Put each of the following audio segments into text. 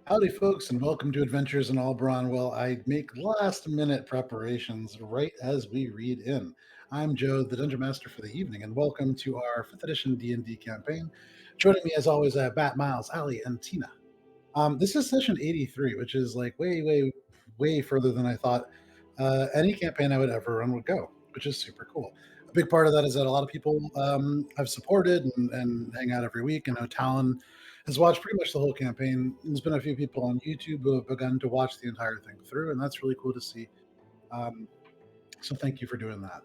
Howdy, folks, and welcome to Adventures in Alberon. Well, I make last-minute preparations right as we read in. I'm Joe, the Dungeon Master for the evening, and welcome to our 5th edition D&D campaign. Joining me, as always, I have Matt, Miles, Ali, and Tina. This is session 83, which is like way further than I thought any campaign I would ever run would go, which is super cool. A big part of that is that a lot of people have supported and hang out every week. I know Talon has watched pretty much the whole campaign. There's been a few people on YouTube who have begun to watch the entire thing through, and that's really cool to see. So thank you for doing that.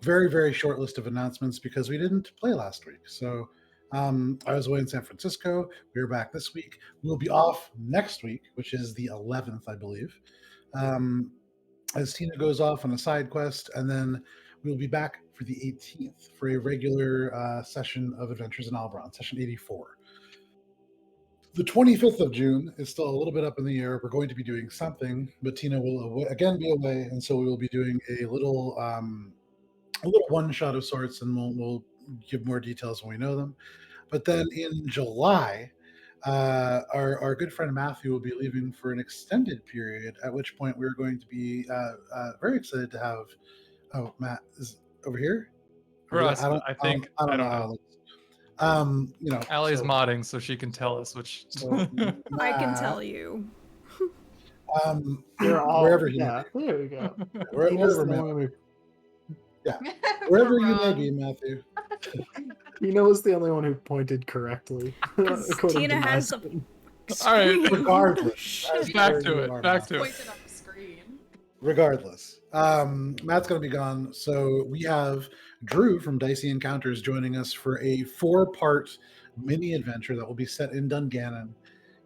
Very short list of announcements because we didn't play last week. So I was away in San Francisco. We were back this week. We'll be off next week, which is the 11th, I believe, as Tina goes off on a side quest, and then we'll be back for the 18th for a regular session of Adventures in Alberon, session 84. The 25th of June is still a little bit up in the air. We're going to be doing something, but Tina will again be away, and so we will be doing a little one shot of sorts, and we'll give more details when we know them. But then in July, our good friend Matthew will be leaving for an extended period. At which point we're going to be very excited to have. Oh, Matt is over here. For us, I think I don't know. know. So Allie's modding, so she can tell us which. I can tell you. Wherever he yeah, there we go. wherever you may be, Matthew. Tina was the only one who pointed correctly. Tina has some. All right, regardless. back to it. Pointed on the screen. Regardless, Matt's going to be gone, so we have Drew from Dicey Encounters joining us for a 4-part mini adventure that will be set in Dungannon.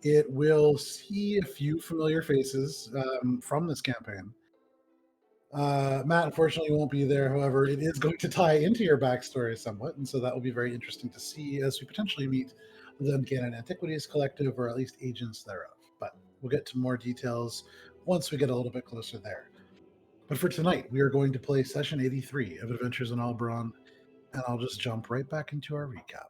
It will see a few familiar faces from this campaign. Matt, unfortunately, won't be there. However, it is going to tie into your backstory somewhat, and so that will be very interesting to see as we potentially meet the Dungannon Antiquities Collective, or at least agents thereof. But we'll get to more details once we get a little bit closer there. But for tonight, we are going to play session 83 of Adventures in Alberon, and I'll just jump right back into our recap.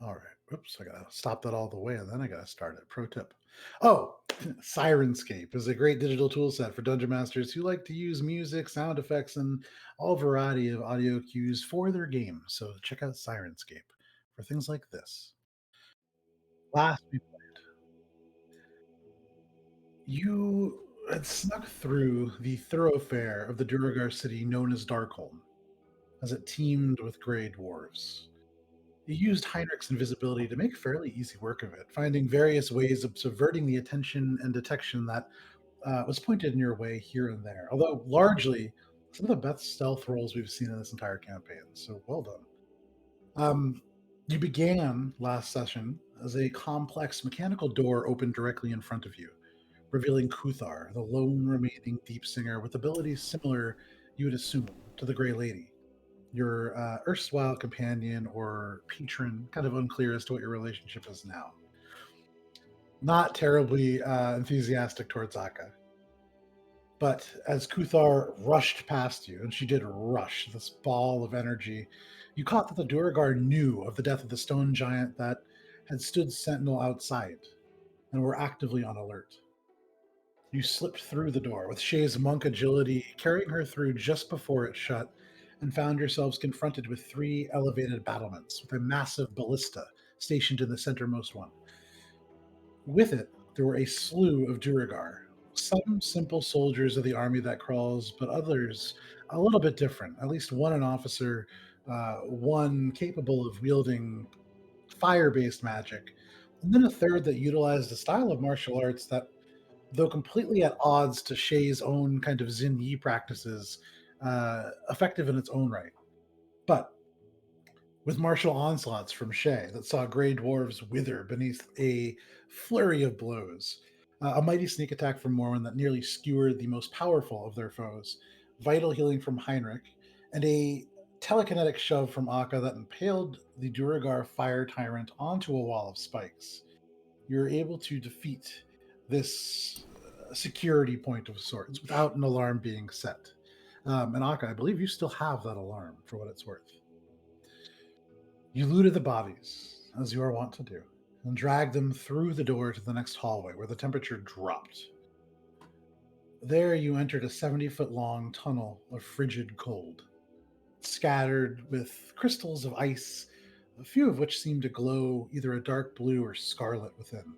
All right. Oops, I gotta stop that all the way, and then I gotta start it. Pro tip. Oh, Sirenscape is a great digital tool set for dungeon masters who like to use music, sound effects, and all variety of audio cues for their game. So check out Sirenscape for things like this. Last we played, you had snuck through the thoroughfare of the Duragar city known as Darkholm, as it teemed with grey dwarves. You used Heinrich's invisibility to make fairly easy work of it, finding various ways of subverting the attention and detection that was pointed in your way here and there. Although largely some of the best stealth rolls we've seen in this entire campaign. So well done. You began last session as a complex mechanical door opened directly in front of you, revealing Kuthar, the lone remaining deep singer with abilities similar, you would assume, to the Grey Lady. Your erstwhile companion or patron, kind of unclear as to what your relationship is now. Not terribly enthusiastic towards Akka. But as Kuthar rushed past you, and she did rush, this ball of energy, you caught that the Duragar knew of the death of the stone giant that had stood sentinel outside, and were actively on alert. You slipped through the door with Shay's monk agility, carrying her through just before it shut, and found yourselves confronted with 3 elevated battlements with a massive ballista stationed in the centermost one. With it, there were a slew of Duragar, some simple soldiers of the army that crawls, but others a little bit different. At least one an officer, one capable of wielding fire-based magic, and then a third that utilized a style of martial arts that, though completely at odds to Shay's own kind of Xin Yi practices, effective in its own right. But with martial onslaughts from Shay that saw grey dwarves wither beneath a flurry of blows, a mighty sneak attack from Morwen that nearly skewered the most powerful of their foes, vital healing from Heinrich, and a telekinetic shove from Akka that impaled the Duragar fire tyrant onto a wall of spikes. You're able to defeat this security point of sorts without an alarm being set. And Akka, I believe you still have that alarm for what it's worth. You looted the bodies, as you are wont to do, and dragged them through the door to the next hallway where the temperature dropped. There you entered a 70-foot-long tunnel of frigid cold, scattered with crystals of ice, a few of which seemed to glow either a dark blue or scarlet within.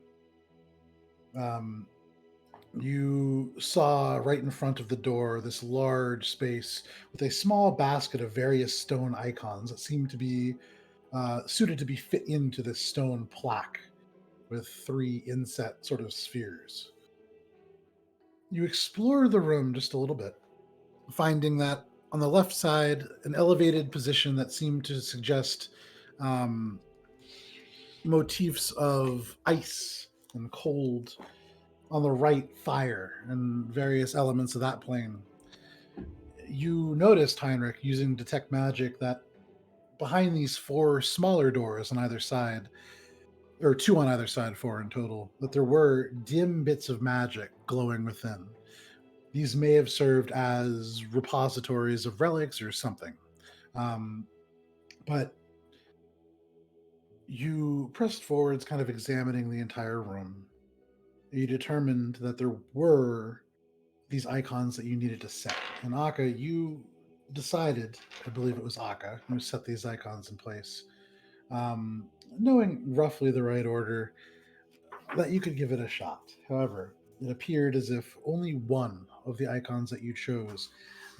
You saw right in front of the door this large space with a small basket of various stone icons that seemed to be suited to be fit into this stone plaque with 3 inset sort of spheres. You explore the room just a little bit, finding that on the left side, an elevated position that seemed to suggest motifs of ice and cold. On the right, fire and various elements of that plane. You noticed, Heinrich, using Detect Magic, that behind these 4 smaller doors on either side, or 2 on either side, 4 in total, that there were dim bits of magic glowing within. These may have served as repositories of relics or something. But you pressed forwards, kind of examining the entire room. You determined that there were these icons that you needed to set. And Akka, you decided, I believe it was Akka, who set these icons in place, knowing roughly the right order, that you could give it a shot. However, it appeared as if only one of the icons that you chose,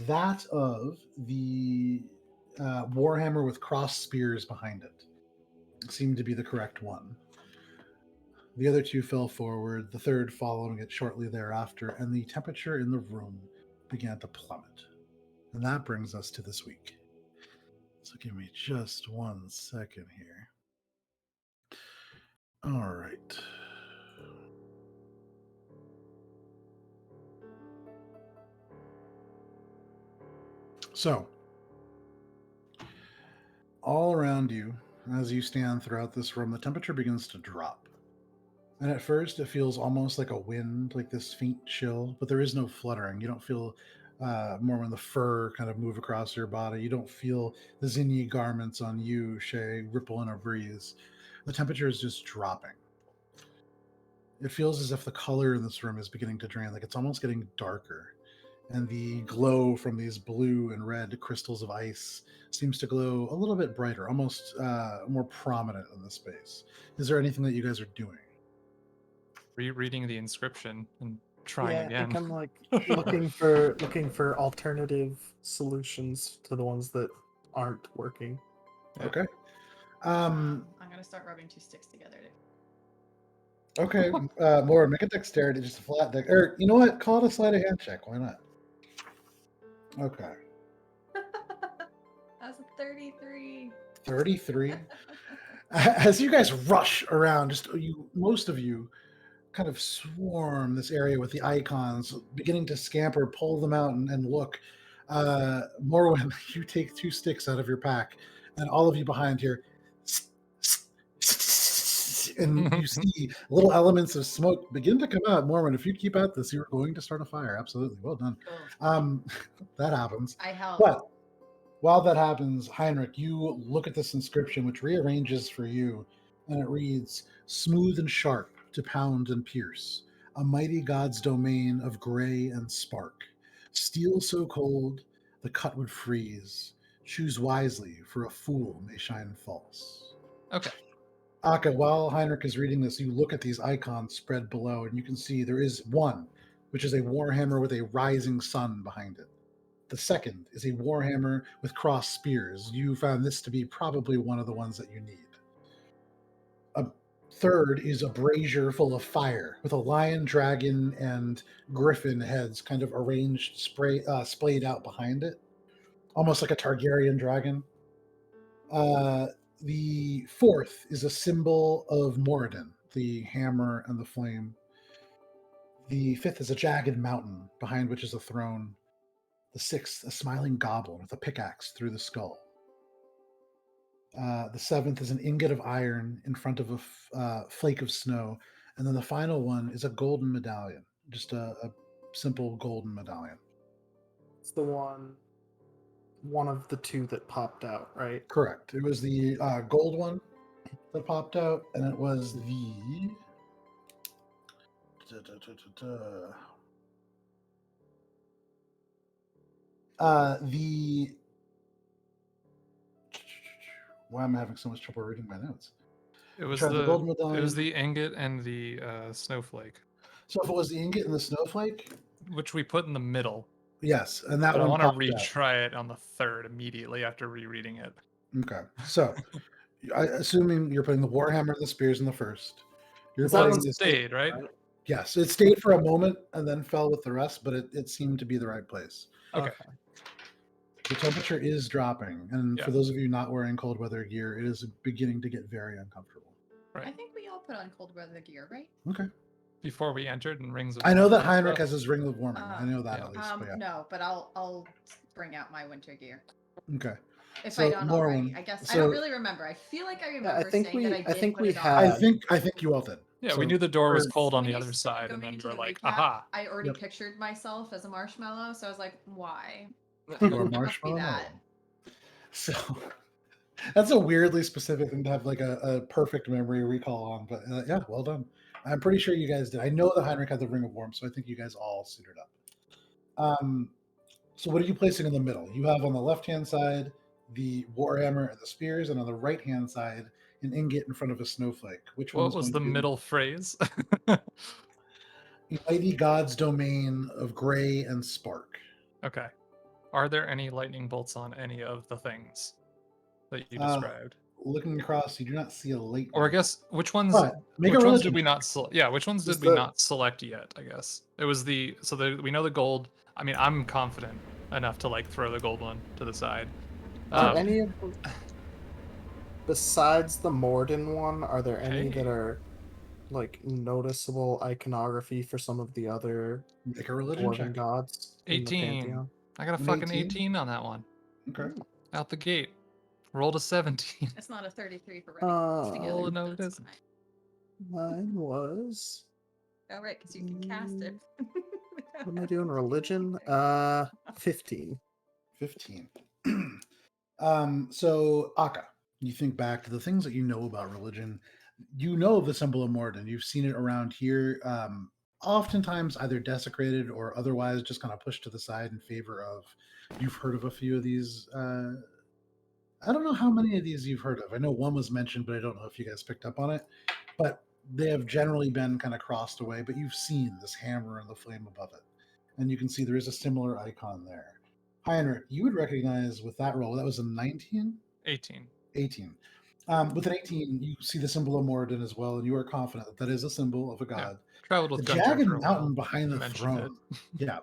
that of the Warhammer with cross spears behind it, seemed to be the correct one. The other 2 fell forward, the third following it shortly thereafter, and the temperature in the room began to plummet. And that brings us to this week. So give me just 1 second here. All right. So, all around you, as you stand throughout this room, the temperature begins to drop. And at first, it feels almost like a wind, like this faint chill, but there is no fluttering. You don't feel more when the fur kind of move across your body. You don't feel the zingy garments on you, Shay, ripple in a breeze. The temperature is just dropping. It feels as if the color in this room is beginning to drain, like it's almost getting darker. And the glow from these blue and red crystals of ice seems to glow a little bit brighter, almost more prominent in the space. Is there anything that you guys are doing? Rereading the inscription and trying I again. think I'm like looking for alternative solutions to the ones that aren't working. Yeah. Okay. I'm gonna start rubbing 2 sticks together. Okay. Morwen, make a dexterity, just a flat deck. Or you know what? Call it a sleight of hand check. Why not? Okay. That's a 33. 33. As you guys rush around, most of you kind of swarm this area with the icons, beginning to scamper, pull them out, and look. Morwen, you take 2 sticks out of your pack, and all of you behind here, and you see little elements of smoke begin to come out. Morwen, if you keep at this, you're going to start a fire. Absolutely. Well done. Cool. That happens. I help. But while that happens, Heinrich, you look at this inscription, which rearranges for you, and it reads, "Smooth and sharp to pound and pierce, a mighty god's domain of gray and spark. Steel so cold, the cut would freeze. Choose wisely, for a fool may shine false." Okay. Akka, while Heinrich is reading this, you look at these icons spread below, and you can see there is one, which is a warhammer with a rising sun behind it. The second is a warhammer with crossed spears. You found this to be probably one of the ones that you need. A third is a brazier full of fire with a lion, dragon, and griffin heads kind of arranged, splayed out behind it, almost like a Targaryen dragon. The fourth is a symbol of Moradin, the hammer and the flame. The fifth is a jagged mountain behind which is a throne. The sixth, a smiling goblin with a pickaxe through the skull. The seventh is an ingot of iron in front of a flake of snow. And then the final one is a golden medallion, just a simple golden medallion. It's the one of the 2 that popped out, right? Correct. It was the gold one, that popped out, and it was the. The. Why am I having so much trouble reading my notes? It was Tried the gold it was medallion. the ingot and the snowflake, So if it was the ingot and the snowflake, which we put in the middle. yes, and that But I one want to popped out. retry it on the third immediately after rereading it. Okay, so assuming you're putting the warhammer and the spears in the first, you're Is that putting one this. Stayed, right? Yes, it stayed for a moment and then fell with the rest, but it seemed to be the right place. Okay. The temperature is dropping, and Yeah. for those of you not wearing cold weather gear, it is beginning to get very uncomfortable. Right. I think we all put on cold weather gear, right? Okay. Before we entered in Rings of I know Warming that and Heinrich stuff. has his ring of warming. I know that yeah. at least. But yeah. No, but I'll bring out my winter gear. Okay. If So, I don't already, Morwen, I guess I so- don't really remember. I feel like I remember I think saying we- that I I did think put we it on. had- I think you all did. Yeah, So we knew the door was we're- cold on When the you other started side, and going then into we're the like, recap, aha. I already Yep. pictured myself as a marshmallow, so I was like, why? You're a Must be marshmallow. that. So that's a weirdly specific thing to have like a perfect memory recall on. But yeah, well done. I'm pretty sure you guys did. I know that Heinrich had the ring of warmth, so I think you guys all suited up. So what are you placing in the middle? You have on the left-hand side the warhammer and the spears, and on the right-hand side an ingot in front of a snowflake. Which one What was going the to be middle phrase? Mighty God's domain of gray and spark? Okay. Are there any lightning bolts on any of the things that you Uh, described? Looking across, you do not see a lightning. Or I guess which ones? But make Which a ones did religion we check. not select? Yeah, which ones Is did we the- not select yet? I guess it was the we know the gold. I mean, I'm confident enough to like throw the gold one to the side. Are any of them, besides the Morden one, are there any Hey. that are like noticeable iconography for some of the other Make a religion dwarven check. gods in the 18. pantheon? I got a An fucking 18? 18 on that one. Okay. Out the gate. Rolled a 17. It's not a 33 for running together. Oh, no, it That's isn't. fine. Mine was. All right, because you can cast it. What am I doing? Religion? 15. 15. So Akka, you think back to the things that you know about religion. You know the symbol of Morden. You've seen it around here. Oftentimes either desecrated or otherwise just kind of pushed to the side in favor of. You've heard of a few of these. I don't know how many of these you've heard of. I know one was mentioned, but I don't know if you guys picked up on it. But they have generally been kind of crossed away. But you've seen this hammer and the flame above it, and you can see there is a similar icon there. Heinrich, you would recognize with that roll, that was a 19? 18. 18. With an 18, you see the symbol of Moradin as well, and you are confident that that is a symbol of a god. Traveled The with Gunter jagged for a while. mountain behind the Mentioned throne. Yeah.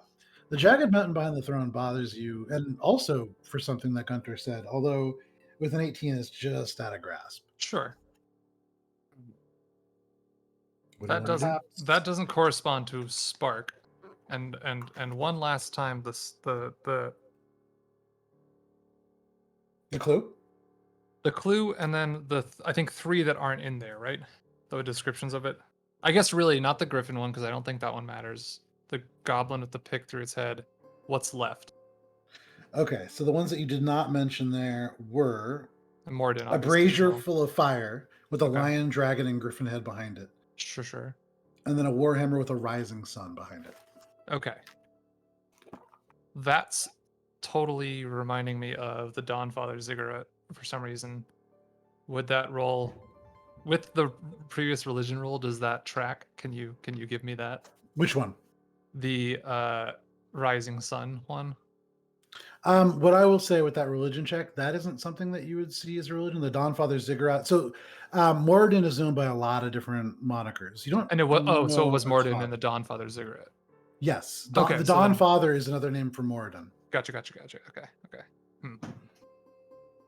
The jagged mountain behind the throne bothers you, and also for something that Gunter said, although with an 18, it's just out of grasp. Sure. What do you That wanna do? doesn't correspond to spark. And one last time the clue? The clue, and then I think 3 that aren't in there, right? The descriptions of it. I guess really not the griffin one because I don't think that one matters. The goblin with the pick through its head. What's left? Okay, so the ones that you did not mention there were And Morden, a obviously, brazier as well. full of fire with a Okay. lion, dragon, and griffin head behind it, Sure. and then a warhammer with a rising sun behind it. Okay. That's totally reminding me of the Dawnfather Ziggurat for some reason. Would that roll with the previous religion roll? Does that track? Can you give me that? Which one? The Rising Sun one. What I will say with that religion check, that isn't something that you would see as a religion. The Dawnfather Ziggurat. So, Moradin is known by a lot of different monikers. You don't. And it was so it was know a Morden ton. in the Dawnfather Ziggurat. Yes. Okay, The so then- Dawnfather is another name for Moradin. Gotcha. Okay.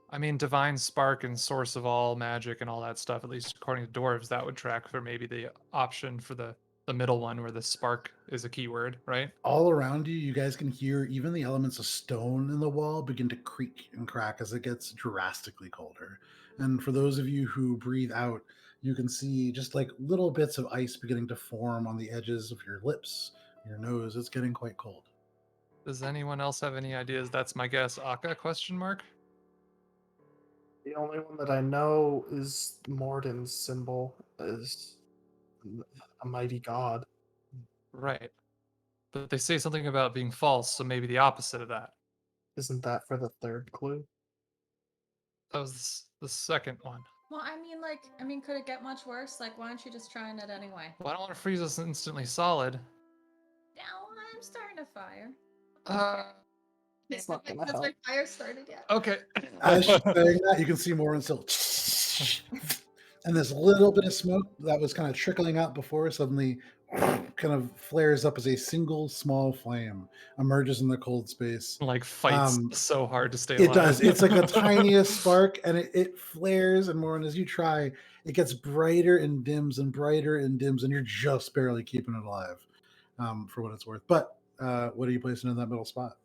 I mean, divine spark and source of all magic and all that stuff. At least according to dwarves, that would track for maybe the option for the middle one where the spark is a keyword, right? All around you, you guys can hear even the elements of stone in the wall begin to creak and crack as it gets drastically colder. And for those of you who breathe out, you can see just like little bits of ice beginning to form on the edges of your lips, your nose. It's getting quite cold. Does anyone else have any ideas? That's my guess. Akka? Question mark. The only one that I know is Morden's symbol is a mighty god. Right. But they say something about being false, so maybe the opposite of that. Isn't that for the third clue? That was the second one. Well, could it get much worse? Like, why aren't you just trying it anyway? Well, I don't want to freeze us instantly solid. Now I'm starting to fire. It's not gonna Has help. my fire started yet? Okay. As she's saying that, you can see Morwen still, and this little bit of smoke that was kind of trickling out before suddenly kind of flares up as a single small flame emerges in the cold space. Like fights so hard to stay It alive. does. It's like the tiniest spark, and it flares. And Morwen, as you try, it gets brighter and dims and brighter and dims, and you're just barely keeping it alive, for what it's worth. But what are you placing in that middle spot?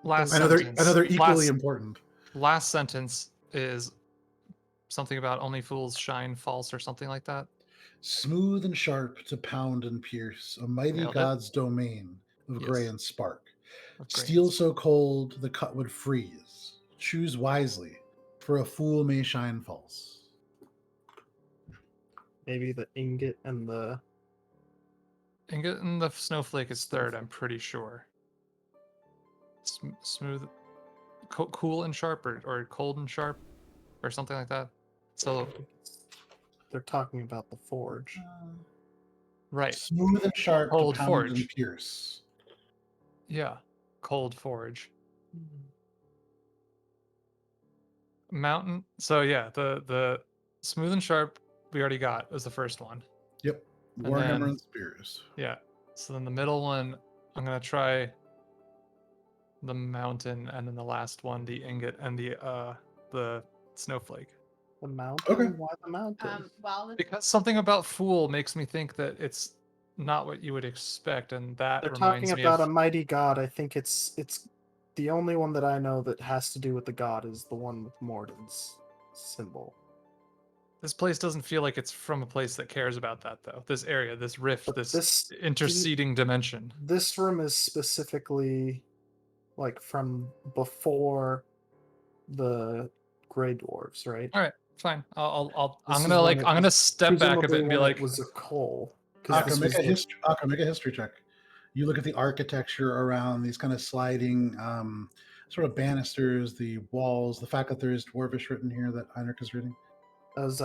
Last Another sentence. equally important. Last sentence is something about only fools shine false or something like that. Smooth and sharp to pound and pierce, a mighty Nailed it. god's domain of Yes. gray and spark. Of gray and Steel spark. so cold the cut would freeze. Choose wisely, for a fool may shine false. Maybe the ingot and the Ingot and the snowflake is third, I'm pretty sure. Smooth, cool and sharp, or cold and sharp, or something like that. So, they're talking about the forge. right. Smooth and sharp Cold to pound forge. and pierce. Yeah. Cold forge. Mountain. So yeah, the smooth and sharp we already got as the first one. Yep. And Warhammer then- and spears. Yeah. So then the middle one, I'm gonna try the mountain, and then the last one, the ingot and the snowflake. The mountain? Okay. Why the mountain? While the Because something about fool makes me think that it's not what you would expect, and that They're reminds talking me about of a mighty god. I think it's the only one that I know that has to do with the god is the one with Morden's symbol. this place doesn't feel like it's from a place that cares about that though. This area, this rift, But this this interceding dimension. This room is specifically like from before the Grey Dwarves, right? All right, fine. I'm This is gonna when it I'm gonna was- step back a bit presumably and be when like, it was a coal. 'cause Akka, this make was a history check. You look at the architecture around these kind of sliding sort of banisters, the walls, the fact that there is Dwarvish written here that Heinrich is reading. as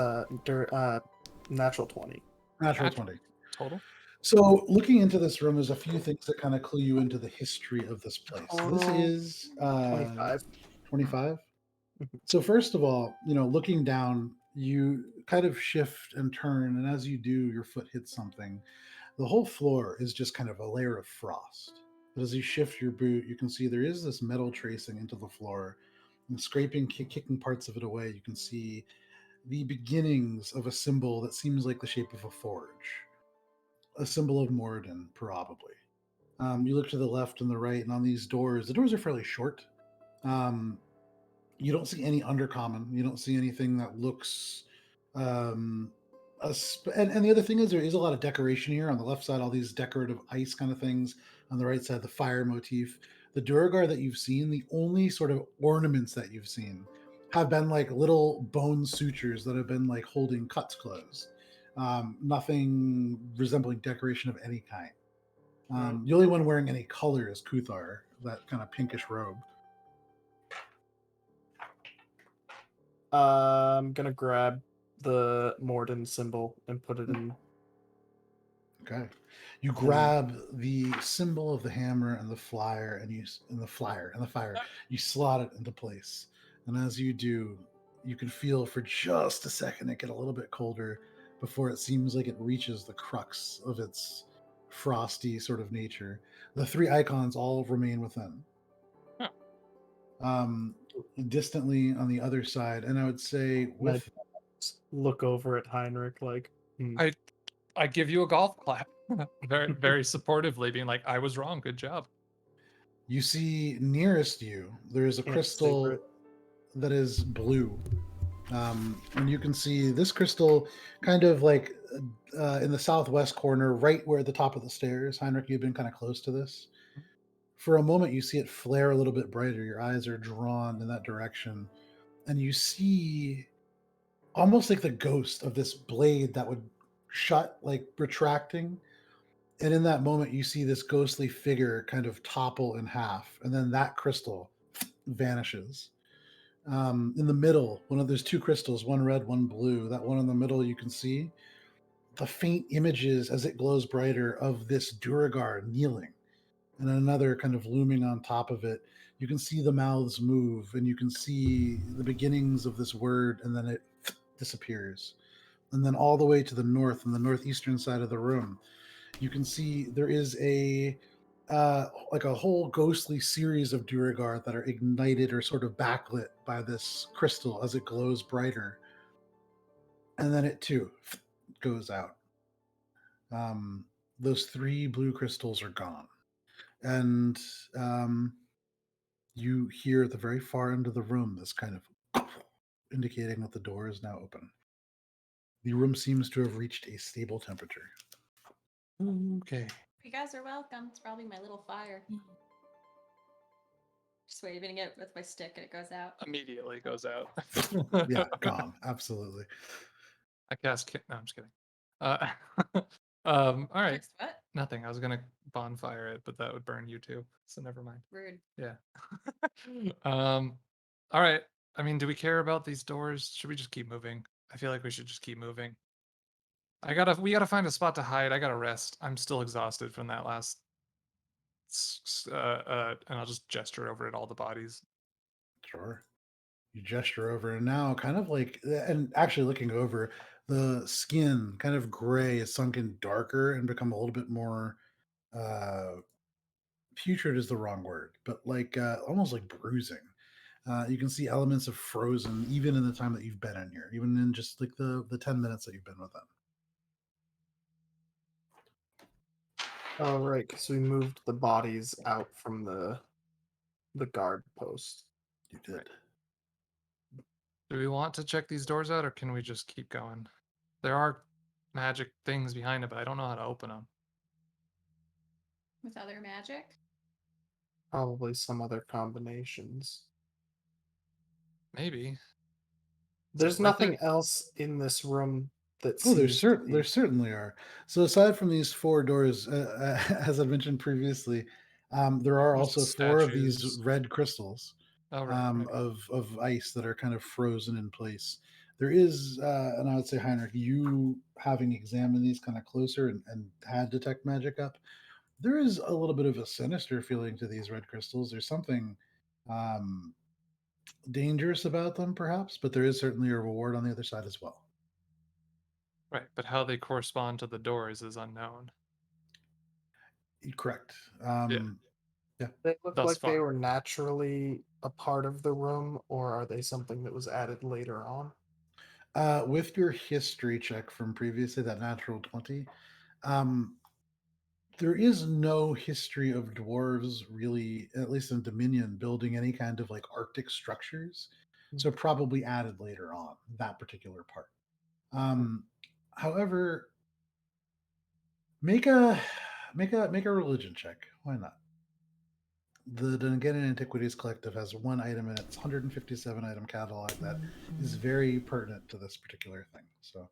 natural 20. Natural Natural. 20. total. So, looking into this room, there's a few things that kind of clue you into the history of this place. This Total is 25. 25. Mhm. So, first of all, looking down, you kind of shift and turn, and as you do, your foot hits something. The whole floor is just kind of a layer of frost. But as you shift your boot, you can see there is this metal tracing into the floor, and scraping, kicking parts of it away. You can see the beginnings of a symbol that seems like the shape of a forge, a symbol of Moradin, probably. You look to the left and the right, and on these doors, the doors are fairly short. You don't see any undercommon. You don't see anything that looks. And the other thing is, there is a lot of decoration here. On the left side, all these decorative ice kind of things. On the right side, the fire motif. The Duergar that you've seen, the only sort of ornaments that you've seen have been like little bone sutures that have been like holding cuts closed. Nothing resembling decoration of any kind. The only one wearing any color is Kuthar, that kind of pinkish robe. I'm gonna grab the Morden symbol and put it in. Okay. You grab the symbol of the hammer and the flyer, and the fire. You slot it into place. And as you do, you can feel for just a second it get a little bit colder before it seems like it reaches the crux of its frosty sort of nature. The three icons all remain within. Distantly on the other side, and I would say with Look over at Heinrich like. I give you a golf clap, very very supportively, being like, I was wrong. Good job. you see nearest you, there is a Can't crystal savor it. that is blue. And you can see this crystal kind of like in the southwest corner, right where at the top of the stairs. Heinrich, you've been kind of close to this. For a moment, you see it flare a little bit brighter. Your eyes are drawn in that direction. and you see almost like the ghost of this blade that would shut, like retracting. And in that moment, you see this ghostly figure kind of topple in half, and then that crystal vanishes. In the middle, there's two crystals, one red, one blue. That one in the middle, you can see the faint images as it glows brighter of this Duragar kneeling, and another kind of looming on top of it. You can see the mouths move, and you can see the beginnings of this word, and then it disappears. And then all the way to the north, on the northeastern side of the room, you can see there is like a whole ghostly series of Duragar that are ignited or sort of backlit by this crystal as it glows brighter. And then it too goes out. Those three blue crystals are gone. And you hear at the very far end of the room this kind of indicating that the door is now open. The room seems to have reached a stable temperature. Okay. You guys are welcome. It's probably my little fire. Just waving it with my stick and it goes out. Immediately goes out. Yeah, gone. Absolutely. I cast. No, I'm just kidding. All right. Next, what? Nothing. I was gonna bonfire it, but that would burn you too. So never mind. Rude. Yeah. All right. I mean, do we care about these doors? Should we just keep moving? I feel like we should just keep moving. We gotta find a spot to hide. I gotta rest. I'm still exhausted from that last. And I'll just gesture over at all the bodies. Sure. You gesture over, and now kind of like, and actually looking over, the skin kind of gray is sunken darker and become a little bit more putrid is the wrong word, but like almost like bruising. You can see elements of frozen even in the time that you've been in here, even in just like the 10 minutes that you've been with them. Oh, right, because we moved the bodies out from the guard post. You did. Do we want to check these doors out, or can we just keep going? There are magic things behind it, but I don't know how to open them. With other magic? Probably some other combinations. Maybe. There's worth nothing it? else in this room that Oh, seems to be... there certainly are. So aside from these four doors, as I mentioned previously, there are There's the also four of these statues. red crystals Oh, right. of ice that are kind of frozen in place. There is, and I would say, Heinrich, you having examined these kind of closer and had detect magic up, there is a little bit of a sinister feeling to these red crystals. There's something um, dangerous about them, perhaps, but there is certainly a reward on the other side as well. Right, but how they correspond to the doors is unknown. Correct. Yeah. They look Thus like they far. were naturally a part of the room, or are they something that was added later on? With your history check from previously, that natural 20, um, there is no history of dwarves really, at least in Dominion, building any kind of like Arctic structures. So probably added later on that particular part. However, make a make a religion check. Why not? The Dungannon Antiquities Collective has one item in its 157 item catalog that is very pertinent to this particular thing. So,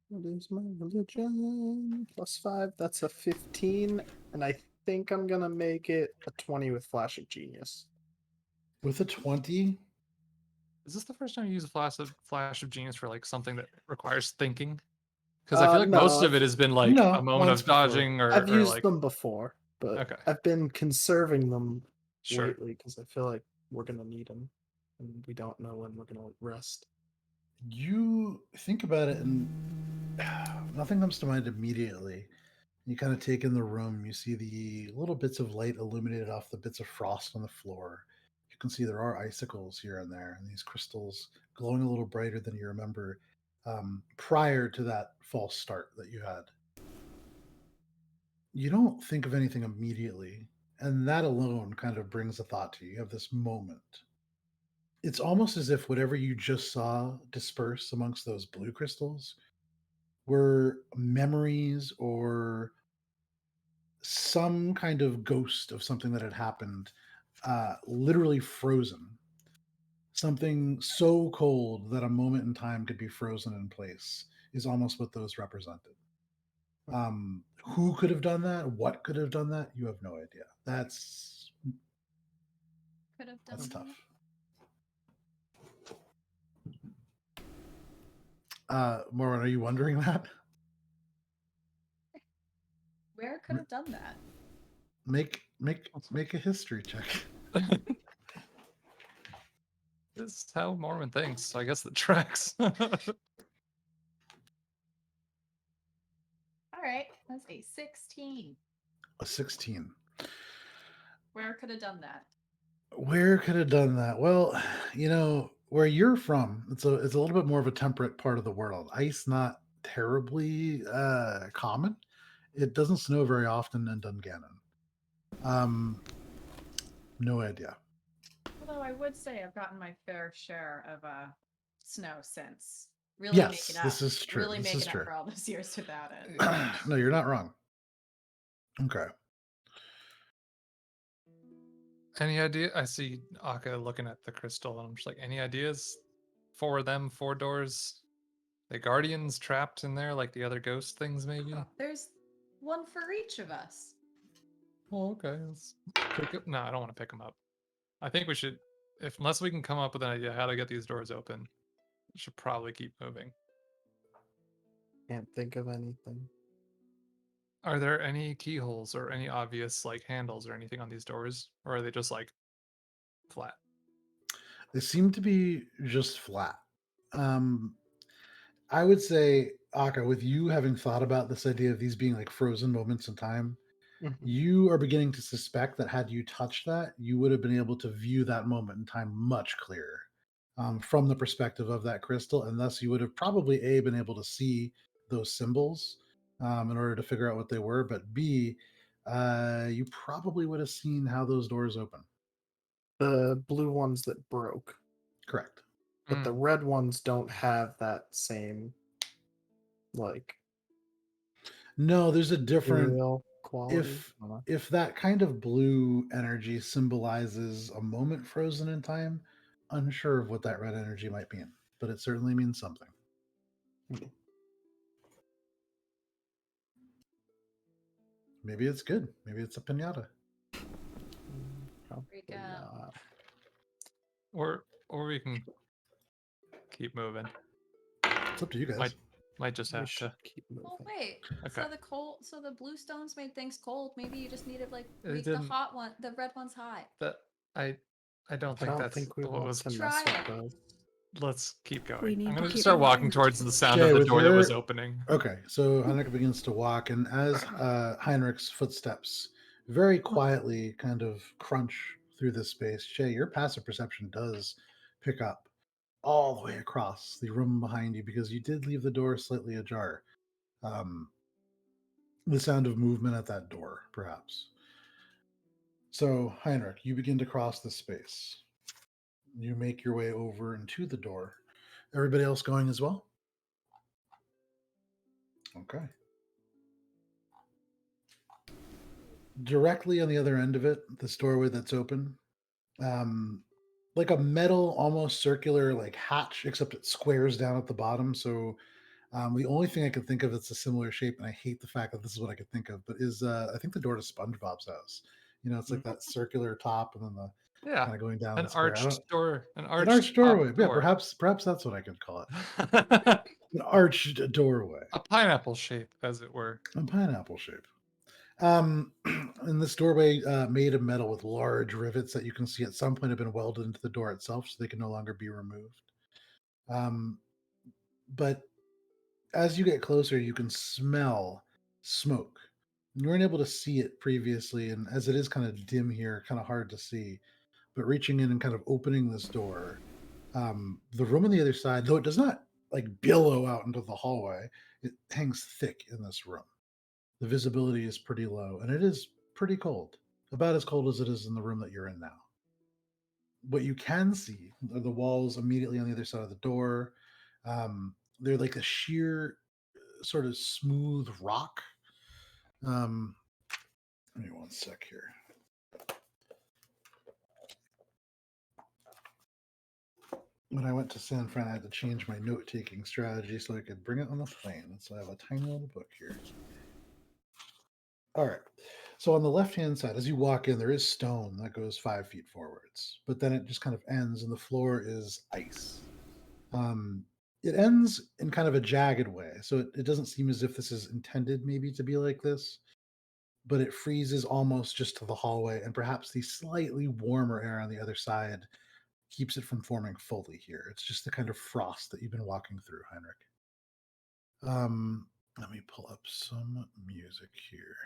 What is my religion? +5. That's a 15, and I think I'm gonna make it a 20 with Flash of Genius. with a 20, Is this the first time you use a flash of genius for like something that requires thinking? Because I feel like most No, of it has been like No, a moment once of before. dodging I've or used like them before, but Okay. I've been conserving them Sure. lately because I feel like we're gonna need them, and we don't know when we're gonna rest. You think about it, and nothing comes to mind immediately. You kind of take in the room. You see the little bits of light illuminated off the bits of frost on the floor. You can see there are icicles here and there, and these crystals glowing a little brighter than you remember prior to that false start that you had. You don't think of anything immediately, and that alone kind of brings a thought to you. You have this moment. It's almost as if whatever you just saw disperse amongst those blue crystals were memories or some kind of ghost of something that had happened, literally frozen. Something so cold that a moment in time could be frozen in place is almost what those represented. Who could have done that? What could have done that? You have no idea. That's Could have done that. tough. Morwen, are you wondering that? Where could have done that? Make a history check. This is how Morwen thinks, so I guess the tracks. All right, that's a 16. A 16. Where could have done that? Where could have done that? Well, where you're from, it's a little bit more of a temperate part of the world. Ice not terribly common. It doesn't snow very often in Dungannon. No idea. Although I would say I've gotten my fair share of snow since. Really Yes, making up. this is true. Really This making is up true. for all those years without it. No, you're not wrong. Okay. Any idea? I see Akka looking at the crystal, and I'm just like, any ideas? 4 of them, 4 doors. The guardians trapped in there, like the other ghost things, maybe. There's one for each of us. Oh, okay. Let's pick up. No, I don't want to pick them up. I think we should, unless we can come up with an idea how to get these doors open, we should probably keep moving. Can't think of anything. Are there any keyholes or any obvious like handles or anything on these doors, or are they just like flat? They seem to be just flat. I would say, Akka, with you having thought about this idea of these being like frozen moments in time, you are beginning to suspect that had you touched that, you would have been able to view that moment in time much clearer from the perspective of that crystal, and thus you would have probably been able to see those symbols in order to figure out what they were, but B, you probably would have seen how those doors open. The blue ones that broke, Correct. but the red ones don't have that same like. No, there's a different real quality. if that kind of blue energy symbolizes a moment frozen in time, unsure of what that red energy might mean, but it certainly means something. Maybe it's good. Maybe it's a piñata. Probably not. Or we can keep moving. It's up to you guys. Might just We have should to. keep moving. Oh wait. Okay. So the blue stones made things cold. Maybe you just needed like It make the didn't- hot one, the red one's hot. That I don't I think don't that's think we what want was. to mess Try with it. those. Let's keep going. We need I'm to gonna keep start walking moving. towards the sound Jay, of the with door that was your- opening. Okay, so Heinrich begins to walk, and as Heinrich's footsteps very quietly kind of crunch through this space, Jay, your passive perception does pick up all the way across the room behind you because you did leave the door slightly ajar. The sound of movement at that door, perhaps. So, Heinrich, you begin to cross the space. You make your way over and to the door. Everybody else going as well? Okay. Directly on the other end of it, this doorway that's open, like a metal, almost circular, like hatch, except it squares down at the bottom. So the only thing I could think of that's a similar shape, and I hate the fact that this is what I could think of, but is I think the door to SpongeBob's house. It's like that circular top, and then the kind of going down an the square. arched door, An arched doorway. Yeah, perhaps that's what I could call it. An arched doorway. A pineapple shape, as it were. A pineapple shape. And this doorway made of metal with large rivets that you can see at some point have been welded into the door itself, so they can no longer be removed. But as you get closer, you can smell smoke. You weren't able to see it previously, and as it is kind of dim here, kind of hard to see. But reaching in and kind of opening this door, the room on the other side, though it does not like billow out into the hallway, it hangs thick in this room. The visibility is pretty low, and it is pretty cold, about as cold as it is in the room that you're in now. What you can see are the walls immediately on the other side of the door. They're like a sheer, sort of smooth rock. Give me one sec here. when I went to San Fran, I had to change my note-taking strategy so I could bring it on the plane. So I have a tiny little book here. All right. So on the left-hand side, as you walk in, there is stone that goes 5 feet forwards, but then it just kind of ends, and the floor is ice. It ends in kind of a jagged way, so it doesn't seem as if this is intended maybe to be like this, but it freezes almost just to the hallway, and perhaps the slightly warmer air on the other side keeps it from forming fully here. It's just the kind of frost that you've been walking through, Heinrich. Let me pull up some music here.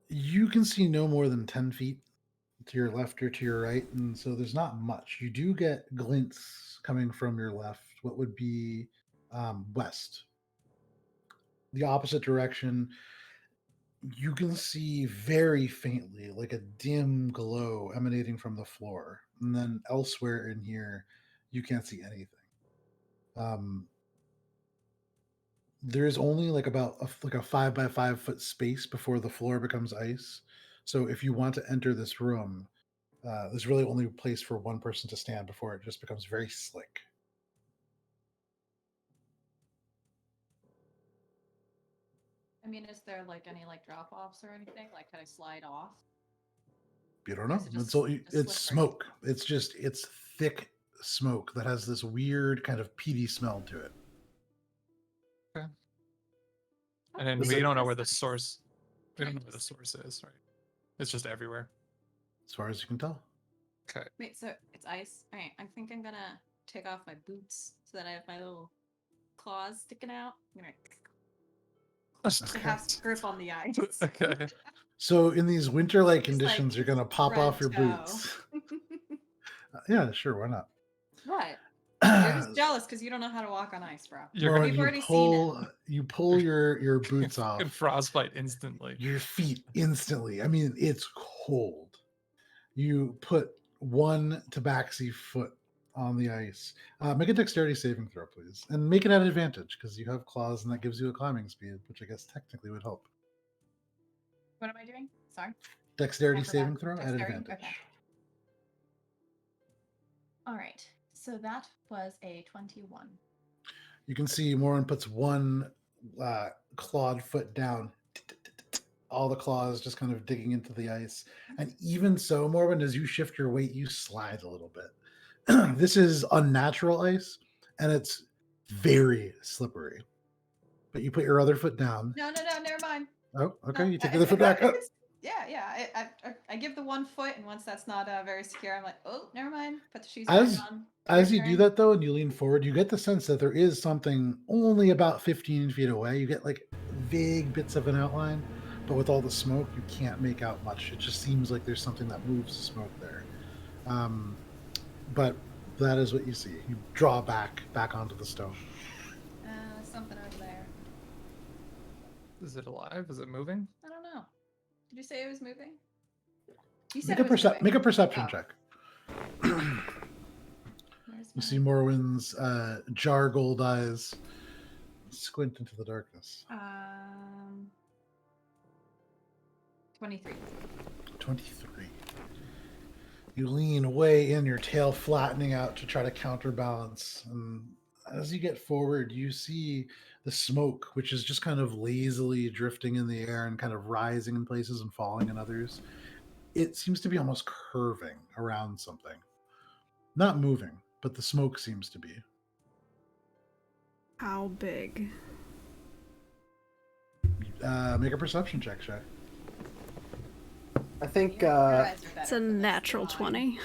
You can see no more than 10 feet to your left or to your right, and so there's not much. You do get glints coming from your left, what would be west. The opposite direction, you can see very faintly, like a dim glow emanating from the floor. And then elsewhere in here, you can't see anything. There is only like about a 5 by 5 foot space before the floor becomes ice. So if you want to enter this room, there's really only a place for one person to stand before it just becomes very slick. I mean, is there like any like drop offs or anything? Like, can I slide off? You don't Or know. is it just- It's just slippery? smoke. It's thick smoke that has this weird kind of peaty smell to it. And then Is we it- don't know where the source. We don't know where the source is, right? It's just everywhere. As far as you can tell. Okay. Wait, so it's ice. All right, I think I'm gonna take off my boots so that I have my little claws sticking out. I'm gonna to have grip on the ice. Okay. So in these winter-like Just, like, conditions, you're gonna pop off your red toe. boots. Yeah, sure, why not? What? You're just jealous because you don't know how to walk on ice, bro. You're Lauren, We've you already seen it. pull your boots Fucking off. frostbite instantly. Your feet instantly. I mean, it's cold. You put one tabaxi foot on the ice. Make a dexterity saving throw, please, and make it at advantage because you have claws, and that gives you a climbing speed, which I guess technically would help. What am I doing? Sorry. Dexterity I forgot. saving throw at Dexterity? advantage. Okay. All right. So that was a 21. You can see Morwen puts one clawed foot down. All the claws just kind of digging into the ice. And even so, Morwen, as you shift your weight, you slide a little bit. This is unnatural ice, and it's very slippery. But you put your other foot down. No, never mind. Oh, okay. No, You take the other foot back up. Yeah. I give the one foot, and once that's not very secure, I'm like, oh, never mind. Put the shoes As back on. as you Your do turn. that, though, and you lean forward, you get the sense that there is something only about 15 feet away. You get like vague bits of an outline, but with all the smoke, you can't make out much. It just seems like there's something that moves the smoke there. But that is what you see. You draw back onto the stone. There's something over there. Is it alive? Is it moving? I don't know. Did you say it was moving? You said Make it was moving. make a perception Oh. check. Where's You my- see Morwen's jar gold eyes squint into the darkness. 23. 23. You lean way in, your tail flattening out to try to counterbalance. And as you get forward, you see the smoke, which is just kind of lazily drifting in the air and kind of rising in places and falling in others. It seems to be almost curving around something. Not moving, but the smoke seems to be. How big? Make a perception check, Shay. I think Your eyes are It's better a for this natural than 20. mine.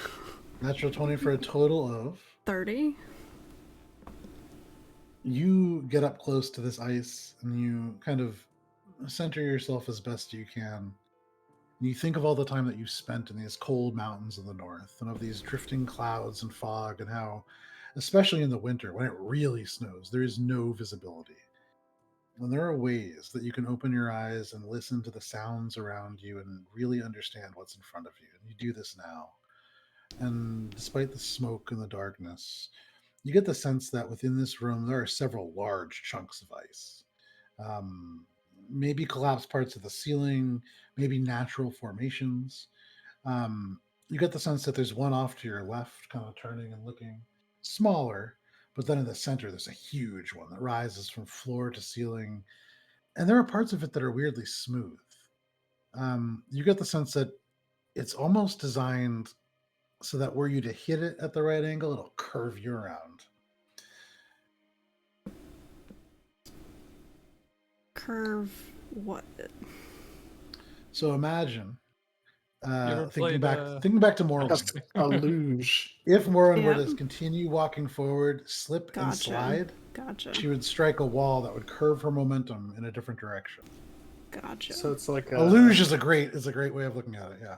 Natural 20 for a total of... 30. You get up close to this ice and you kind of center yourself as best you can. And you think of all the time that you spent in these cold mountains of the north and of these drifting clouds and fog, and how, especially in the winter when it really snows, there is no visibility. And there are ways that you can open your eyes and listen to the sounds around you and really understand what's in front of you. And you do this now. And despite the smoke and the darkness, you get the sense that within this room there are several large chunks of ice. Maybe collapsed parts of the ceiling, maybe natural formations. you get the sense that there's one off to your left, kind of turning and looking smaller, but then in the center, there's a huge one that rises from floor to ceiling. And there are parts of it that are weirdly smooth. You get the sense that it's almost designed so that were you to hit it at the right angle, it'll curve you around. Curve what? So imagine ever thinking played, back to Morwen. Just a luge. If Morwen were Yep. to continue walking forward, slip and Gotcha. slide, Gotcha. she would strike a wall that would curve her momentum in a different direction. Gotcha. So it's like A luge is a great way of looking at it. Yeah.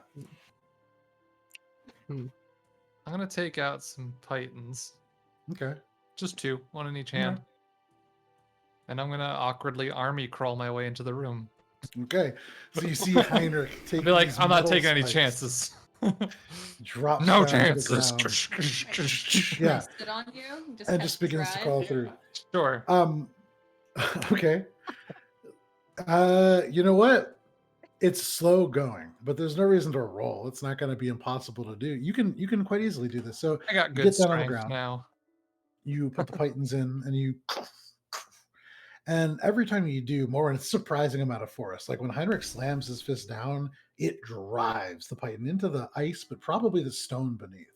I'm gonna take out some pythons, Okay. just 2, one in each Alright. hand, and I'm gonna awkwardly army crawl my way into the room. Okay. So you see Heinrich take. I'll be like, these I'm not metal taking any spikes, chances. Drops No down to the chances. ground. Yeah. Sit on you And catch just begins to drive. crawl through. Sure. Okay. You know what? It's slow going, but there's no reason to roll. It's not going to be impossible to do. You can quite easily do this. So I got you good get down on the strength ground. now. You put the pythons in, and every time you do, more in a surprising amount of force. Like when Heinrich slams his fist down, it drives the python into the ice, but probably the stone beneath.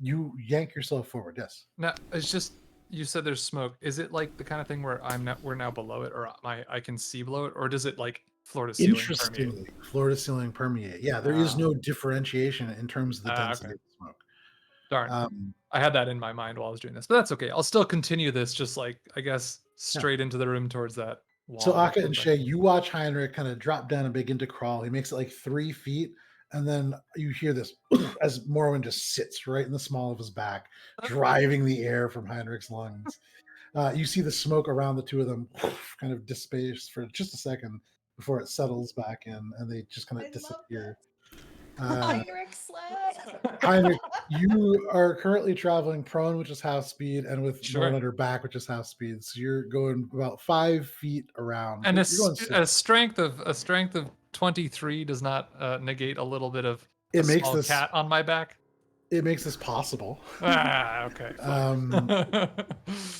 You yank yourself forward. Yes. No, it's just you said there's smoke. Is it like the kind of thing where we're now below it, or I can see below it, or does it like floor to ceiling permeate? Interestingly, floor to ceiling permeate. Yeah, there is no differentiation in terms of the density Okay. of the smoke. Darn. I had that in my mind while I was doing this, but that's okay. I'll still continue this, just like I guess straight into the room towards that wall. So Akka and Shay, you watch Heinrich kind of drop down and begin to crawl. He makes it like 3 feet, and then you hear this as Morwen just sits right in the small of his back, driving the air from Heinrich's lungs. You see the smoke around the two of them kind of disperse for just a second before it settles back in, and they just kind of disappear. Heinrich sled. Heinrich, you are currently traveling prone, which is half speed, and with Sure. Morwen on your back, which is half speed. So you're going about 5 feet around. And You're a, going slow. a strength of 23 does not negate a little bit of It a makes small this cat on my back. it makes this possible Okay. fine.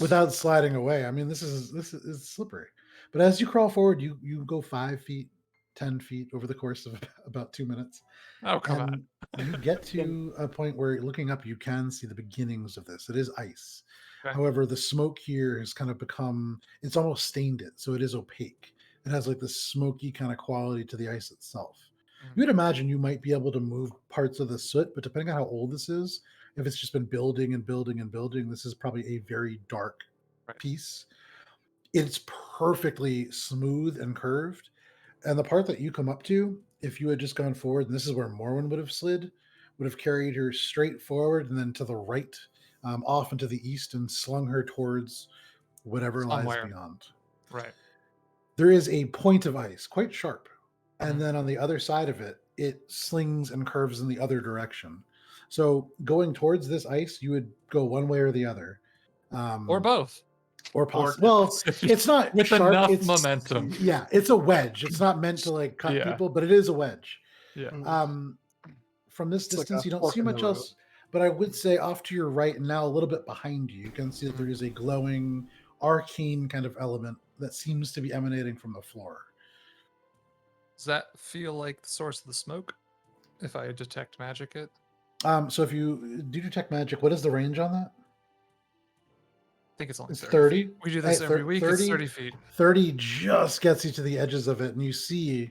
without sliding away. I mean, this is slippery. But as you crawl forward, you go 5 feet, 10 feet over the course of about 2 minutes. Oh, come on. And you get to a point where looking up, you can see the beginnings of this. It is ice. Okay. However, the smoke here has kind of become, it's almost stained it. So it is opaque. It has like this smoky kind of quality to the ice itself. You would imagine you might be able to move parts of the soot, but depending on how old this is, if it's just been building and building and building, this is probably a very dark piece. It's perfectly smooth and curved. And the part that you come up to, if you had just gone forward, and this is where Morwen would have slid, would have carried her straight forward and then to the right, off into the east, and slung her towards whatever Somewhere. lies beyond. Right. There is a point of ice, quite sharp. And then on the other side of it, it slings and curves in the other direction. So going towards this ice, you would go one way or the other. Or both. Or possibly. Well, it's not with sharp, enough momentum. Yeah, it's a wedge. It's not meant to like cut people, but it is a wedge. Yeah. From this It's like distance, a you don't fork see in the much road. else. But I would say off to your right and now a little bit behind you, you can see that there is a glowing, arcane kind of element that seems to be emanating from the floor. Does that feel like the source of the smoke? If I detect magic it? So if you do detect magic, what is the range on that? I think it's only It's 30. 30. feet. We do this every week. 30, It's 30 feet. 30 just gets you to the edges of it, and you see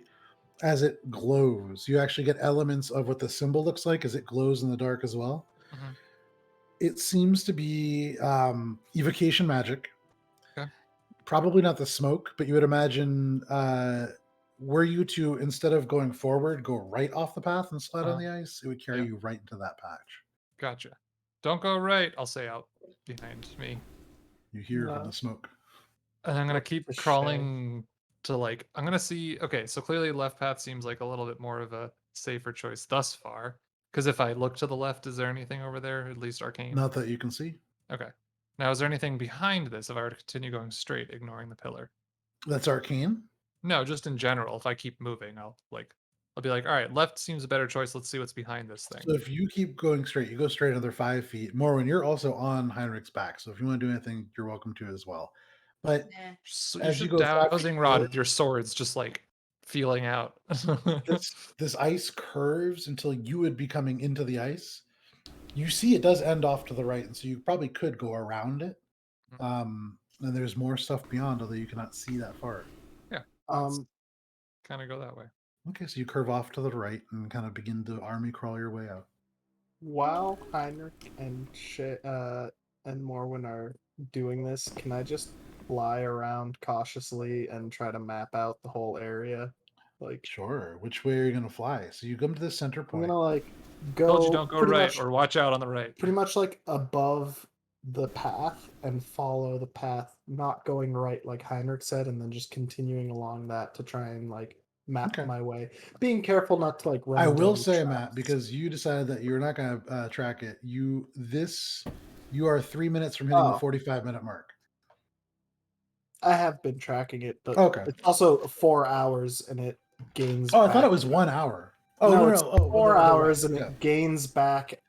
as it glows, you actually get elements of what the symbol looks like as it glows in the dark as well. Mhm. It seems to be evocation magic. Okay. Probably not the smoke, but you would imagine were you to, instead of going forward, go right off the path and slide on the ice, it would carry you right into that patch. Gotcha. Don't go right, I'll say out behind me. You hear from the smoke. And I'm going to keep For sure. crawling to like, I'm going to see, okay, so clearly left path seems like a little bit more of a safer choice thus far. Because if I look to the left, is there anything over there, at least arcane? Not that you can see. Okay. Now, is there anything behind this if I were to continue going straight, ignoring the pillar? That's arcane. No, just in general. If I keep moving, I'll like I'll be like, all right, left seems a better choice. Let's see what's behind this thing. So if you keep going straight, you go straight another 5 feet. Morwen, you're also on Heinrich's back. So if you want to do anything, you're welcome to as well. But Eh. So you as you should go 5 feet dowsing rod forward, with your swords, just like feeling out. this ice curves until you would be coming into the ice. You see it does end off to the right, and so you probably could go around it. And there's more stuff beyond, although you cannot see that far. Yeah. Um, Kind of go that way. Okay, so you curve off to the right and kind of begin to army crawl your way out. while Heinrich and and Morwen are doing this, can I just fly around cautiously and try to map out the whole area? Like, Sure. Which way are you going to fly? So you come to the center I'm point. gonna like Told you go don't go pretty right much, or watch out on the right. pretty much like above the path and follow the path, not going right like Heinrich said, and then just continuing along that to try and like map Okay. my way. Being careful not to like run. I into will any say, traps. Matt, because you decided that you're not going to track it. You are 3 minutes from hitting the Oh. 45-minute mark. I have been tracking it, but Okay. it's also 4 hours and it gains. Oh, I thought back- it was 1 hour. Oh, no, no, it's no. Oh, 4 the hours rest, and yeah. it gains back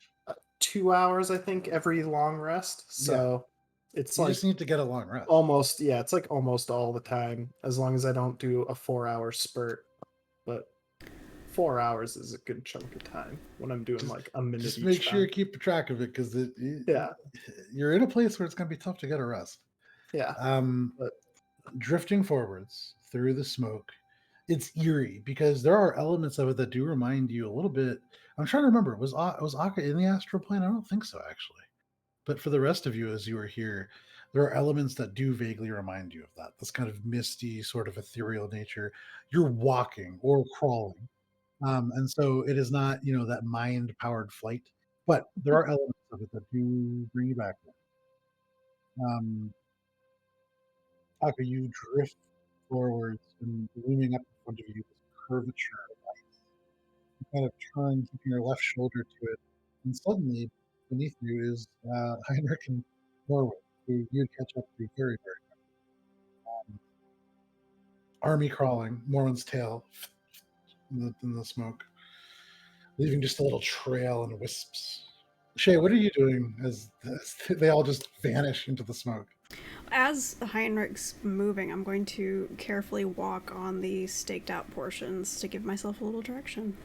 2 hours, I think, every long rest. So it's You like just need to get a long rest. almost, yeah, it's like almost all the time, as long as I don't do a 4-hour spurt. But 4 hours is a good chunk of time when I'm doing like a minute Just each make sure you time. keep track of it, because Yeah. you're in a place where it's going to be tough to get a rest. Yeah. But Drifting forwards through the smoke, it's eerie because there are elements of it that do remind you a little bit. I'm trying to remember, was Akka in the astral plane? I don't think so, actually. But for the rest of you, as you are here, there are elements that do vaguely remind you of that. This kind of misty, sort of ethereal nature. You're walking or crawling, and so it is not, that mind-powered flight. But there are elements of it that do bring you back there. Akka, you drift forwards, and looming up in front of you is a curvature of ice. You kind of turn, keeping your left shoulder to it, and suddenly beneath you is Heinrich and Morwen, who you'd catch up to very, very quickly. Army crawling, Morwen's tail in the smoke, leaving just a little trail and wisps. Shay, what are you doing as they all just vanish into the smoke? As Heinrich's moving, I'm going to carefully walk on the staked out portions to give myself a little direction.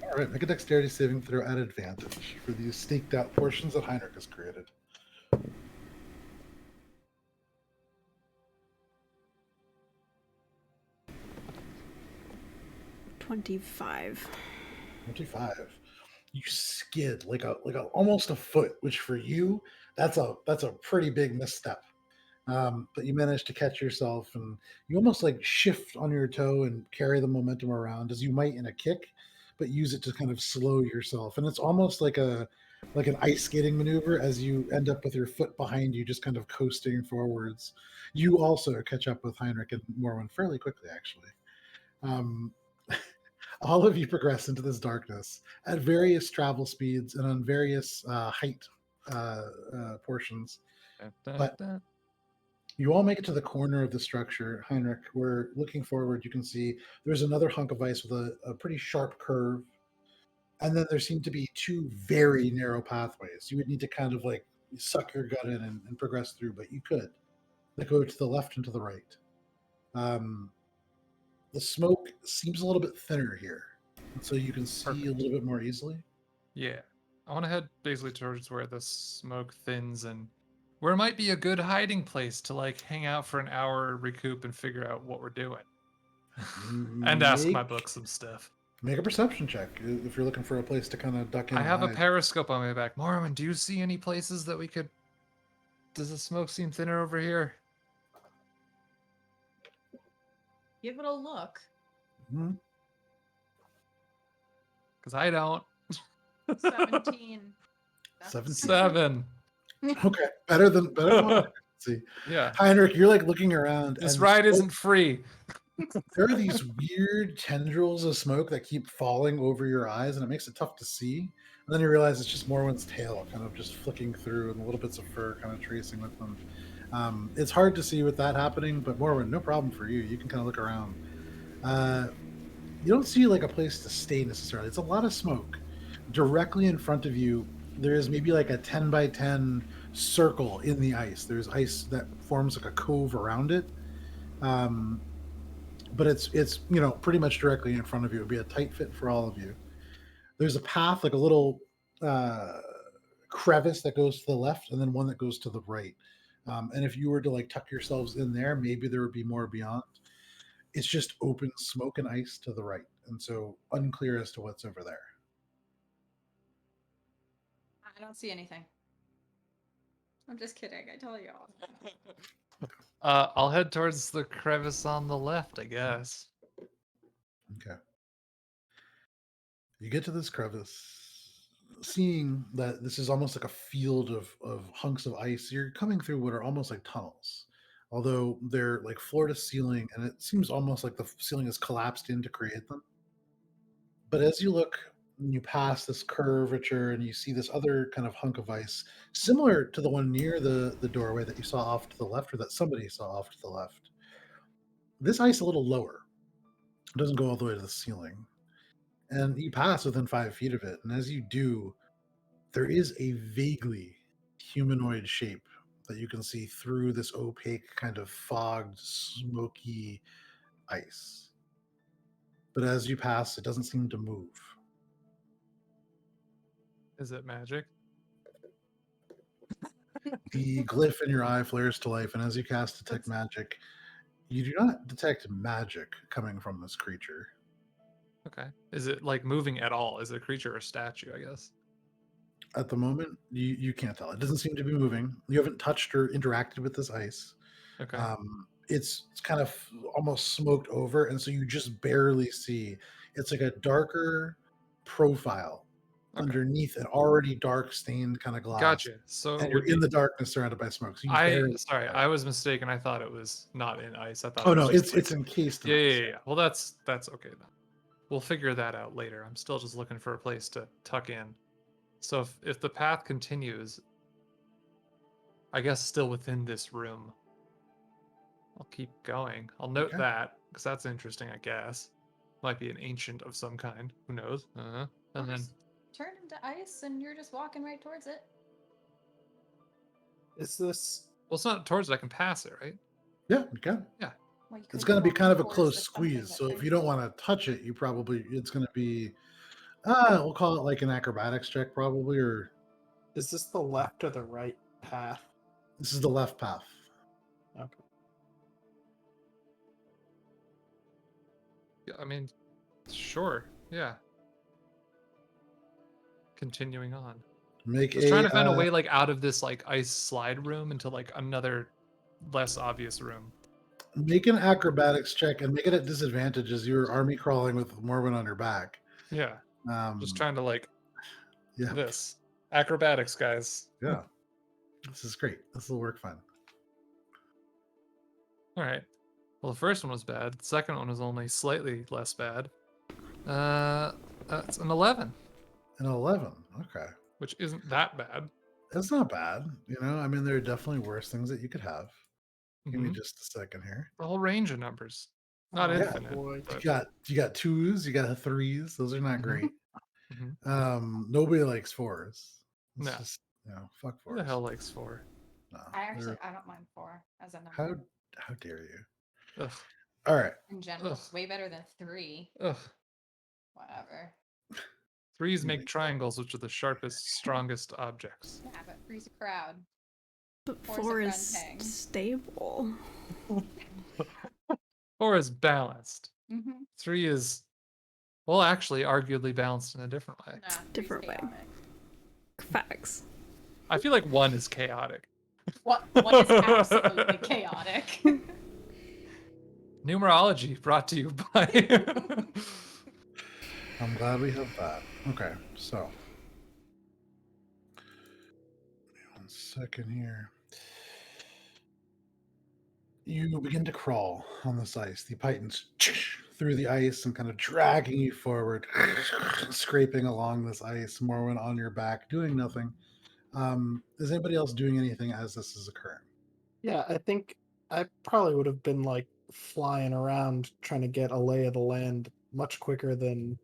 All right, make a dexterity saving throw at advantage for these staked out portions that Heinrich has created. 25. 25. You skid like a almost a foot, which for you that's a pretty big misstep. But you manage to catch yourself, and you almost like shift on your toe and carry the momentum around as you might in a kick, but use it to kind of slow yourself. And it's almost like an ice skating maneuver as you end up with your foot behind you, just kind of coasting forwards. You also catch up with Heinrich and Morwen fairly quickly, actually. All of you progress into this darkness at various travel speeds and on various height portions. But you all make it to the corner of the structure, Heinrich, where looking forward, you can see there's another hunk of ice with a pretty sharp curve. And then there seem to be two very narrow pathways. You would need to kind of like suck your gut in and progress through, but you could. They go to the left and to the right. The smoke seems a little bit thinner here, so you can see a little bit more easily. Yeah. I want to head basically towards where the smoke thins and where it might be a good hiding place to like hang out for an hour, recoup, and figure out what we're doing. And ask my book some stuff. Make a perception check if you're looking for a place to kind of duck in. I have a hide. periscope on my back. Morwen, do you see any places that we could... Does the smoke seem thinner over here? Give it a look. Mm-hmm. Because I don't. 17. 7. Okay, better than what I could see. Yeah. Heinrich, you're like looking around. This and ride isn't free. There are these weird tendrils of smoke that keep falling over your eyes, and it makes it tough to see. And then you realize it's just Morwen's tail kind of just flicking through and little bits of fur kind of tracing with them. It's hard to see with that happening, but Morwen, no problem for you. You can kind of look around. You don't see like a place to stay necessarily. It's a lot of smoke. Directly in front of you, there is maybe like a 10 by 10 circle in the ice. There's ice that forms like a cove around it. But it's pretty much directly in front of you. It would be a tight fit for all of you. There's a path, like a little crevice that goes to the left, and then one that goes to the right. And if you were to like tuck yourselves in there, maybe there would be more beyond. It's just open smoke and ice to the right, and so unclear as to what's over there. I don't see anything. I'm just kidding. I told you all. I'll head towards the crevice on the left, I guess. Okay. You get to this crevice, seeing that this is almost like a field of hunks of ice. You're coming through what are almost like tunnels, although they're like floor to ceiling, and it seems almost like the ceiling has collapsed in to create them. But as you look and you pass this curvature and you see this other kind of hunk of ice, similar to the one near the doorway that you saw off to the left, or that somebody saw off to the left, this ice a little lower. It doesn't go all the way to the ceiling. And you pass within 5 feet of it. And as you do, there is a vaguely humanoid shape that you can see through this opaque, kind of fogged, smoky ice. But as you pass, it doesn't seem to move. Is it magic? The glyph in your eye flares to life, and as you cast Detect Magic, you do not detect magic coming from this creature. Okay. Is it like moving at all? Is it a creature or a statue, I guess? At the moment, you can't tell. It doesn't seem to be moving. You haven't touched or interacted with this ice. Okay. It's kind of almost smoked over, and so you just barely see. It's like a darker profile underneath an already dark stained kind of glass. Gotcha. So And you're in the darkness surrounded by smoke. So you barely I was mistaken. I thought it was not in ice. I thought Oh it was no, just it's encased in ice. yeah. Well, that's okay then. We'll figure that out later. I'm still just looking for a place to tuck in. So if the path continues, I guess still within this room, I'll keep going. I'll note Okay. that because that's interesting. I guess might be an ancient of some kind. Who knows? And then Just turn into ice, and you're just walking right towards it. Is this? well, it's not towards it. I can pass it, right? Yeah, you can. Yeah. Well, you It's could going to be walk kind of a towards close the something squeeze. that So if they're- you don't want to touch it, it's going to be, we'll call it like an acrobatics check probably, or Is this the left or the right path? this is the left path. Okay. Yeah, I mean, sure. Yeah. Continuing on. Make Just trying to find a way like out of this like ice slide room into like another less obvious room. Make an acrobatics check and make it at disadvantage as you're army crawling with Morwen on your back. Yeah. Just trying to like Yeah. this. Acrobatics, guys. Yeah. This is great. This will work fine. All right. Well, the first one was bad. The second one was only slightly less bad. It's an 11, An 11. Okay. which isn't that bad. That's not bad. I mean, there are definitely worse things that you could have. Give me Mhm. just a second here. The whole range of numbers. Not Oh, yeah, infinite. boy. but- You got twos, you got threes. Those are not Mhm. great. Mhm. Nobody likes fours. It's No. just, fuck Who fours. the hell likes 4? No, I they're- don't mind 4 as a number how dare you? Ugh. All right. in general. Ugh. It's way better than 3. Ugh. Whatever. 3s make triangles, which are the sharpest, strongest objects. Yeah, but 3's a crowd. But Four's a 4 is friend hang. stable. 4 is balanced. Mm-hmm. 3 is, well, actually, arguably balanced in a different way. Nah, Different way. Facts. I feel like 1 is chaotic. One is absolutely chaotic. Numerology brought to you by. I'm glad we have that. Okay, so. Give me 1 second here. You begin to crawl on this ice. The pythons through the ice and kind of dragging you forward, scraping along this ice, Morwen on your back, doing nothing. Is anybody else doing anything as this is occurring? Yeah, I think I probably would have been like flying around trying to get a lay of the land much quicker than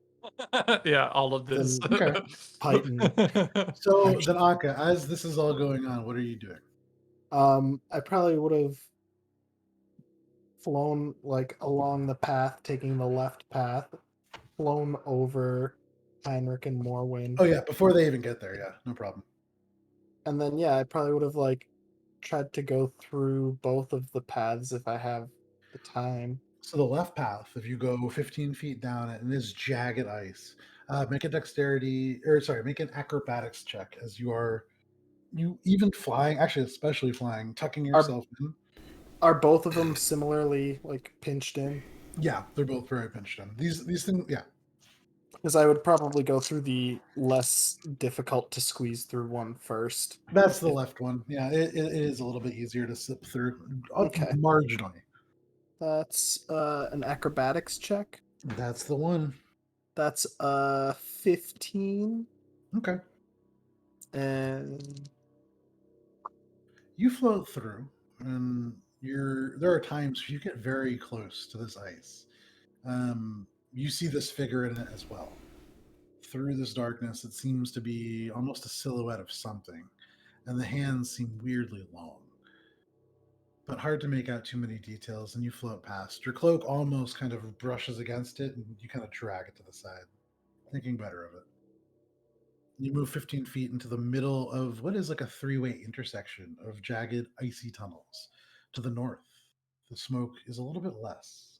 Yeah, all of this. Okay. Python. So then, Akka, as this is all going on, what are you doing? I probably would have flown like along the path, taking the left path, flown over Heinrich and Morwen. Oh yeah, before they even get there, yeah, no problem. And then yeah, I probably would have like tried to go through both of the paths if I have the time. So the left path, if you go 15 feet down it, and it's jagged ice, make a dexterity, or sorry, make an acrobatics check as you even flying, actually especially flying, tucking yourself in. Are both of them similarly like pinched in? Yeah, they're both very pinched in. These things, yeah. Because I would probably go through the less difficult to squeeze through one first. That's the left one. Yeah, it is a little bit easier to slip through, Okay. marginally. That's an acrobatics check. That's the one. That's 15. Okay. And You float through, and there are times you get very close to this ice. You see this figure in it as well. Through this darkness, it seems to be almost a silhouette of something, and the hands seem weirdly long. But hard to make out too many details, and you float past. Your cloak almost kind of brushes against it, and you kind of drag it to the side, thinking better of it. You move 15 feet into the middle of what is like a three-way intersection of jagged, icy tunnels. To the north, the smoke is a little bit less.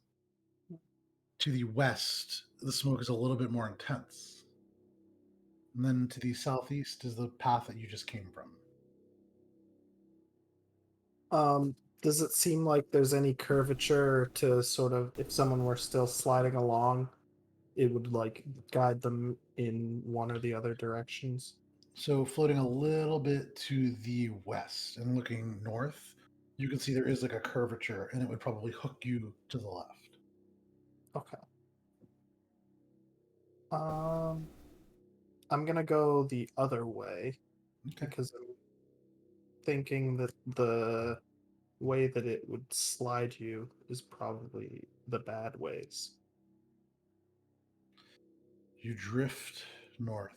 To the west, the smoke is a little bit more intense. And then to the southeast is the path that you just came from. does it seem like there's any curvature to sort of, if someone were still sliding along, it would like guide them in one or the other directions? So floating a little bit to the west and looking north, you can see there is like a curvature, and it would probably hook you to the left. Okay. I'm gonna go the other way Okay. because I'm thinking that the way that it would slide you is probably the bad ways. You drift north,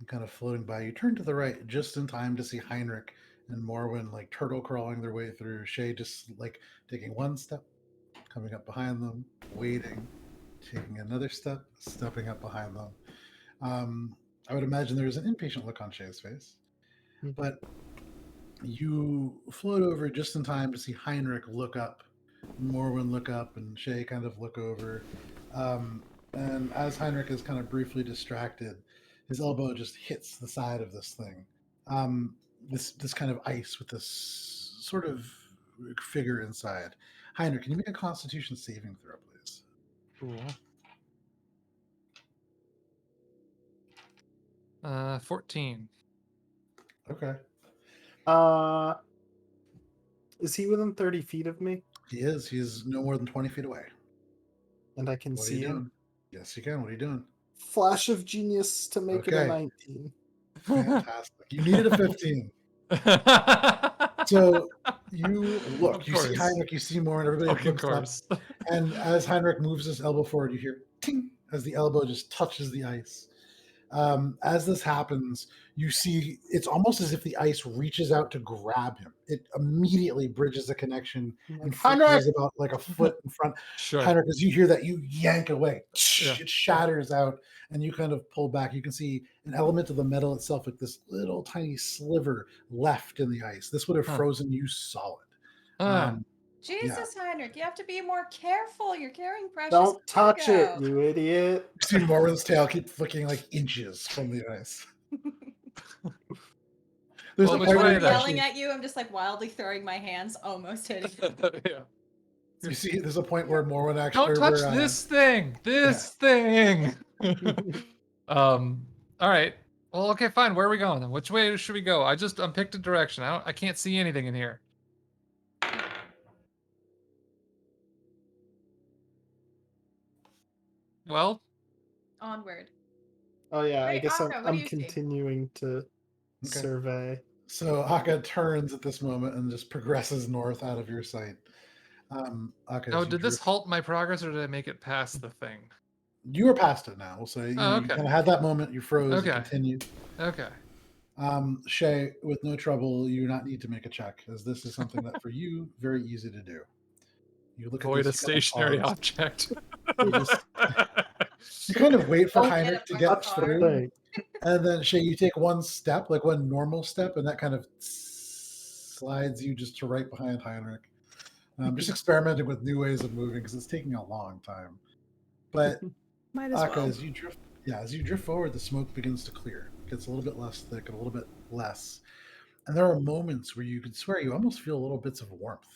kind of floating by. You turn to the right just in time to see Heinrich and Morwen like turtle crawling their way through. Shay just like taking one step, coming up behind them, waiting, taking another step, stepping up behind them. I would imagine there is an impatient look on Shay's face, but you float over just in time to see Heinrich look up, Morwen look up, and Shay kind of look over. And as Heinrich is kind of briefly distracted, his elbow just hits the side of this thing. This kind of ice with this sort of figure inside. Heinrich, can you make a Constitution saving throw, please? Cool. 14. Okay. Is he within 30 feet of me? He is. He's no more than 20 feet away. And I can What are see you him? doing? Yes, you can. What are you doing? Flash of genius to make it a Okay. 19. Fantastic. You needed a 15. So you look, Of you see course. Heinrich, you see more, and everybody Fucking looks up. course. And as Heinrich moves his elbow forward, you hear ting as the elbow just touches the ice. As this happens, you see it's almost as if the ice reaches out to grab him. It immediately bridges the connection and Heinrich! freezes about like a foot in front. Sure. Heinrich, as you hear that, you yank away. Yeah. It shatters out, and you kind of pull back. You can see an element of the metal itself, like this little tiny sliver left in the ice. This would have frozen you solid. Jesus, Heinrich, you have to be more careful. You're carrying precious Don't touch it, cargo. you idiot. You see Morwen's tail keep flicking like inches from the ice. There's Well, a which point way where I'm then? yelling at you. I'm just like wildly throwing my hands, almost hitting you. Yeah. you see there's a point where Morwen actually Don't touch this thing. This thing. All right. Well, okay, fine. Where are we going then? Which way should we go? I'm picked a direction. I can't see anything in here. Well, Onward. Oh yeah, I Wait, guess Akka, what do I'm you see? continuing to survey. So Akka turns at this moment and just progresses north out of your sight. Akka, oh, as you did this drift- halt my progress or did I make it past the thing? You were past it now. We'll say you Oh, okay. kind of had that moment. You froze. Okay. You continued. Okay. Shay, with no trouble, you do not need to make a check, as this is something that for you very easy to do. You look Void a at this, you kind of stationary pause. object. You kind of wait for Don't get Heinrich a to push get car. through, and then Shay, you take one step, like one normal step, and that kind of slides you just to right behind Heinrich. Just experimenting with new ways of moving because it's taking a long time. But Might as Akka, well. as you drift forward, the smoke begins to clear. It gets a little bit less thick and a little bit less. And there are moments where you could swear you almost feel little bits of warmth.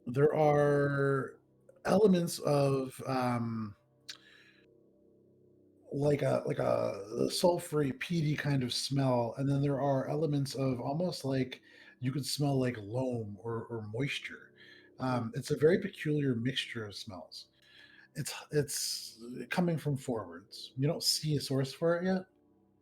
There are elements of like a sulfury, peaty kind of smell, and then there are elements of almost like you could smell like loam or moisture. It's a very peculiar mixture of smells. It's coming from forwards. You don't see a source for it yet,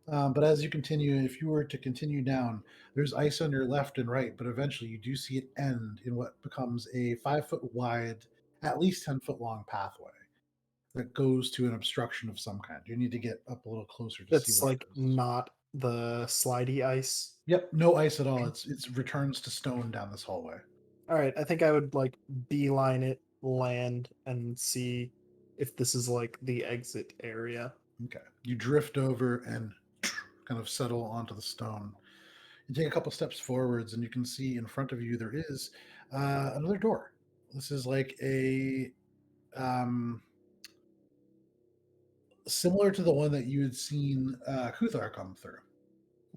but as you continue, if you were to continue down, there's ice on your left and right, but eventually you do see it end in what becomes a 5 foot wide, at least 10 foot long pathway that goes to an obstruction of some kind. You need to get up a little closer to see It's what like it is. not the slidey ice. Yep, no ice at all. It's returns to stone down this hallway. All right, I think I would like beeline it, land, and see if this is like the exit area. Okay, you drift over and kind of settle onto the stone. You take a couple steps forwards, and you can see in front of you there is another door. This is like a similar to the one that you had seen Kuthar come through.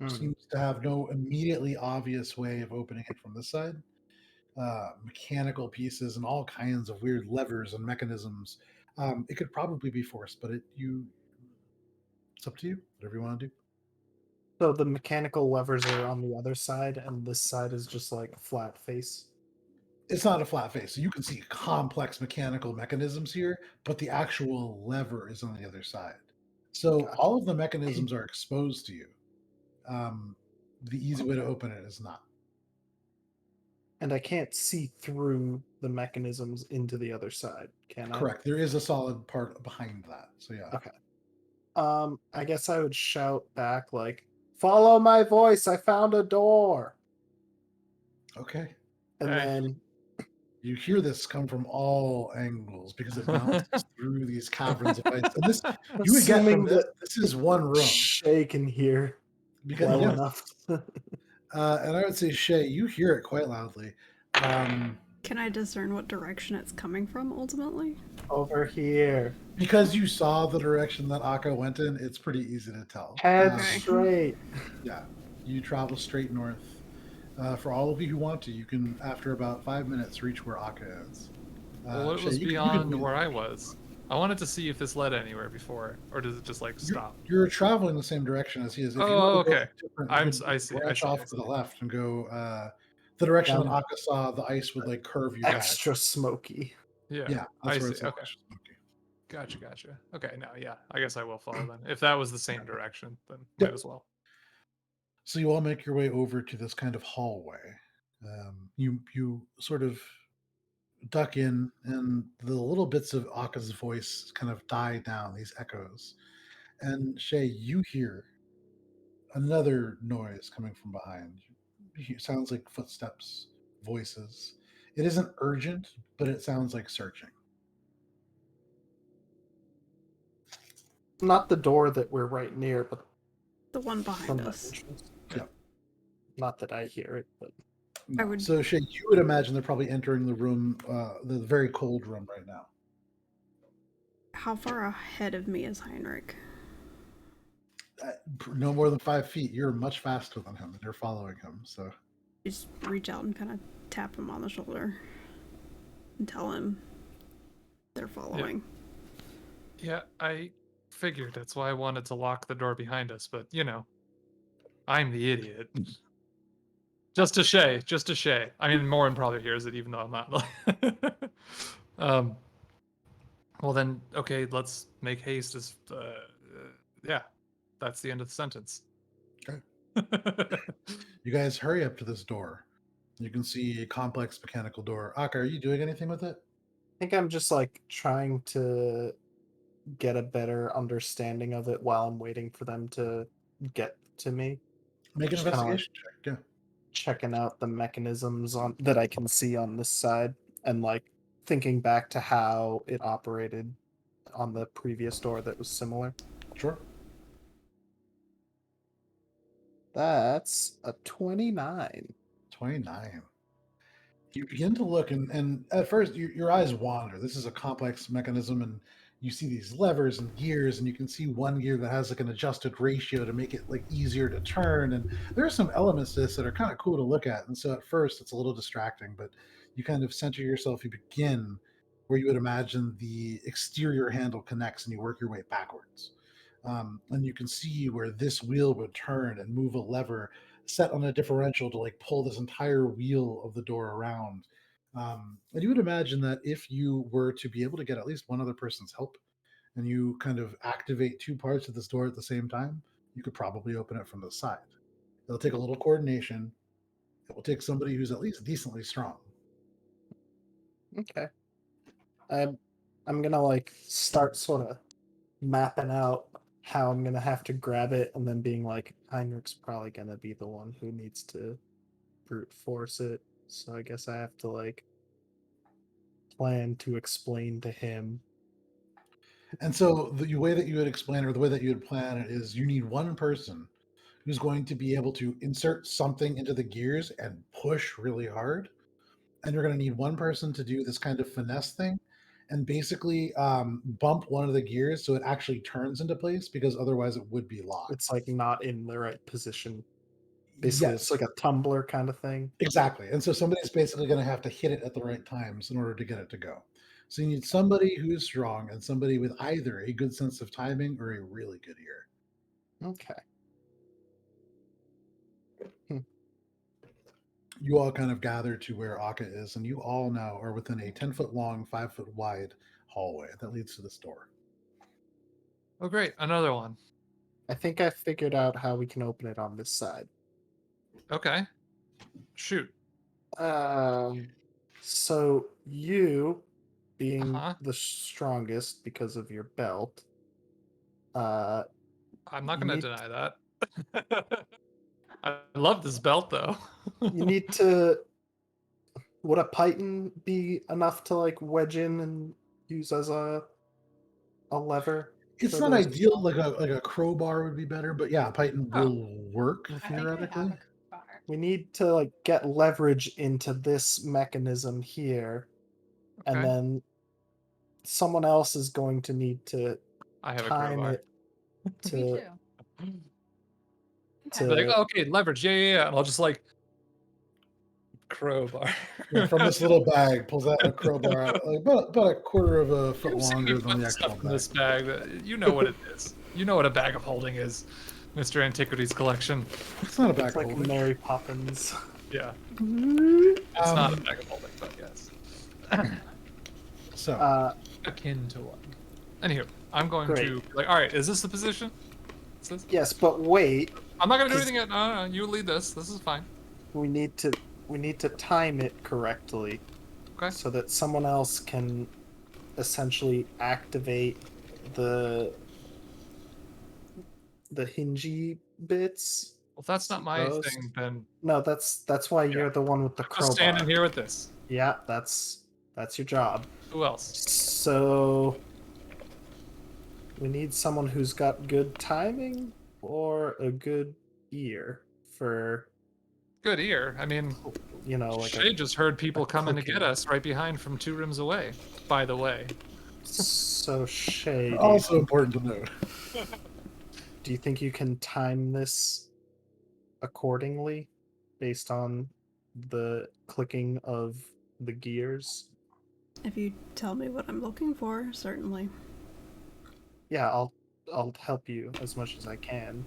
Seems to have no immediately obvious way of opening it from this side. Mechanical pieces and all kinds of weird levers and mechanisms. It could probably be forced, but it's up to you. Whatever you want to do. So the mechanical levers are on the other side, and this side is just like flat face. It's not a flat face, so you can see complex mechanical mechanisms here, but the actual lever is on the other side. So Gotcha. all of the mechanisms are exposed to you. The easy way to open it is not. And I can't see through the mechanisms into the other side, can I? Correct. There is a solid part behind that. So yeah. Okay. I guess I would shout back like, "Follow my voice! I found a door!" Okay. And Okay. then You hear this come from all angles because it bounces through these caverns of ice. And this you would get from assuming this. that This is one room. Shay can hear Because well yes. enough. And I would say, Shay, you hear it quite loudly. Can I discern what direction it's coming from ultimately? Over here. Because you saw the direction that Akka went in, it's pretty easy to tell. Head Okay. straight. Yeah, you travel straight north. For all of you who want to, you can, after about 5 minutes, reach where Akka is. Well, what Shay, was you can beyond wheel. where I was? I wanted to see if this led anywhere before, or does it just like stop? You're traveling the same direction as he is. If you Oh, want to go okay. different, I you see. could branch off I to see. the left and go the direction that Down. Akka saw. The ice would like curve you back. Extra smoky. Yeah. Yeah, I that's where see. it's like Okay. extra smoky. Gotcha. Okay, no, yeah. I guess I will follow then. If that was the same direction, then Yep. might as well. So you all make your way over to this kind of hallway. You sort of duck in, and the little bits of Akka's voice kind of die down, these echoes. And Shay, you hear another noise coming from behind. It sounds like footsteps, voices. It isn't urgent, but it sounds like searching. Not the door that we're right near, but The one from behind the us. entrance. Yep. Not that I hear it, but I would- So Shay, you would imagine they're probably entering the room, the very cold room right now. How far ahead of me is Heinrich? No more than 5 feet. You're much faster than him, and you're following him. So Just reach out and kind of tap him on the shoulder and tell him they're following. Yeah, I figured. That's why I wanted to lock the door behind us, but you know, I'm the idiot. Just a Shay. I mean, Morwen probably hears it, even though I'm not. Well then, okay, let's make haste. Yeah, that's the end of the sentence. Okay. You guys hurry up to this door. You can see a complex mechanical door. Akka, are you doing anything with it? think I'm just like trying to get a better understanding of it while I'm waiting for them to get to me. Make an Just kind of like investigation check. Yeah. checking out the mechanisms on that I can see on this side and like thinking back to how it operated on the previous door that was similar. Sure. That's a 29. 29. You begin to look, and at first your eyes wander. This is a complex mechanism, and you see these levers and gears, and you can see one gear that has like an adjusted ratio to make it like easier to turn. And there are some elements to this that are kind of cool to look at. And so at first it's a little distracting, but you kind of center yourself. You begin where you would imagine the exterior handle connects, and you work your way backwards. And you can see where this wheel would turn and move a lever set on a differential to like pull this entire wheel of the door around. And you would imagine that if you were to be able to get at least one other person's help and you kind of activate two parts of this door at the same time, you could probably open it from the side. It'll take a little coordination. It will take somebody who's at least decently strong. Okay. I'm gonna like start sort of mapping out how I'm gonna have to grab it, and then being like, Heinrich's probably gonna be the one who needs to brute force it. So I guess I have to like plan to explain to him. And so the way that you would explain, or the way that you would plan it, is you need one person who's going to be able to insert something into the gears and push really hard. And you're going to need one person to do this kind of finesse thing and basically bump one of the gears so it actually turns into place, because otherwise it would be locked. It's like not in the right position. Basically, Yes, it's like a tumbler kind of thing. exactly. And so somebody's basically going to have to hit it at the right times in order to get it to go. So you need somebody who is strong and somebody with either a good sense of timing or a really good ear. Okay. You all kind of gather to where Akka is, and you all now are within a 10-foot long, 5-foot wide hallway that leads to this door. Oh, great. Another one. I think I figured out how we can open it on this side. Okay. Shoot. So you, being Uh-huh. the strongest because of your belt, I'm not you going to need- deny that. I love this belt, though. you need to. Would a python be enough to like wedge in and use as a lever? It's for not those- ideal. Like a crowbar would be better, but yeah, Python Oh. will work I think I have theoretically. a bar. We need to like get leverage into this mechanism here, and Okay. then someone else is going to need to I have a time crowbar. it Me to too. to Be like, oh, okay, leverage. Yeah. And I'll just like crowbar. Yeah, from this little bag, pulls out a crowbar, out, like about a quarter of a foot You've seen me longer than put the the actual stuff in bag. this bag. You know what it is. You know what a bag of holding is, Mr. Antiquities Collection. It's not a bag it's like holder. Mary Poppins. Yeah. It's not a Um, bag of holding, but yes. So Akin to one. Anywho, I'm going Great. to like, all right, is this the position? Is this... Yes, but wait, I'm not gonna do 'cause- anything yet. No, you lead this. This is fine. we need to time it correctly Okay. so that someone else can essentially activate the hingy bits. Well, if that's not my Suppose. thing, then No, that's why you're the one with the I'm crowbar. just standing here with this. Yeah, that's your job. Who else? So we need someone who's got good timing or a good ear for, Good ear. I mean, you know, like Shay just heard people coming to get clicking. us right behind from 2 rooms away. By the way, so shady. also important to note. Do you think you can time this accordingly based on the clicking of the gears? If you tell me what I'm looking for, certainly. Yeah, I'll help you as much as I can.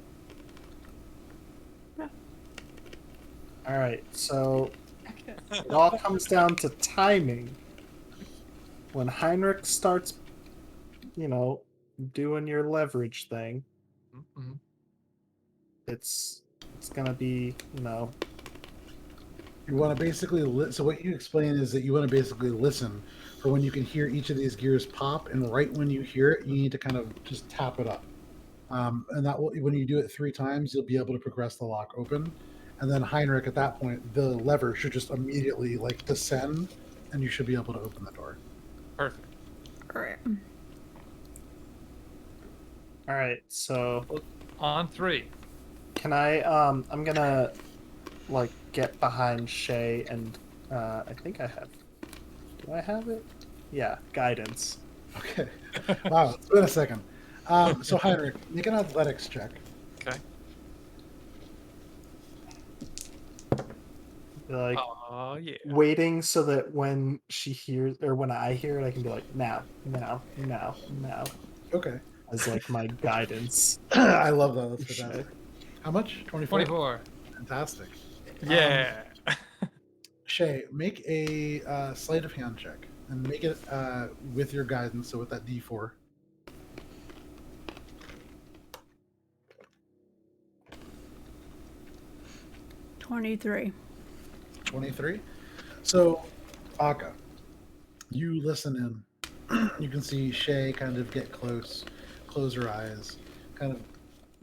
Yeah. All right, so it all comes down to timing. When Heinrich starts, you know, doing your leverage thing, Mhm. it's gonna be, you know, You want to basically so what you explain is that you want to basically listen for when you can hear each of these gears pop, and right when you hear it, you need to kind of just tap it up. And that will, when you do it 3 times, you'll be able to progress the lock open. And then Heinrich, at that point, the lever should just immediately like descend, and you should be able to open the door. Perfect. All right. All right, so On 3. can I? I'm gonna like get behind Shay, and I think I have. Do I have it? Yeah, guidance. Okay. Wow, it's been a second. So Heinrich, make an athletics check. Okay. Like Oh yeah. waiting so that when she hears or when I hear it, I can be like, now, Okay. as like my guidance. I love that. That's Shay. fantastic. How much? 24? 24. Fantastic. Yeah. Shay, make a sleight of hand check, and make it with your guidance, so with that D4. $23. 23. So, Aka, you listen in. You can see Shay kind of get close, close her eyes, kind of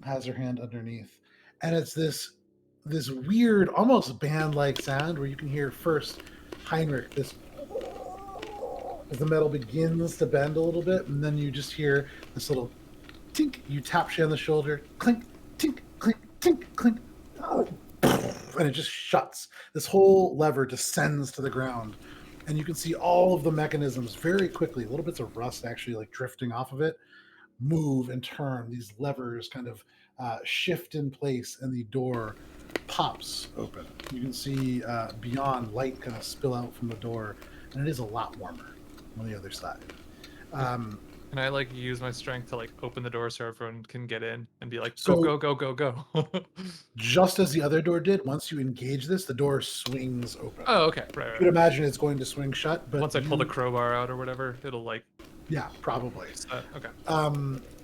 has her hand underneath, and it's this weird, almost band-like sound where you can hear first Heinrich, this as the metal begins to bend a little bit, and then you just hear this little tink. You tap Shay on the shoulder, clink, tink, clink, tink, clink, and it just shuts. This whole lever descends to the ground, and you can see all of the mechanisms very quickly. Little bits of rust actually like drifting off of it, move and turn. These levers kind of shift in place, and the door pops open. You can see beyond light kind of spill out from the door, and it is a lot warmer on the other side. Can I like use my strength to like open the door so everyone can get in and be like, So- go, go, go, go, go? Just as the other door did, once you engage this, the door swings open. Oh, okay. Right, You right. could imagine it's going to swing shut, but Once I pull the you- crowbar out or whatever, it'll like. yeah, probably. Okay.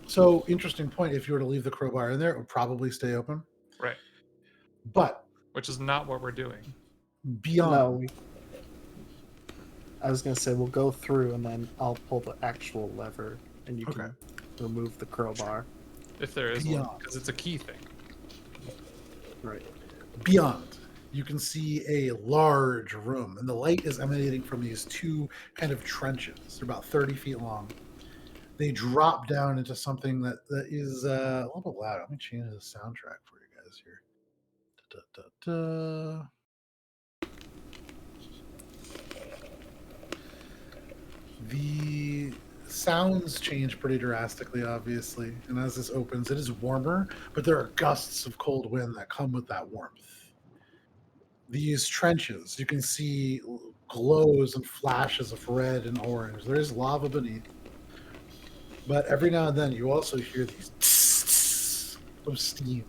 So interesting point. If you were to leave the crowbar in there, it would probably stay open. Right. But Which is not what we're doing. beyond, No, I was gonna say we'll go through, and then I'll pull the actual lever, and you can remove the crowbar. If there is one, Beyond. because it's a key thing. Right. beyond, you can see a large room, and the light is emanating from these 2 kind of trenches. They're about 30 feet long. They drop down into something that is a little bit loud. Let me change the soundtrack for you guys here. Da, da, da. The sounds change pretty drastically, obviously, and as this opens, it is warmer, but there are gusts of cold wind that come with that warmth. These trenches, you can see glows and flashes of red and orange. There is lava beneath, but every now and then you also hear these tss of steam,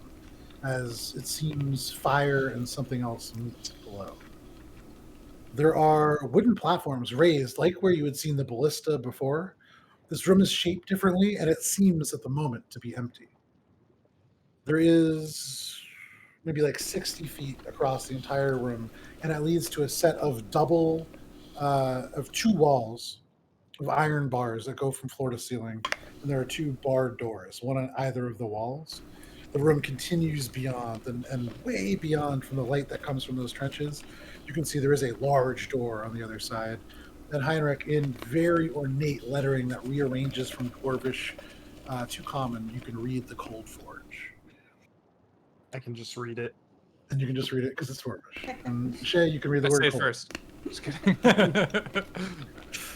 as it seems fire and something else meet below. There are wooden platforms raised, like where you had seen the ballista before. This room is shaped differently, and it seems at the moment to be empty. There is maybe like 60 feet across the entire room, and it leads to a set of of 2 walls of iron bars that go from floor to ceiling, and there are 2 barred doors, one on either of the walls. The room continues beyond, and way beyond from the light that comes from those trenches. You can see there is a large door on the other side. And Heinrich, in very ornate lettering that rearranges from Dwarvish to Common, you can read the Cold Forge. I can just read it. And you can just read it because it's Dwarvish. And Shay, you can read the I word say cold. first. Just kidding.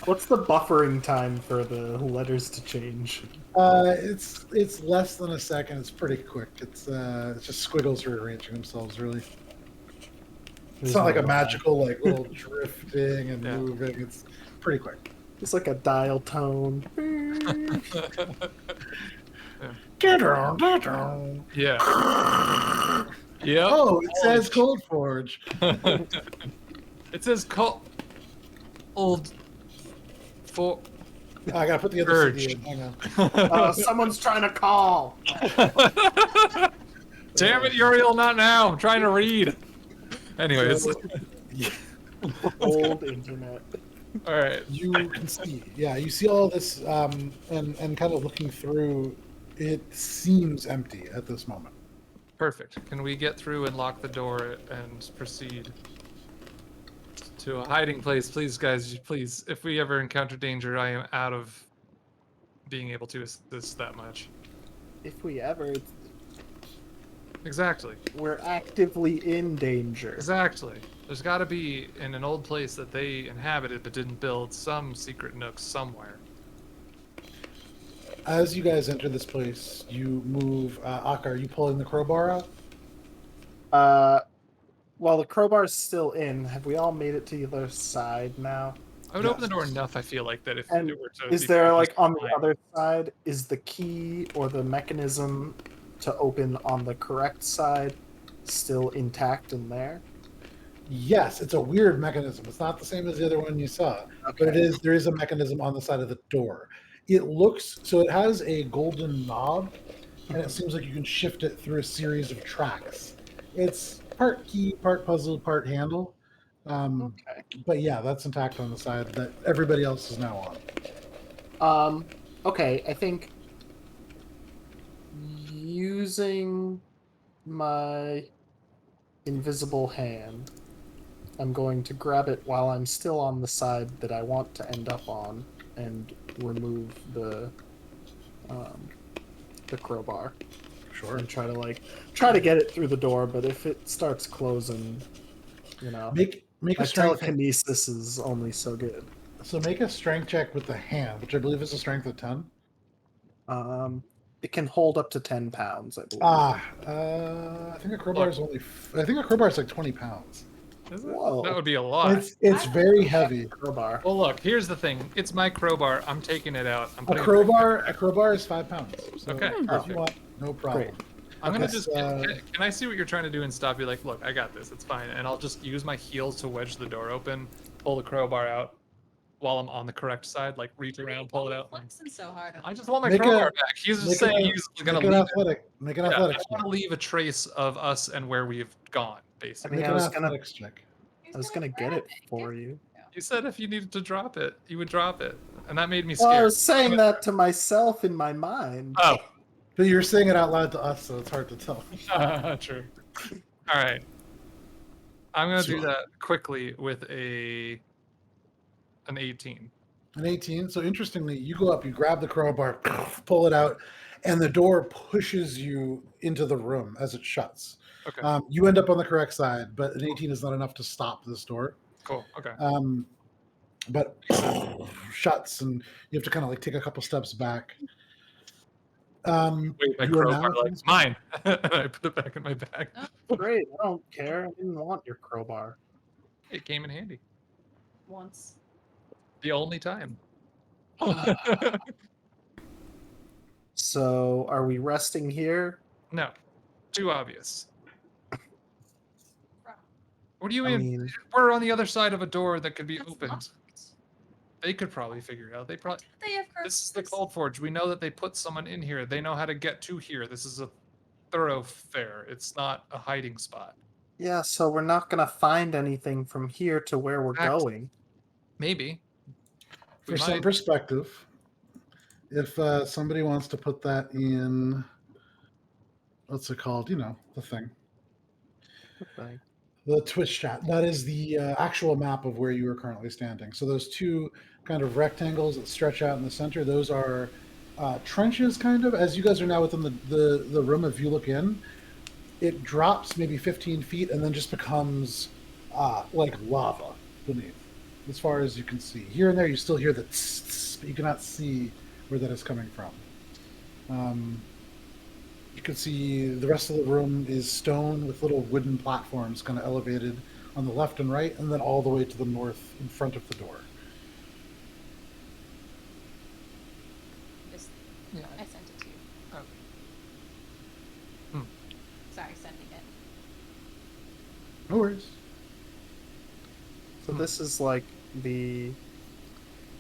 What's the buffering time for the letters to change? It's less than a second. It's pretty quick. It's just squiggles rearranging themselves, really. It's There's not like no a line. magical like little drifting and Yeah. moving. It's pretty quick. It's like a dial tone. Yeah. Yep. Oh, it says Cold Forge. It says old for. I gotta put the other Urge. CD in. Hang on. Someone's trying to call. Damn it, Uriel, not now. I'm trying to read. Anyways. So, Yeah. Old internet. All right. You can see, you see all this, and kind of looking through, it seems empty at this moment. Perfect. Can we get through and lock the door and proceed to a hiding place, please, guys? Please, if we ever encounter danger, I am out of being able to assist that much. If we ever, Exactly. we're actively in danger. Exactly. There's got to be in an old place that they inhabited but didn't build some secret nook somewhere. As you guys enter this place, you move. Akka, are you pulling the crowbar out? While the crowbar's still in, have we all made it to the other side now? I would open the door enough, I feel like, that if And it were to is be there, just like, on the fine. other side, is the key or the mechanism to open on the correct side still intact in there? Yes, it's a weird mechanism. It's not the same as the other one you saw, but it is. There is a mechanism on the side of the door. It looks so. It has a golden knob, and it seems like you can shift it through a series of tracks. It's part key, part puzzle, part handle. Okay. But yeah, that's intact on the side that everybody else is now on. Okay, I think using my invisible hand, I'm going to grab it while I'm still on the side that I want to end up on and remove the crowbar. Sure. And try to get it through the door, but if it starts closing, Make my a strength. telekinesis is only so good. So make a strength check with the hand, which I believe is a strength of 10. It can hold up to 10 pounds, I believe. I think a crowbar is only. I think a crowbar is like 20 pounds. Is it? Whoa. That would be a lot. It's very heavy. Crowbar. Well, look, here's the thing. It's my crowbar. I'm taking it out. I'm A putting crowbar is 5 pounds. So Okay, if you perfect. want, no problem. Great. I'm gonna Okay, just. Can I see what you're trying to do and stop you? Like, look, I got this. It's fine. And I'll just use my heels to wedge the door open, pull the crowbar out, while I'm on the correct side. Like, reach around, pull it out. Flexing so hard. I just want my Make crowbar a- back. He's just make saying an- he's gonna Make an leave. athletic. Make an Yeah, I athletics want check. to leave a trace of us and where we've gone, I basically. mean, Make I an was gonna athletics check. He's I was gonna get grab it for you. You said if you needed to drop it, you would drop it, and that made me Well, scared. I was saying that to myself in my mind. Oh, But you're saying it out loud to us, so it's hard to tell. true. All right, I'm gonna do So- that quickly with an 18. An 18. So interestingly, you go up, you grab the crowbar, pull it out, and the door pushes you into the room as it shuts. Okay, You end up on the correct side, but an 18 is not enough to stop this door. cool. Okay. But shuts, and you have to kind of like take a couple steps back. Wait, my you are now crowbar, like mine. And I put it back in my bag. Great, I don't care. I didn't want your crowbar. It came in handy. once. The only time. So, are we resting here? No, too obvious. What do you I mean? mean, We're on the other side of a door that could be That's opened. locked. They could probably figure it out. They probably. They have This is the curses. Cold Forge. We know that they put someone in here. They know how to get to here. This is a thoroughfare. It's not a hiding spot. yeah, so we're not gonna find anything from here to where we're Exactly. going. Maybe. We For some might. perspective, if somebody wants to put that in, what's it called? You know, the thing. Okay. The Twitch chat. That is the actual map of where you are currently standing. So those two kind of rectangles that stretch out in the center, those are trenches, kind of. As you guys are now within the room, if you look in, it drops maybe 15 feet and then just becomes like lava beneath, as far as you can see. Here and there, you still hear the tss, tss, but you cannot see where that is coming from. You can see the rest of the room is stone with little wooden platforms kind of elevated on the left and right, and then all the way to the north in front of the door. Just, Yeah. I sent it to you. Oh. Sorry, sending it. No worries. So this is like the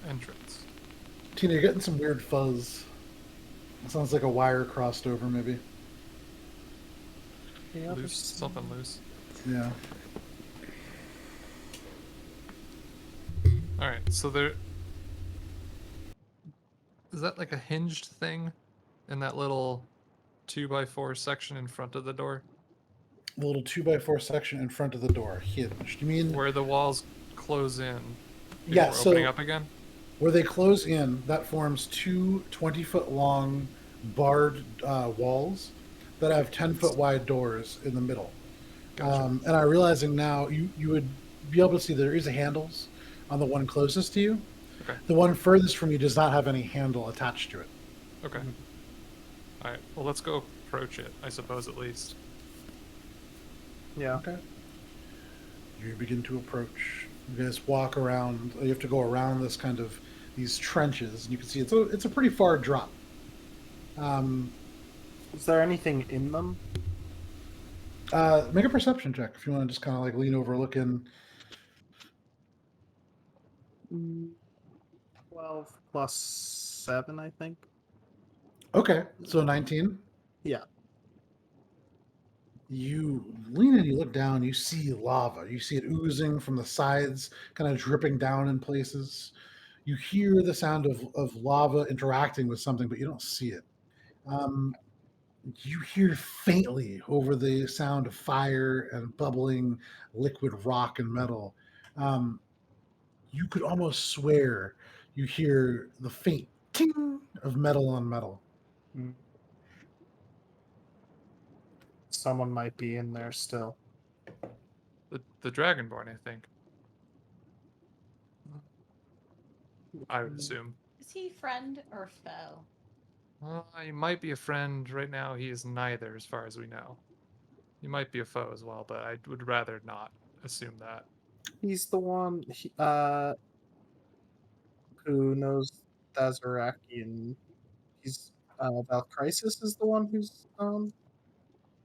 Entrance. Tina, you're getting some weird fuzz. It sounds like a wire crossed over, maybe. other Loose. side. Something loose. Yeah. All right, so there is that like a hinged thing in that little 2x4 section in front of the door The little 2x4 section in front of the door, hinged. You mean where the walls close in yeah? before opening So up again? where they close in, that forms two 20-foot long barred walls that have 10-foot wide doors in the middle. Gotcha. And I'm realizing now you would be able to see there is a handles on the one closest to you. Okay. The one furthest from you does not have any handle attached to it. Okay. All right. Well, let's go approach it, I suppose, at least. Yeah. Okay. You begin to approach. You guys walk around. You have to go around this kind of these trenches. You can see it's a pretty far drop. Is there anything in them? Make a perception check if you want to just kind of like lean over, look in. 12 plus 7, I think. Okay, so 19. Yeah. You lean in, you look down, you see lava. You see it oozing from the sides, kind of dripping down in places. You hear the sound of lava interacting with something, but you don't see it. You hear faintly over the sound of fire and bubbling liquid rock and metal. You could almost swear you hear the faint ting of metal on metal. Someone might be in there still. The Dragonborn, I think. I would assume. Is he friend or foe? Well, he might be a friend. Right now, he is neither, as far as we know. He might be a foe as well, but I would rather not assume that. He's the one who knows Dazaraki, and he's Valcrisis is the one who's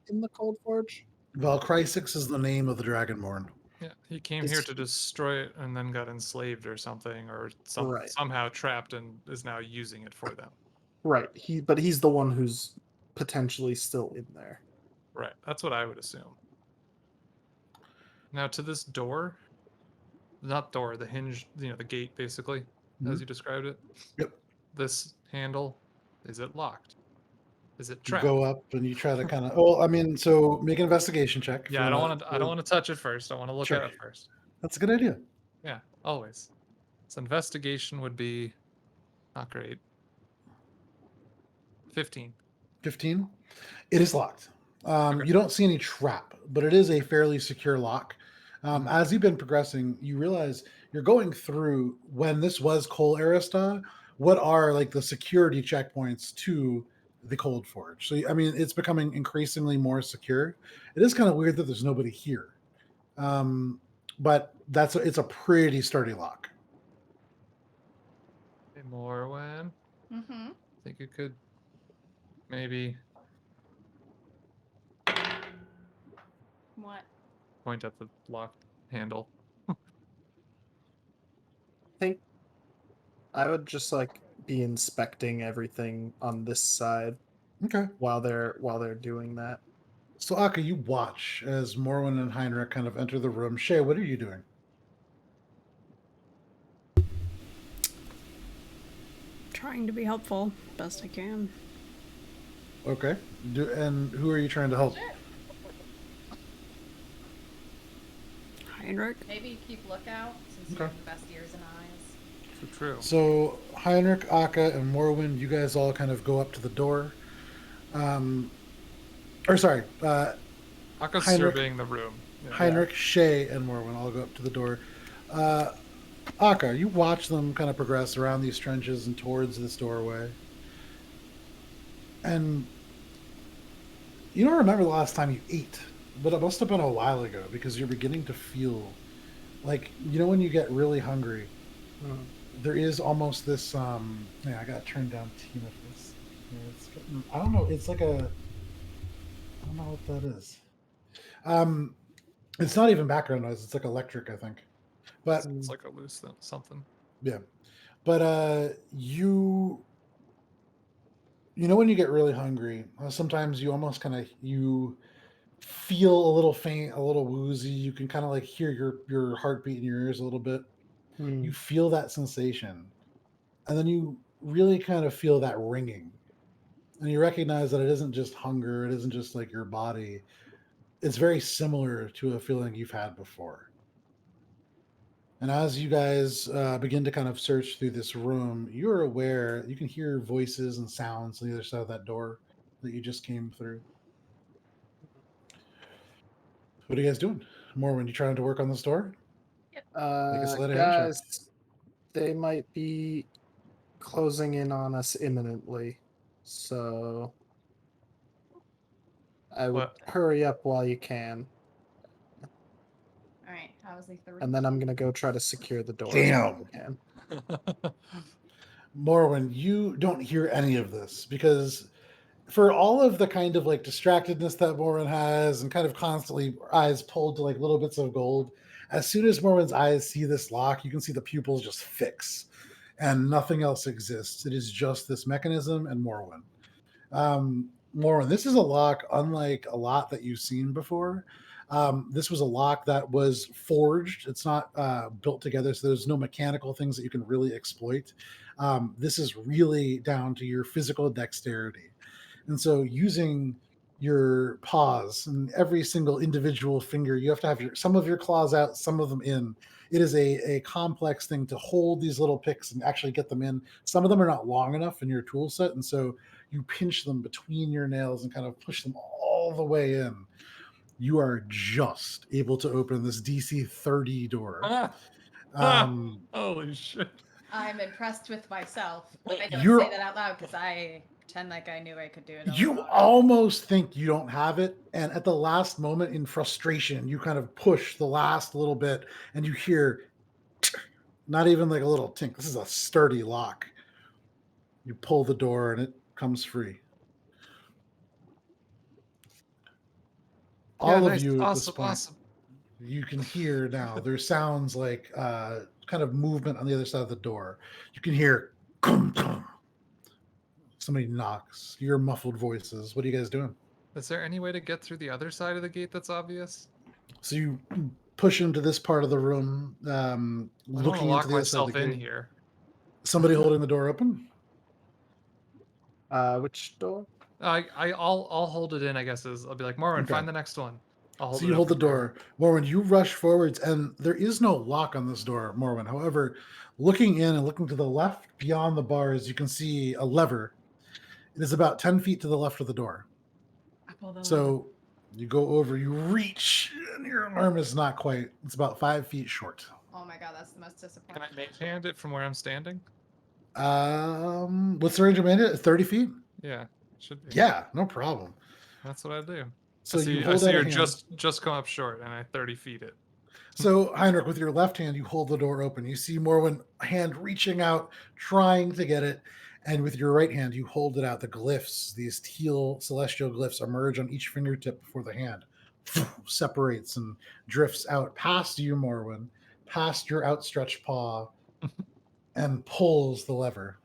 in the Cold Forge. Valchrysix is the name of the Dragonborn. Yeah, he came Is here he- to destroy it and then got enslaved or something, or Right. somehow trapped and is now using it for them. Right. But he's the one who's potentially still in there. Right, that's what I would assume. Now to this door, not door, the hinge, the gate basically, as you described it. Yep. This handle, is it locked? Is it You trapped? go up and you try to kind of. Oh, I mean, so make an investigation check. if Yeah, you I don't wanna- want to. I don't want to touch it first. I want to look Sure. at it first. That's a good idea. Yeah, always. So investigation would be not great. 15. 15. It is locked. Okay. You don't see any trap, but it is a fairly secure lock. As you've been progressing, you realize you're going through when this was Coal Arista. What are like the security checkpoints to the Cold Forge? So I mean, it's becoming increasingly more secure. It is kind of weird that there's nobody here, but it's a pretty sturdy lock. Hey, Morwen, Mm-hmm. think you could maybe What? point at the locked handle? I think I would just like be inspecting everything on this side Okay. while they're doing that. So Akka, you watch as Morwen and Heinrich kind of enter the room. Shay, what are you doing? Trying to be helpful best I can. Okay. And who are you trying to help? Sure. Heinrich? Maybe keep lookout since you Okay. have the best ears and eyes. True. So Heinrich, Akka, and Morwen, you guys all kind of go up to the door. Aka's Heinrich- surveying the room. Yeah. Heinrich, Shay, and Morwen all go up to the door. Akka, you watch them kind of progress around these trenches and towards this doorway. And you don't remember the last time you ate, but it must have been a while ago because you're beginning to feel like, when you get really hungry, there is almost this, I gotta turn down Tina for this. I don't know, it's like I don't know what that is. It's not even background noise, it's like electric, I think. But It's like a loose something. yeah. But when you get really hungry, sometimes you almost kind of you feel a little faint, a little woozy. You can kind of like hear your heartbeat in your ears a little bit. You feel that sensation, and then you really kind of feel that ringing. And you recognize that it isn't just hunger, it isn't just like your body. It's very similar to a feeling you've had before. And as you guys begin to kind of search through this room, you're aware you can hear voices and sounds on the other side of that door that you just came through. What are you guys doing? Morwen, you trying to work on this door? Make a sleight of hand check. Guys, they might be closing in on us imminently, so I would What? hurry up while you can, All right, how was the 3? and then I'm gonna go try to secure the door. Damn. Can. Morwen, you don't hear any of this because for all of the kind of like distractedness that Morwen has and kind of constantly eyes pulled to like little bits of gold, as soon as Morwen's eyes see this lock, you can see the pupils just fix and nothing else exists. It is just this mechanism and Morwen. Morwen, this is a lock unlike a lot that you've seen before. This was a lock that was forged. It's not built together, so there's no mechanical things that you can really exploit. This is really down to your physical dexterity. And so using your paws and every single individual finger, you have to have some of your claws out, some of them in. It is a complex thing to hold these little picks and actually get them in. Some of them are not long enough in your tool set, and so you pinch them between your nails and kind of push them all the way in. You are just able to open this DC 30 door. Holy shit. I'm impressed with myself. I don't You're- say that out loud because I pretend like I knew I could do it. You alone. almost think you don't have it, and at the last moment in frustration you kind of push the last little bit and you hear not even like a little tink. This is a sturdy lock. You pull the door and it comes free. All of nice. you at this Awesome, point, awesome. you can hear now there's sounds like kind of movement on the other side of the door. You can hear somebody knocks. You hear muffled voices. What are you guys doing? Is there any way to get through the other side of the gate that's obvious? So you push into this part of the room, I don't want looking to into lock the other side of myself the in gate. here. Somebody holding the door open? Which door? I'll hold it in, I guess. I'll be like, Morwen, Okay. find the next one. I'll hold So it you up hold the from here. door. Morwen, you rush forwards, and there is no lock on this door, Morwen. However, looking in and looking to the left beyond the bars, you can see a lever. It is about 10 feet to the left of the door. I pulled the lever. So you go over, you reach, and your arm is not quite. It's about 5 feet short. Oh my god, that's the most Can disappointing. I mage hand it from where I'm standing? What's the range of mandate? 30 feet? Yeah, should be. Yeah, no problem. That's what I do. So I see, you hold I see out a you're hand. just come up short, and I 30 feet it. So, Heinrich, with your left hand, you hold the door open. You see Morwen hand reaching out, trying to get it. And with your right hand, you hold it out. The glyphs, these teal celestial glyphs, emerge on each fingertip before the hand separates and drifts out past you, Morwen, past your outstretched paw, and pulls the lever.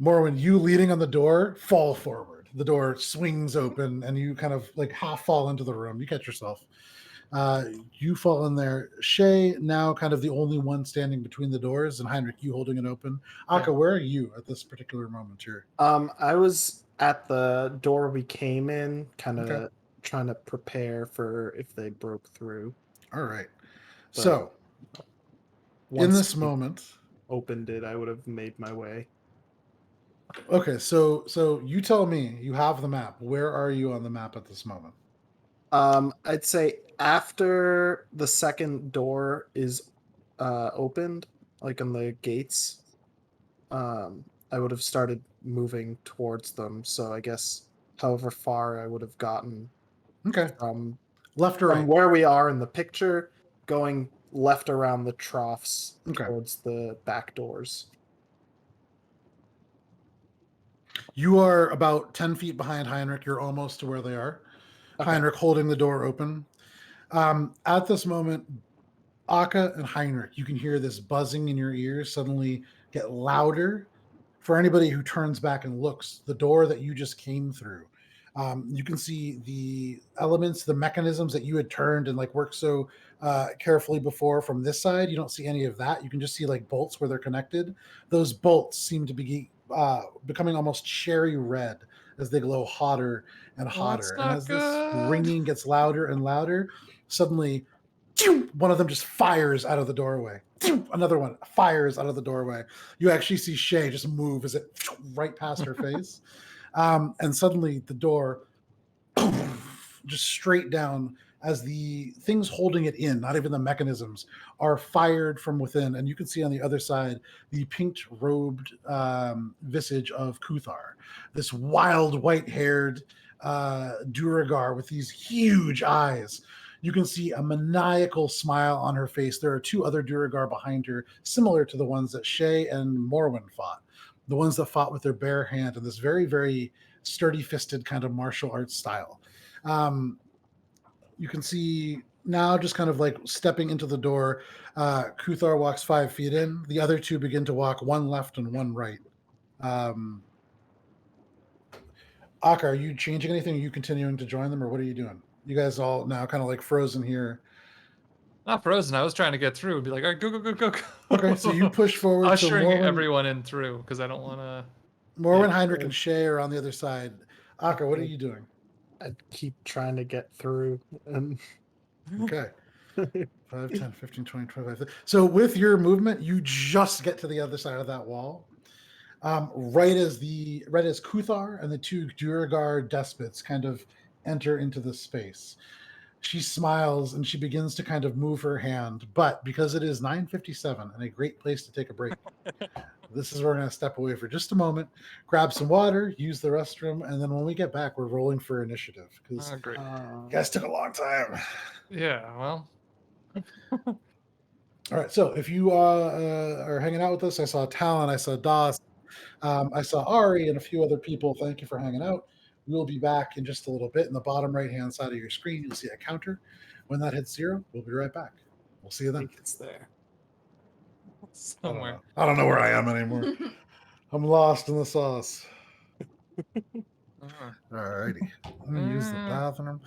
Morwen, you leaning on the door, fall forward. The door swings open, and you kind of like half fall into the room. You catch yourself. You fall in there. Shay, now kind of the only one standing between the doors, and Heinrich, you holding it open. Akka, Yeah. where are you at this particular moment here? I was at the door we came in, kind of Okay. trying to prepare for if they broke through. All right. But So, in Once this we moment, opened it, I would have made my way. okay, so you tell me, you have the map. Where are you on the map at this moment? I'd say after the second door is opened, like on the gates, I would have started moving towards them. So I guess however far I would have gotten Okay. from Left or from right? where we are in the picture, going left around the troughs Okay. towards the back doors. You are about 10 feet behind Heinrich. You're almost to where they are. Okay. Heinrich holding the door open. At this moment, Akka and Heinrich, you can hear this buzzing in your ears suddenly get louder. For anybody who turns back and looks, the door that you just came through You can see the elements, the mechanisms that you had turned and like worked so carefully before from this side. You don't see any of that. You can just see like bolts where they're connected. Those bolts seem to be becoming almost cherry red as they glow hotter and Well, that's hotter. And not as this good. ringing gets louder and louder, suddenly one of them just fires out of the doorway. Another one fires out of the doorway. You actually see Shay just move as it right past her face. And suddenly the door just straight down as the things holding it in, not even the mechanisms, are fired from within. And you can see on the other side the pink robed visage of Kuthar, this wild white haired Duragar with these huge eyes. You can see a maniacal smile on her face. There are two other Duragar behind her, similar to the ones that Shay and Morwen fought, the ones that fought with their bare hand in this very, very sturdy fisted kind of martial arts style. You can see now just kind of like stepping into the door. Kuthar walks 5 feet in. The other two begin to walk, one left and one right. Akka, are you changing anything? Are you continuing to join them, or what are you doing? You guys all now kind of like frozen here. Not frozen. I was trying to get through and be like, all right, go, go, go, go, go. Okay, so you push forward. Ushering so everyone in through because I don't want to. Morwen, Heinrich, and Shay are on the other side. Akka, what are you doing? I'd keep trying to get through. And Okay. 5, 10, 15, 20, 25. 30. So with your movement, you just get to the other side of that wall. Right as Kuthar and the two Duragar despots kind of enter into the space. She smiles and she begins to kind of move her hand, but because it is 9:57 and a great place to take a break, this is where we're going to step away for just a moment, grab some water, use the restroom, and then when we get back, we're rolling for initiative because Great. you guys took a long time. Yeah, well. All right, so if you are hanging out with us, I saw Talon, I saw Doss, I saw Ari, and a few other people. Thank you for hanging out. We will be back in just a little bit. In the bottom right-hand side of your screen, you'll see a counter. When that hits 0, we'll be right back. We'll see you I then. think it's there. Somewhere. I don't know where I am anymore. I'm lost in the sauce. All righty. Let me use the bathroom.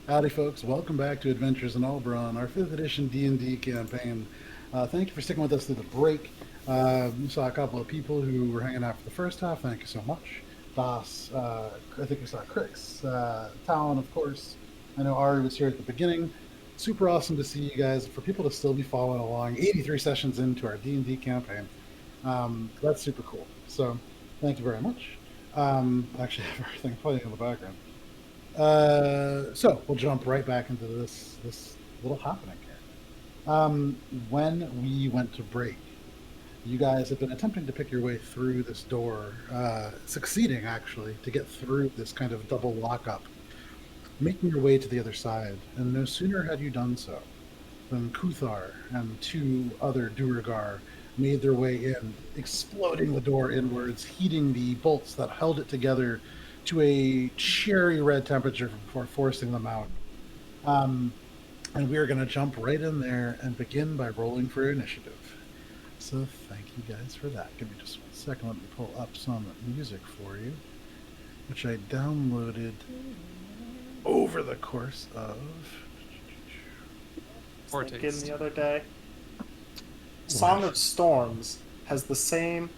Howdy, folks. Welcome back to Adventures in Alberon, our 5th edition D&D campaign. Thank you for sticking with us through the break. We saw a couple of people who were hanging out for the first half. Thank you so much. Das, I think we saw Crix, Talon, of course. I know Ari was here at the beginning. Super awesome to see you guys. For people to still be following along, 83 sessions into our D&D campaign. That's super cool. So thank you very much. Actually, I have everything playing in the background. So we'll jump right back into this little happening here. When we went to break, you guys have been attempting to pick your way through this door, succeeding actually to get through this kind of double lockup, making your way to the other side. And no sooner had you done so than Kuthar and 2 other Duergar made their way in, exploding the door inwards, heating the bolts that held it together to a cherry red temperature before forcing them out. And we are going to jump right in there and begin by rolling for initiative. So thank you guys for that. Give me just 1 second. Let me pull up some music for you, which I downloaded over the course of... Thinking the other day. Song of Storms has the same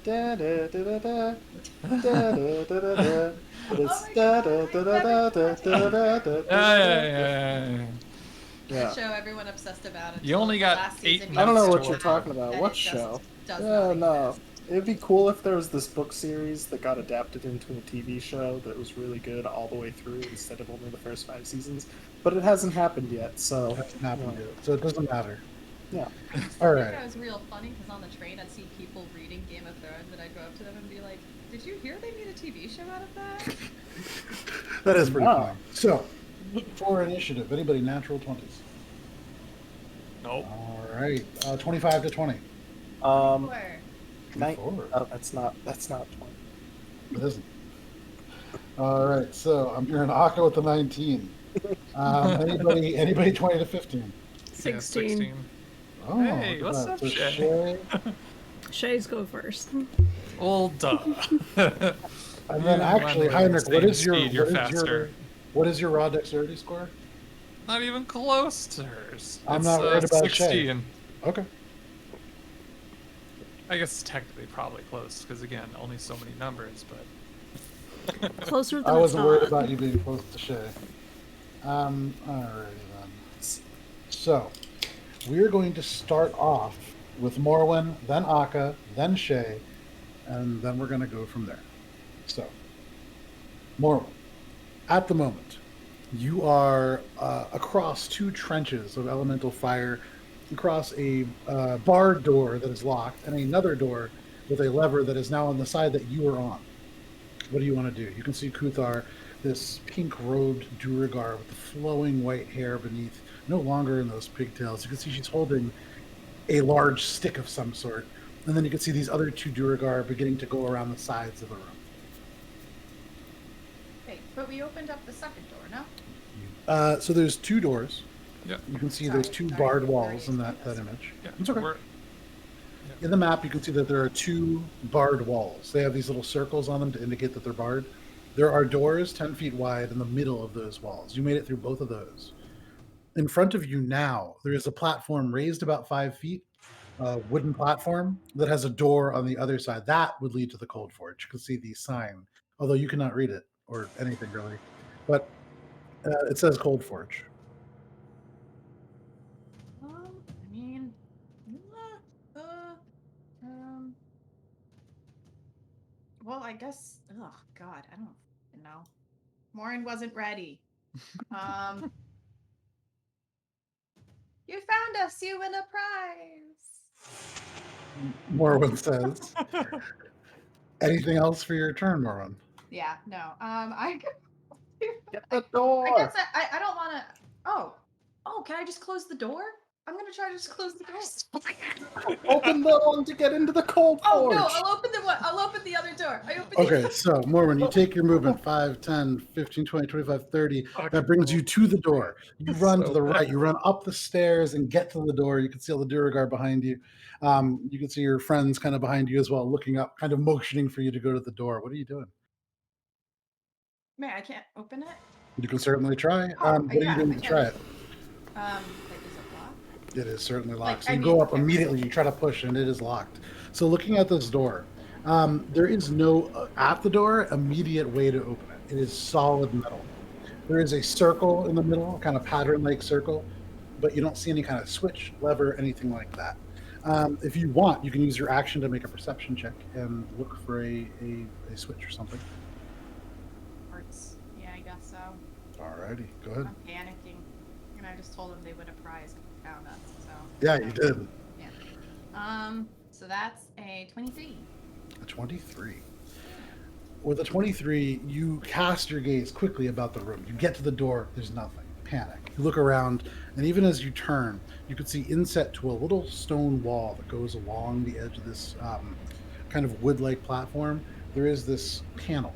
da da da da da da da da da. But it's da da da da da da da da. Yeah. That show everyone obsessed about it. You only got 8 I don't know what to you're work talking on. about. That What it just show? does Yeah, not no. exist. It'd be cool if there was this book series that got adapted into a TV show that was really good all the way through instead of only the first 5 seasons. But it hasn't happened yet, so... It hasn't happened yet, so it doesn't matter. Yeah. All I right. think that was real funny because on the train I'd see people reading Game of Thrones and I'd go up to them and be like, "Did you hear they made a TV show out of that?" That is pretty Wow. funny. So, for initiative, anybody natural 20s? Nope. All right. 25 to 20. Where? Oh, that's not 20. It isn't. All right. So I'm hearing Akka with the 19. Anybody 20 to 15? 16. Yeah, 16. Oh, Hey, look at what's that. up, So Shay? Shays go first. Well, duh. And then You actually, run with Heinrich, the what same is your speed, you're faster. what is your raw dexterity score? Not even close to hers. I'm It's, not worried about 16. Okay. I guess technically probably close, because again, only so many numbers, but... Closer than I wasn't worried not. about you being close to Shay. Alrighty then. So, we're going to start off with Morwen, then Akka, then Shay, and then we're going to go from there. So, Morwen, at the moment, you are across 2 trenches of elemental fire, across a barred door that is locked, and another door with a lever that is now on the side that you are on. What do you want to do? You can see Kuthar, this pink-robed Duergar with the flowing white hair beneath, no longer in those pigtails. You can see she's holding a large stick of some sort. And then you can see these other 2 Duergar beginning to go around the sides of the room. Wait, but we opened up the second door, no? So there's 2 doors. Yeah. You can see Sorry, those 2 sorry, barred sorry, walls in that yes. image. Yeah, It's okay. we're- In the map, you can see that there are 2 barred walls. They have these little circles on them to indicate that they're barred. There are doors 10 feet wide in the middle of those walls. You made it through both of those. In front of you now, there is a platform raised about 5 feet, a wooden platform that has a door on the other side. That would lead to the Cold Forge. You can see the sign, although you cannot read it or anything really. But it says Cold Forge. I mean, well, I guess. Oh God, I don't know. Morwen wasn't ready. You found us. You win a prize. Morwen says. Anything else for your turn, Morwen? Yeah. No. Get the door! I guess I don't want to. Oh, can I just close the door? I'm gonna try to just close the door. Open the one to get into the Cold Oh Forge! no, I'll open the one. I'll open the other door. Okay, so Morwen, you take your movement 5, 10, 15, 20, 25, 30. That brings you to the door. You run to the right, you run up the stairs and get to the door. You can see all the Duergar behind you. You can see your friends kind of behind you as well, looking up, kind of motioning for you to go to the door. What are you doing? Man, I can't open it. You can certainly try. What are you doing to try it? Like, is it locked? It is certainly locked. Like, So I you mean, go up okay. immediately, you try to push, and it is locked. So looking at this door, there is no, at the door, immediate way to open it. It is solid metal. There is a circle in the middle, kind of pattern-like circle, but you don't see any kind of switch, lever, anything like that. If you want, you can use your action to make a perception check and look for a switch or something. Parts. Yeah, I guess so. Alrighty, go ahead. I'm panicking. And I just told them they would have prized if they found us. So. Yeah, you did. Yeah. So that's a 23. A 23. With a 23, you cast your gaze quickly about the room. You get to the door, there's nothing. Panic. You look around, and even as you turn, you can see inset to a little stone wall that goes along the edge of this kind of wood-like platform. There is this panel,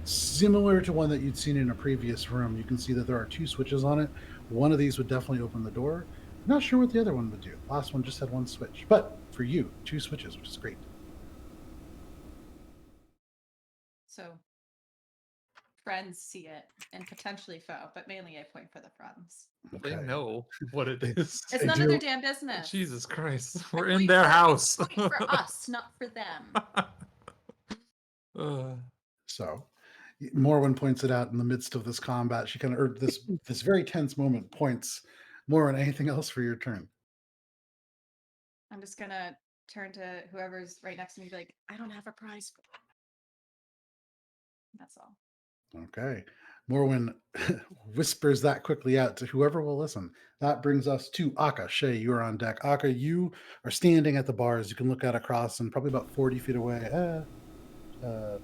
similar to one that you'd seen in a previous room. You can see that there are 2 switches on it. One of these would definitely open the door. I'm not sure what the other one would do. Last one just had 1 switch. But for you, 2 switches, which is great. So friends see it and potentially foe, but mainly I point for the friends. They Okay. know what it is. It's They none do. of their damn business. Jesus Christ. I We're in point their for- house. I point for us, not for them. So, Morwen points it out in the midst of this combat. She kind of, or this very tense moment, points. Morwen, anything else for your turn? I'm just gonna turn to whoever's right next to me and be like, I don't have a prize for that. That's all. Okay. Morwen whispers that quickly out to whoever will listen. That brings us to Akka. Shay, you are on deck. Akka, you are standing at the bars. You can look out across and probably about 40 feet away. 20, 30,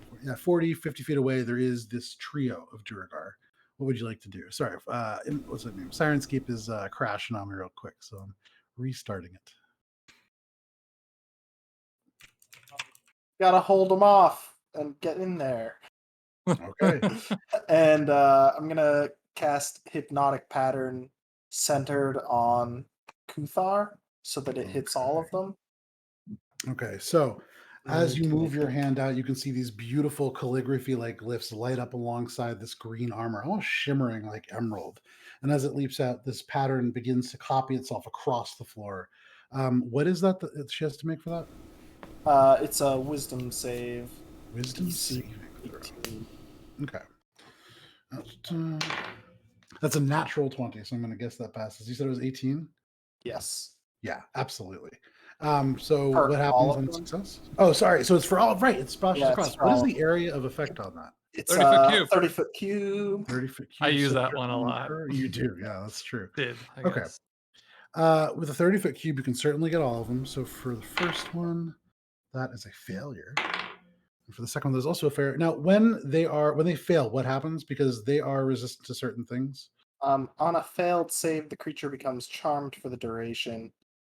40, yeah, 40, 50 feet away, there is this trio of Duragar. What would you like to do? Sorry, what's the name? Sirenscape is crashing on me real quick, so I'm restarting it. Gotta hold them off and get in there. Okay. And I'm gonna cast Hypnotic Pattern centered on Kuthar so that it hits all of them. Okay, so as you to move make your it- hand out, you can see these beautiful calligraphy like glyphs light up alongside this green armor, almost shimmering like emerald. And as it leaps out, this pattern begins to copy itself across the floor. What is that she has to make for that? It's a Wisdom save. Wisdom DC saving throw. 18. Okay. That's a natural 20, so I'm going to guess that passes. You said it was 18? Yes. Yeah, absolutely. So For what all happens of on them? success? Oh, sorry. So it's for all, right. It splashes Yeah, it's across. for What is all the area of effect on that? It's 30-foot cube. 30-foot cube. 30-foot cube. I use so that one a lot. per- You do. Yeah, that's true. Did, I Okay. guess. With a 30-foot cube, you can certainly get all of them. So for the first one, that is a failure. And for the second one, there's also a failure. Now, when they fail, what happens? Because they are resistant to certain things. On a failed save, the creature becomes charmed for the duration.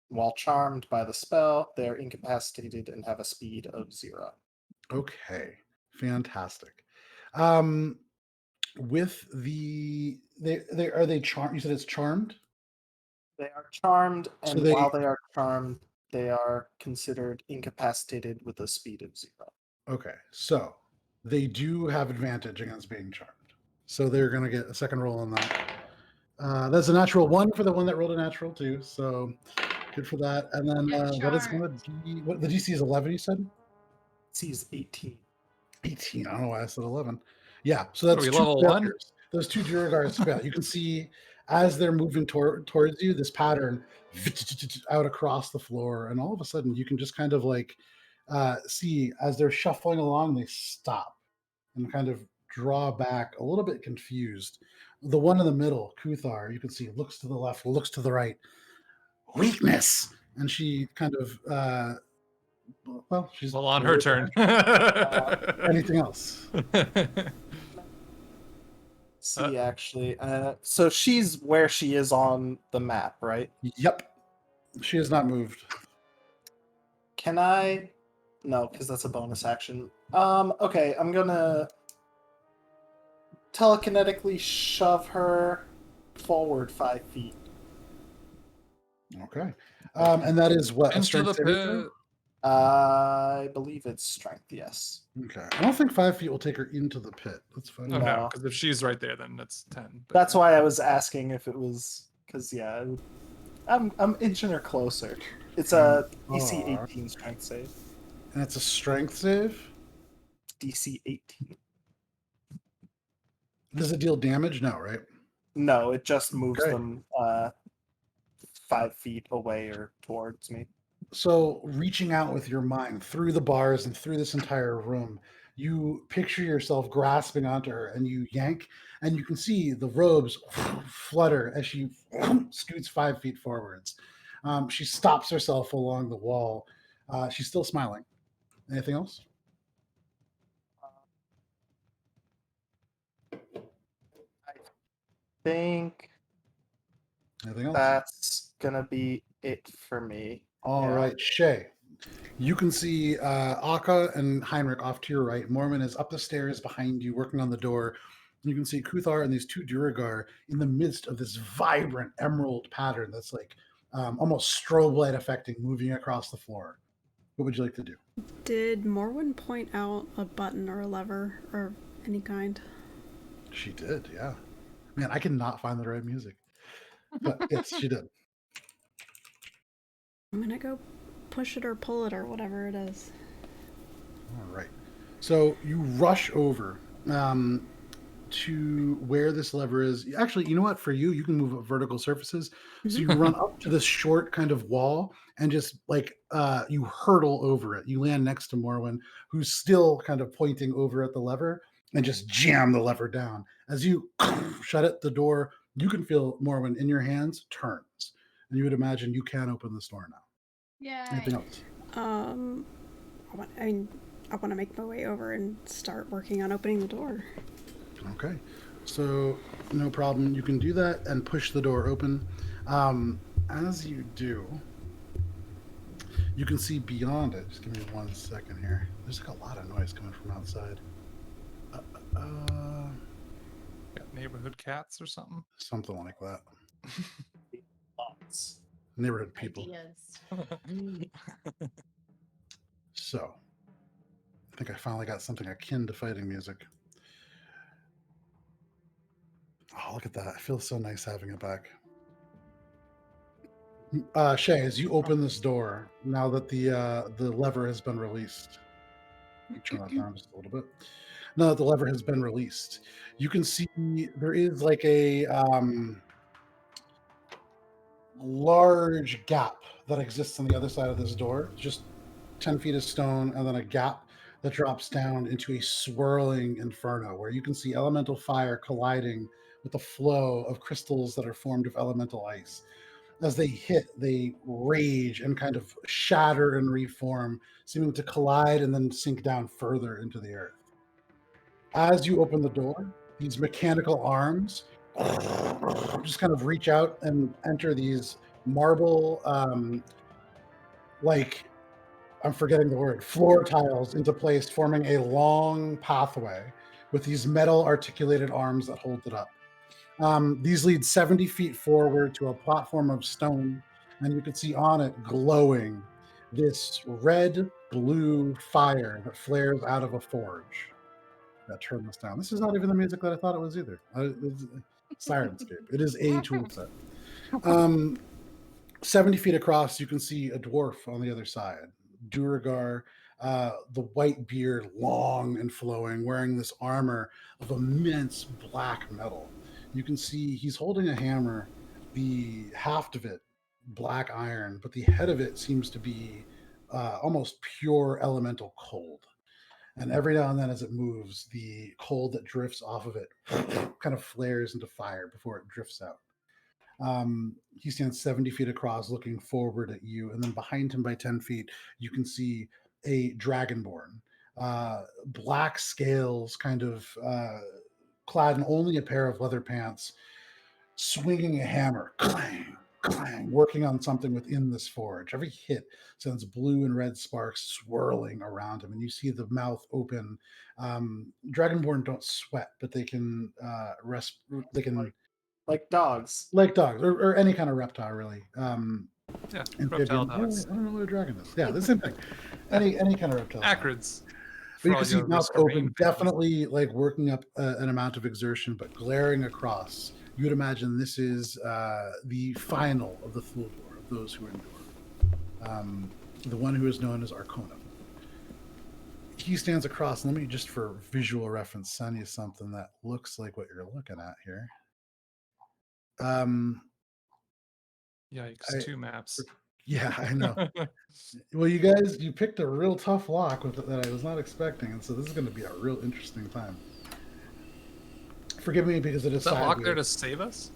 While charmed by the spell, they're incapacitated and have a speed of 0. Okay, fantastic. With they are they charmed? You said it's charmed. They are charmed, and So while they are charmed, they are considered incapacitated with a speed of 0. Okay, so they do have advantage against being charmed. So they're going to get a second roll on that. That's a natural 1 for the one that rolled a natural 2. So good for that. And then what is going to be? What the DC is 11? You said Sees 18. 18. I don't know why I said 11. Yeah, so that's we 2 level 1? failures. Those 2 Duragars fail. You can see as they're moving towards you, this pattern out across the floor, and all of a sudden you can just kind of like see as they're shuffling along, they stop and kind of draw back a little bit confused. The one in the middle, Kuthar, you can see looks to the left, looks to the right. Weakness, and she kind of she's Well, on her turn. anything else? See, actually, so she's where she is on the map, right? Yep, she has not moved. Can I? No, because that's a bonus action. Okay, I'm gonna telekinetically shove her forward 5 feet. Okay, and that is what a Into strength the saving throw? pit. I believe it's strength, yes. Okay. I don't think 5 feet will take her into the pit. Let's find Oh out. no, No. because if she's right there, then that's 10. But That's yeah. why I was asking if it was because I'm inching her closer. It's a DC 18 strength save. And it's a strength save. DC 18. Does it deal damage? No, right? No, it just moves Okay. them 5 feet away or towards me. So, reaching out with your mind through the bars and through this entire room, you picture yourself grasping onto her and you yank, and you can see the robes flutter as she scoots 5 feet forwards. She stops herself along the wall. She's still smiling. Anything else? I think Anything else? that's gonna be it for me. All Yeah. right, Shay. You can see Akka and Heinrich off to your right. Morwen is up the stairs behind you, working on the door. You can see Kuthar and these two Duragar in the midst of this vibrant emerald pattern that's like almost strobe light affecting, moving across the floor. What would you like to do? Did Morwen point out a button or a lever or any kind? She did, yeah. Man, I cannot find the right music. But yes, she did. I'm gonna go push it or pull it or whatever it is. All right. So you rush over to where this lever is. Actually, you know what? For you, you can move up vertical surfaces. So you run up to this short kind of wall and just like you hurtle over it. You land next to Morwen, who's still kind of pointing over at the lever, and just jam the lever down. As you shut it, the door, you can feel Morwen in your hands turns. And you would imagine you can open this door now. Yeah. Anything else? I want to make my way over and start working on opening the door. Okay, so no problem. You can do that and push the door open. As you do, you can see beyond it. Just give me 1 second here. There's like a lot of noise coming from outside. Got neighborhood cats or something. Something like that. Lots. Neighborhood people. Ideas. So, I think I finally got something akin to fighting music. Oh, look at that. It feels so nice having it back. Shay, as you open this door, now that the lever has been released, let me turn that down just a little bit. Now that the lever has been released, you can see there is like a large gap that exists on the other side of this door, just 10 feet of stone, and then a gap that drops down into a swirling inferno where you can see elemental fire colliding with the flow of crystals that are formed of elemental ice. As they hit, they rage and kind of shatter and reform, seeming to collide and then sink down further into the earth. As you open the door, these mechanical arms just kind of reach out and enter these marble, like I'm forgetting the word, floor tiles into place, forming a long pathway with these metal articulated arms that hold it up. These lead 70 feet forward to a platform of stone, and you can see on it glowing this red blue fire that flares out of a forge. Gotta turn this down. This is not even the music that I thought it was either. It's Sirenscape. It is a tool set. 70 feet across, you can see a dwarf on the other side. Duragar, the white beard, long and flowing, wearing this armor of immense black metal. You can see he's holding a hammer, the haft of it, black iron, but the head of it seems to be almost pure elemental cold. And every now and then, as it moves, the cold that drifts off of it kind of flares into fire before it drifts out. He stands 70 feet across, looking forward at you. And then behind him by 10 feet, you can see a dragonborn. Black scales, kind of clad in only a pair of leather pants, swinging a hammer, clang, clang, working on something within this forge. Every hit sends blue and red sparks swirling around him, and you see the mouth open. Dragonborn don't sweat, but they can They can Like dogs. like dogs or any kind of reptile, really. Yeah, Amphibian. reptile I don't dogs. know what a dragon is. Yeah, the same thing. Any kind of reptile. dog. Acrids. But you For all can see your mouth Riscarine open, fans. definitely like working up an amount of exertion, but glaring across. You would imagine this is the final of the Thuldor, of those who endure. The one who is known as Arconum. He stands across, and let me just for visual reference send you something that looks like what you're looking at here. Yikes, 2 maps. Yeah, I know. Well, you guys, you picked a real tough lock with it that I was not expecting, and so this is going to be a real interesting time. Forgive me because it is Is that lock sideways. there to save us?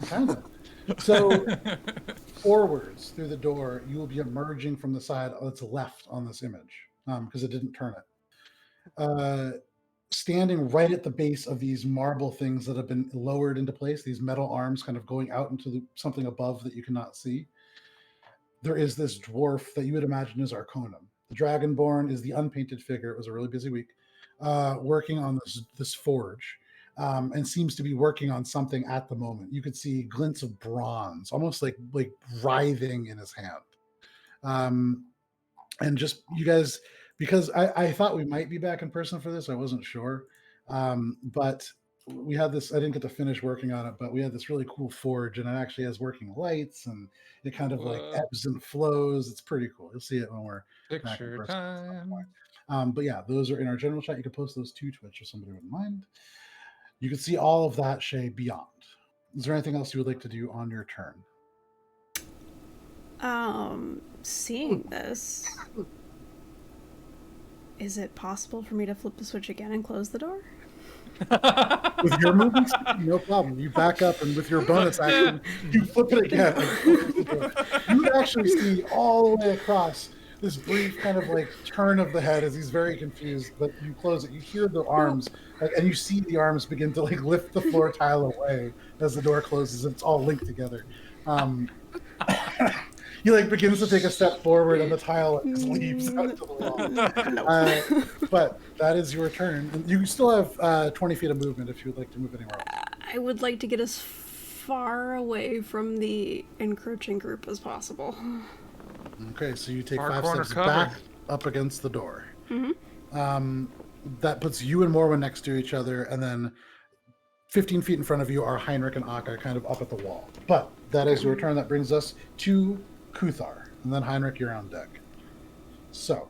Kind of. So forwards through the door, you will be emerging from the side that's left on this image because it didn't turn it. Standing right at the base of these marble things that have been lowered into place, these metal arms kind of going out into something above that you cannot see. There is this dwarf that you would imagine is Arconum. The Dragonborn is the unpainted figure. It was a really busy week, working on this forge, and seems to be working on something at the moment. You could see glints of bronze, almost like writhing in his hand. And just you guys, because I thought we might be back in person for this, I wasn't sure, but we had this. I didn't get to finish working on it, but we had this really cool forge, and it actually has working lights, and it kind of like ebbs and flows. It's pretty cool. You'll see it when we're back in Picture person at some time. point. But yeah, those are in our general chat. You can post those to Twitch if somebody wouldn't mind. You can see all of that, Shay, beyond. Is there anything else you would like to do on your turn? Seeing this, is it possible for me to flip the switch again and close the door? With your movement speed, no problem. You back up, and with your bonus action, you flip it again. You would actually see all the way across this brief kind of like turn of the head as he's very confused, but you close it. You hear the arms, and you see the arms begin to like lift the floor tile away as the door closes. It's all linked together. He like begins to take a step forward, and the tile like, leaves out to the wall. But that is your turn, and you still have 20 feet of movement if you would like to move anywhere else. I would like to get as far away from the encroaching group as possible. Okay, so you take Far 5 corner steps cover. back up against the door. Mm-hmm. That puts you and Morwen next to each other, and then 15 feet in front of you are Heinrich and Akka kind of up at the wall. But that is your turn. That brings us to Kuthar. And then Heinrich, you're on deck. So,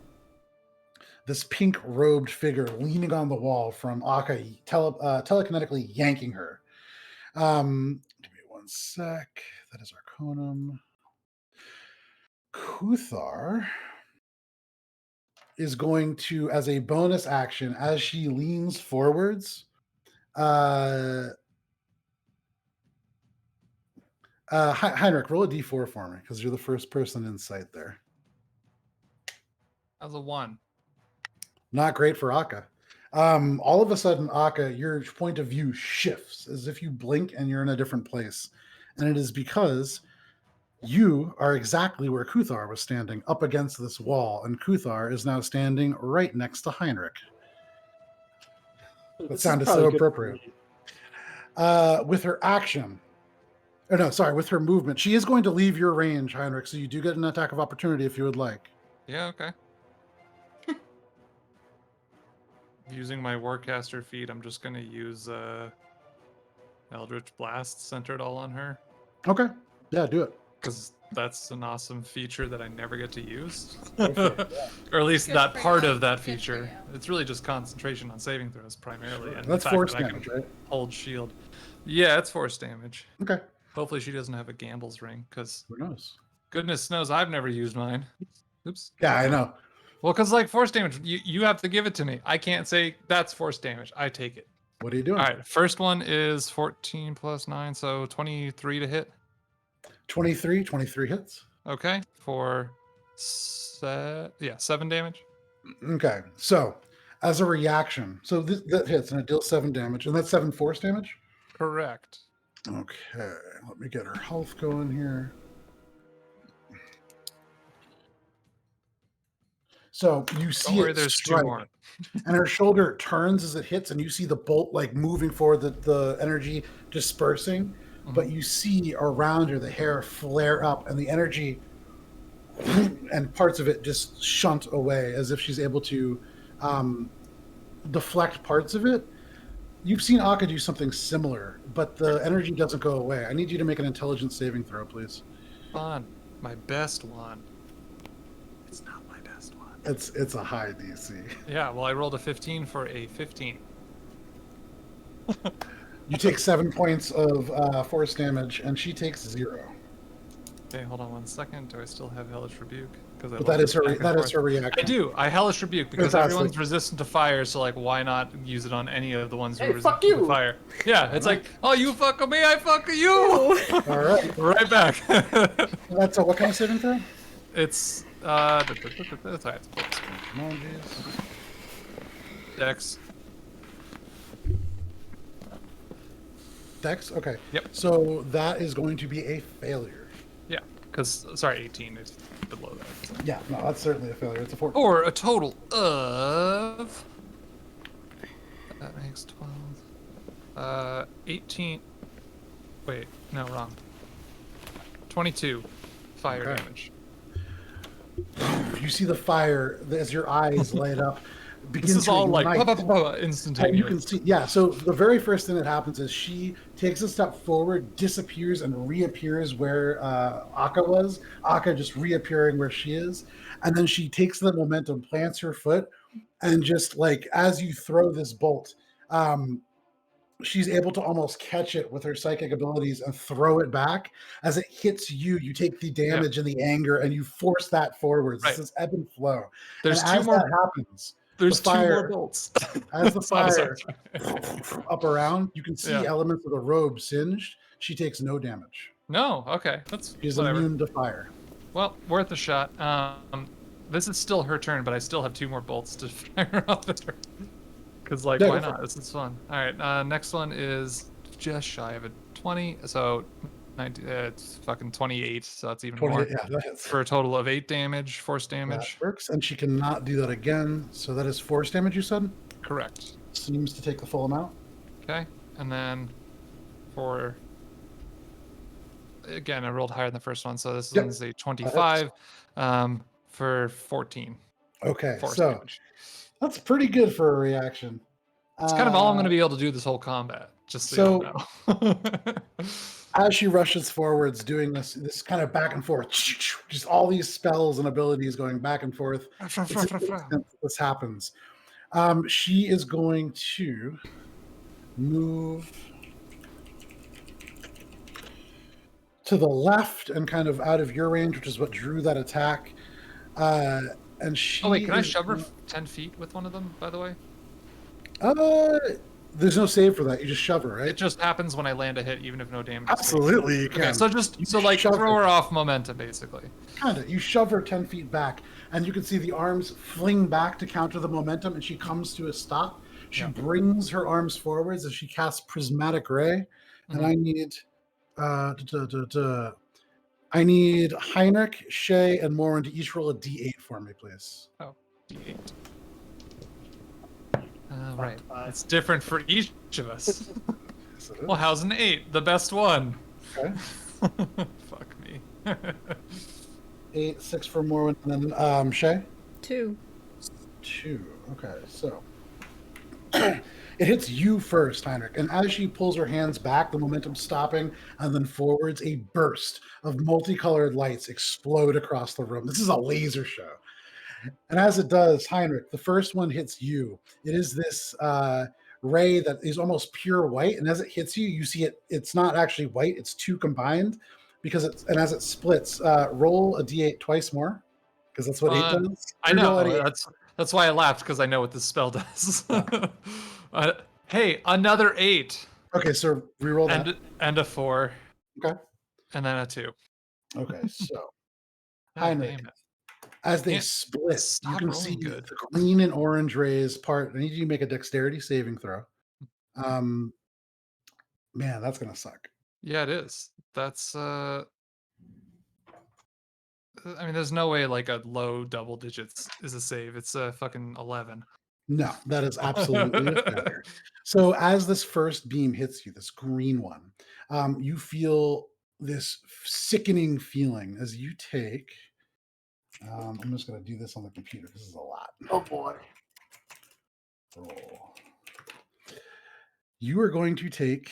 this pink-robed figure leaning on the wall from Akka, telekinetically yanking her. Give me one sec. That is Arconum. Kuthar is going to, as a bonus action, as she leans forwards, Heinrich, roll a d4 for me because you're the first person in sight there. That was a 1. Not great for Akka. All of a sudden, Akka, your point of view shifts as if you blink and you're in a different place. And it is because you are exactly where Kuthar was standing, up against this wall, and Kuthar is now standing right next to Heinrich. That sounded so appropriate. With her action, with her movement, she is going to leave your range, Heinrich, so you do get an attack of opportunity if you would like. Yeah, okay. Using my Warcaster feat, I'm just going to use Eldritch Blast centered all on her. Okay. Yeah, do it. Because that's an awesome feature that I never get to use. Go for it, yeah. Or at least Good that for part you. of that Good for feature. you. It's really just concentration on saving throws primarily. And That's the fact force that I damage, can right? hold shield. Yeah, it's force damage. Okay. Hopefully she doesn't have a Gamble's ring, because Who knows? goodness knows I've never used mine. Oops. Yeah, I know. Well, because like force damage, you have to give it to me. I can't say that's force damage. I take it. What are you doing? All right, first one is 14 plus 9, so 23 to hit. 23 hits. Okay, for 7 damage. Okay, so as a reaction, so that hits and it deals 7 damage, and that's 7 force damage? Correct. Okay, let me get her health going here. So you see Don't worry, it there's strike, 2 more. and her shoulder turns as it hits, and you see the bolt like moving forward, the energy dispersing, but you see around her the hair flare up, and the energy and parts of it just shunt away as if she's able to deflect parts of it. You've seen Akka do something similar, but the energy doesn't go away. I need you to make an intelligence saving throw, please. On my best one. It's not my best one. It's a high DC. Yeah, well, I rolled a 15 for a 15. You take 7 points of force damage, and she takes 0. Okay, hold on 1 second. Do I still have Hellish Rebuke? But that is her reaction. I do. I Hellish Rebuke because Fantastic. everyone's resistant to fire, so like, why not use it on any of the ones who Hey, are resistant fuck you! to fire? Yeah, it's like, oh, you fuck with me, I fuck with you. All right. Right back. That's a what kind of saving throw? It's that's right. Emojis. Dex. Dex? Okay. Yep. So that is going to be a failure. Yeah, because sorry, 18 is below that. So. Yeah, no, that's certainly a failure. It's a 4. Or a total of that makes 12. 18. Wait, no, wrong. 22 fire Okay. damage. You see the fire as your eyes light up. This is all like And instantaneous. you can see, yeah. So the very first thing that happens is she takes a step forward, disappears, and reappears where Akka was. Akka just reappearing where she is, and then she takes the momentum, plants her foot, and just like as you throw this bolt, she's able to almost catch it with her psychic abilities and throw it back. As it hits you, you take the damage and the anger, and you force that forwards. Right. This is ebb and flow. There's and two as more. that happens, There's the 2 more fire- bolts. as the Sorry. fire up around, you can see Yeah. elements of the robe singed. She takes no damage. No, okay, that's She's whatever. immune to fire. Well, worth a shot. This is still her turn, but I still have 2 more bolts to fire off at her. Because, like, Yeah, why go for not? This is fun. All right, next one is just shy of a 20, so 19, it's fucking 28, so that's even 28, more. yeah, that hits. For a total of 8 damage, force That damage. works, and she cannot do that again. So that is force damage, you said? Correct. Seems to take the full amount. Okay, and then for... Again, I rolled higher than the first one, so this Yep. one's a 25 for 14 Okay, force so damage. that's pretty good for a reaction. It's kind of all I'm going to be able to do this whole combat, just so you know. As she rushes forwards, doing this kind of back and forth, just all these spells and abilities going back and forth. It's an instant that this happens. She is going to move to the left and kind of out of your range, which is what drew that attack. And she. Oh wait, can I is- shove her 10 feet with one of them, by the way? There's no save for that. You just shove her, right? It just happens when I land a hit, even if no damage is taken. Absolutely, you can. Okay, so just You like shove throw her off momentum, basically. Kind of. You shove her 10 feet back, and you can see the arms fling back to counter the momentum, and she comes to a stop. She Yeah. brings her arms forwards as she casts Prismatic Ray, and I need I need Heinrich, Shay, and Morwen to each roll a d8 for me, please. Oh, D8. Right. Five. It's different for each of us. Yes, it is. Well, how's an 8? The best one. Okay. Fuck me. 8, 6 for Morwen, and then Shay? 2. 2. Okay, so it hits you first, Heinrich, and as she pulls her hands back, the momentum stopping, and then forwards, a burst of multicolored lights explode across the room. This is a laser show. And as it does, Heinrich, the first one hits you. It is this ray that is almost pure white, and as it hits you, you see it's not actually white, it's 2 combined, because as it splits, roll a d8 twice more, because that's what 8 does. I Reroll know. a D8. That's why I laughed, because I know what this spell does. Hey, another 8. Okay, so reroll that. And a 4. Okay. And then a 2. Okay, so God Heinrich, damn it. as they Can't split, you stop can rolling see good. the green and orange rays part. I need you to make a dexterity saving throw. Man, that's gonna suck. Yeah, it is. That's I mean, there's no way like a low double digits is a save. It's a fucking 11. No, that is absolutely a failure. So as this first beam hits you, this green one, you feel this sickening feeling as you take I'm just going to do this on the computer. This is a lot. Oh boy. Roll. You are going to take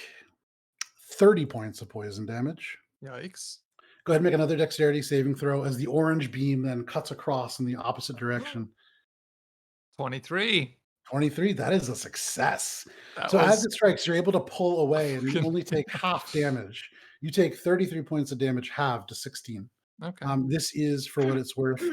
30 points of poison damage. Yikes. Go ahead and make another dexterity saving throw as the orange beam then cuts across in the opposite direction. 23. 23, that is a success. That So as was it strikes, you're able to pull away and you only take half damage. You take 33 points of damage, halved to 16. okay. This is, for what it's worth,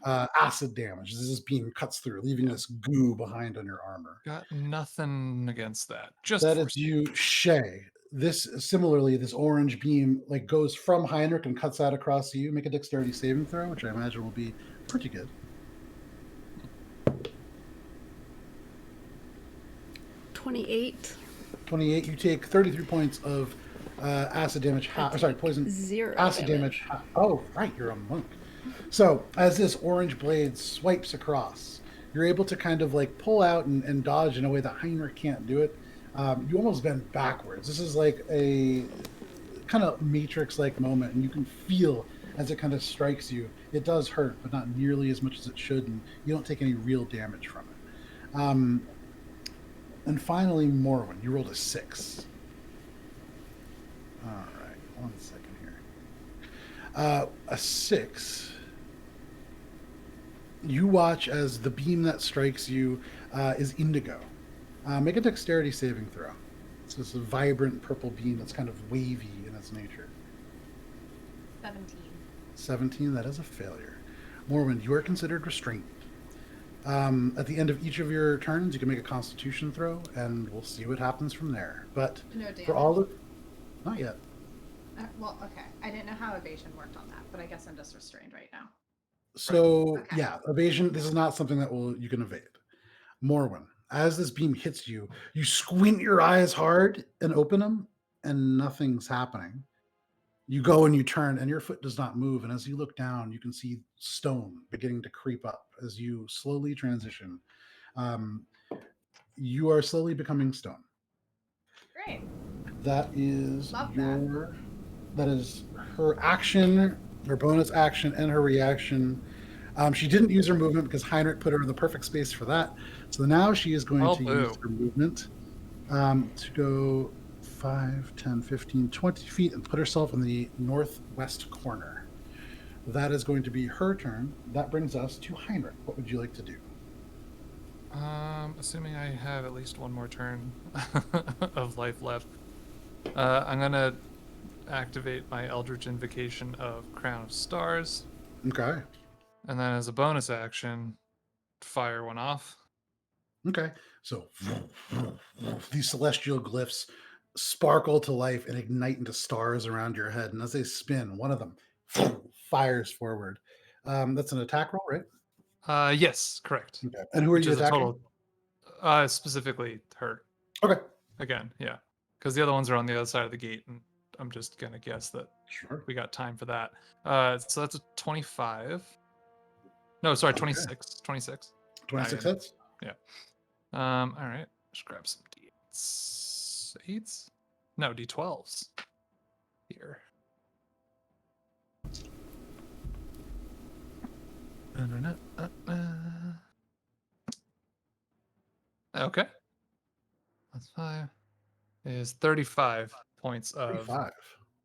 acid damage. This beam cuts through, leaving this goo behind on your armor. Got nothing against that. Just That for is you, Shay. This similarly, this orange beam like goes from Heinrich and cuts out across you. Make a dexterity saving throw, which I imagine will be pretty good. 28. 28. You take 33 points of acid damage. Poison. 0 Acid damage. Oh, right. You're a monk. So as this orange blade swipes across, you're able to kind of like pull out and dodge in a way that Heinrich can't do it. You almost bend backwards. This is like a kind of Matrix-like moment, and you can feel as it kind of strikes you. It does hurt, but not nearly as much as it should, and you don't take any real damage from it. And finally, Morwen, you rolled a 6. All right, 1 second here. A 6. You watch as the beam that strikes you is indigo. Make a dexterity saving throw. It's this vibrant purple beam that's kind of wavy in its nature. 17. 17, that is a failure. Morwen, you are considered restrained. At the end of each of your turns, you can make a constitution throw, and we'll see what happens from there. But No damage. for all of... Not yet. Well, okay. I didn't know how evasion worked on that, but I guess I'm just restrained right now. So, Okay. yeah, evasion, this is not something that you can evade. Morwen, as this beam hits you, you squint your eyes hard and open them, and nothing's happening. You go and you turn, and your foot does not move. And as you look down, you can see stone beginning to creep up as you slowly transition. You are slowly becoming stone. Great. That is Love that is her action, her bonus action, and her reaction. She didn't use her movement because Heinrich put her in the perfect space for that. So now she is going to use her movement to go 5, 10, 15, 20 feet and put herself in the northwest corner. That is going to be her turn. That brings us to Heinrich. What would you like to do? Assuming I have at least one more turn of life left, I'm gonna activate my Eldritch Invocation of Crown of Stars. Okay. And then as a bonus action, fire one off. Okay. So these celestial glyphs sparkle to life and ignite into stars around your head. And as they spin, one of them fires forward. That's an attack roll, right? Yes, correct. Okay. And who are you attacking? Specifically her. Okay. Again, yeah. Because the other ones are on the other side of the gate, and I'm just going to guess that Sure. we got time for that. So that's a 25. No, sorry, 26. Okay. 26. 26 hits? Yeah. All right. Just grab some D8s. 8s? No, D12s. Here. Okay. That's 5. Is 35 points of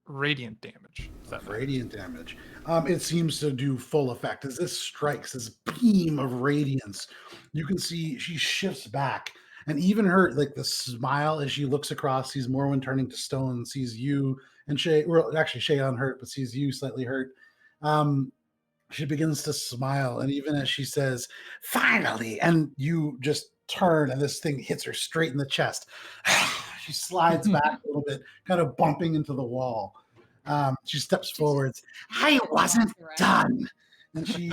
radiant damage. Radiant damage. It seems to do full effect. As this strikes, this beam of radiance, you can see she shifts back. And even her, like the smile as she looks across, sees Morwen turning to stone, sees you and Shay, well, actually Shay unhurt, but sees you slightly hurt. She begins to smile. And even as she says, finally, and you just turn and this thing hits her straight in the chest. She slides back a little bit, kind of bumping into the wall. She steps forwards. I wasn't done. And she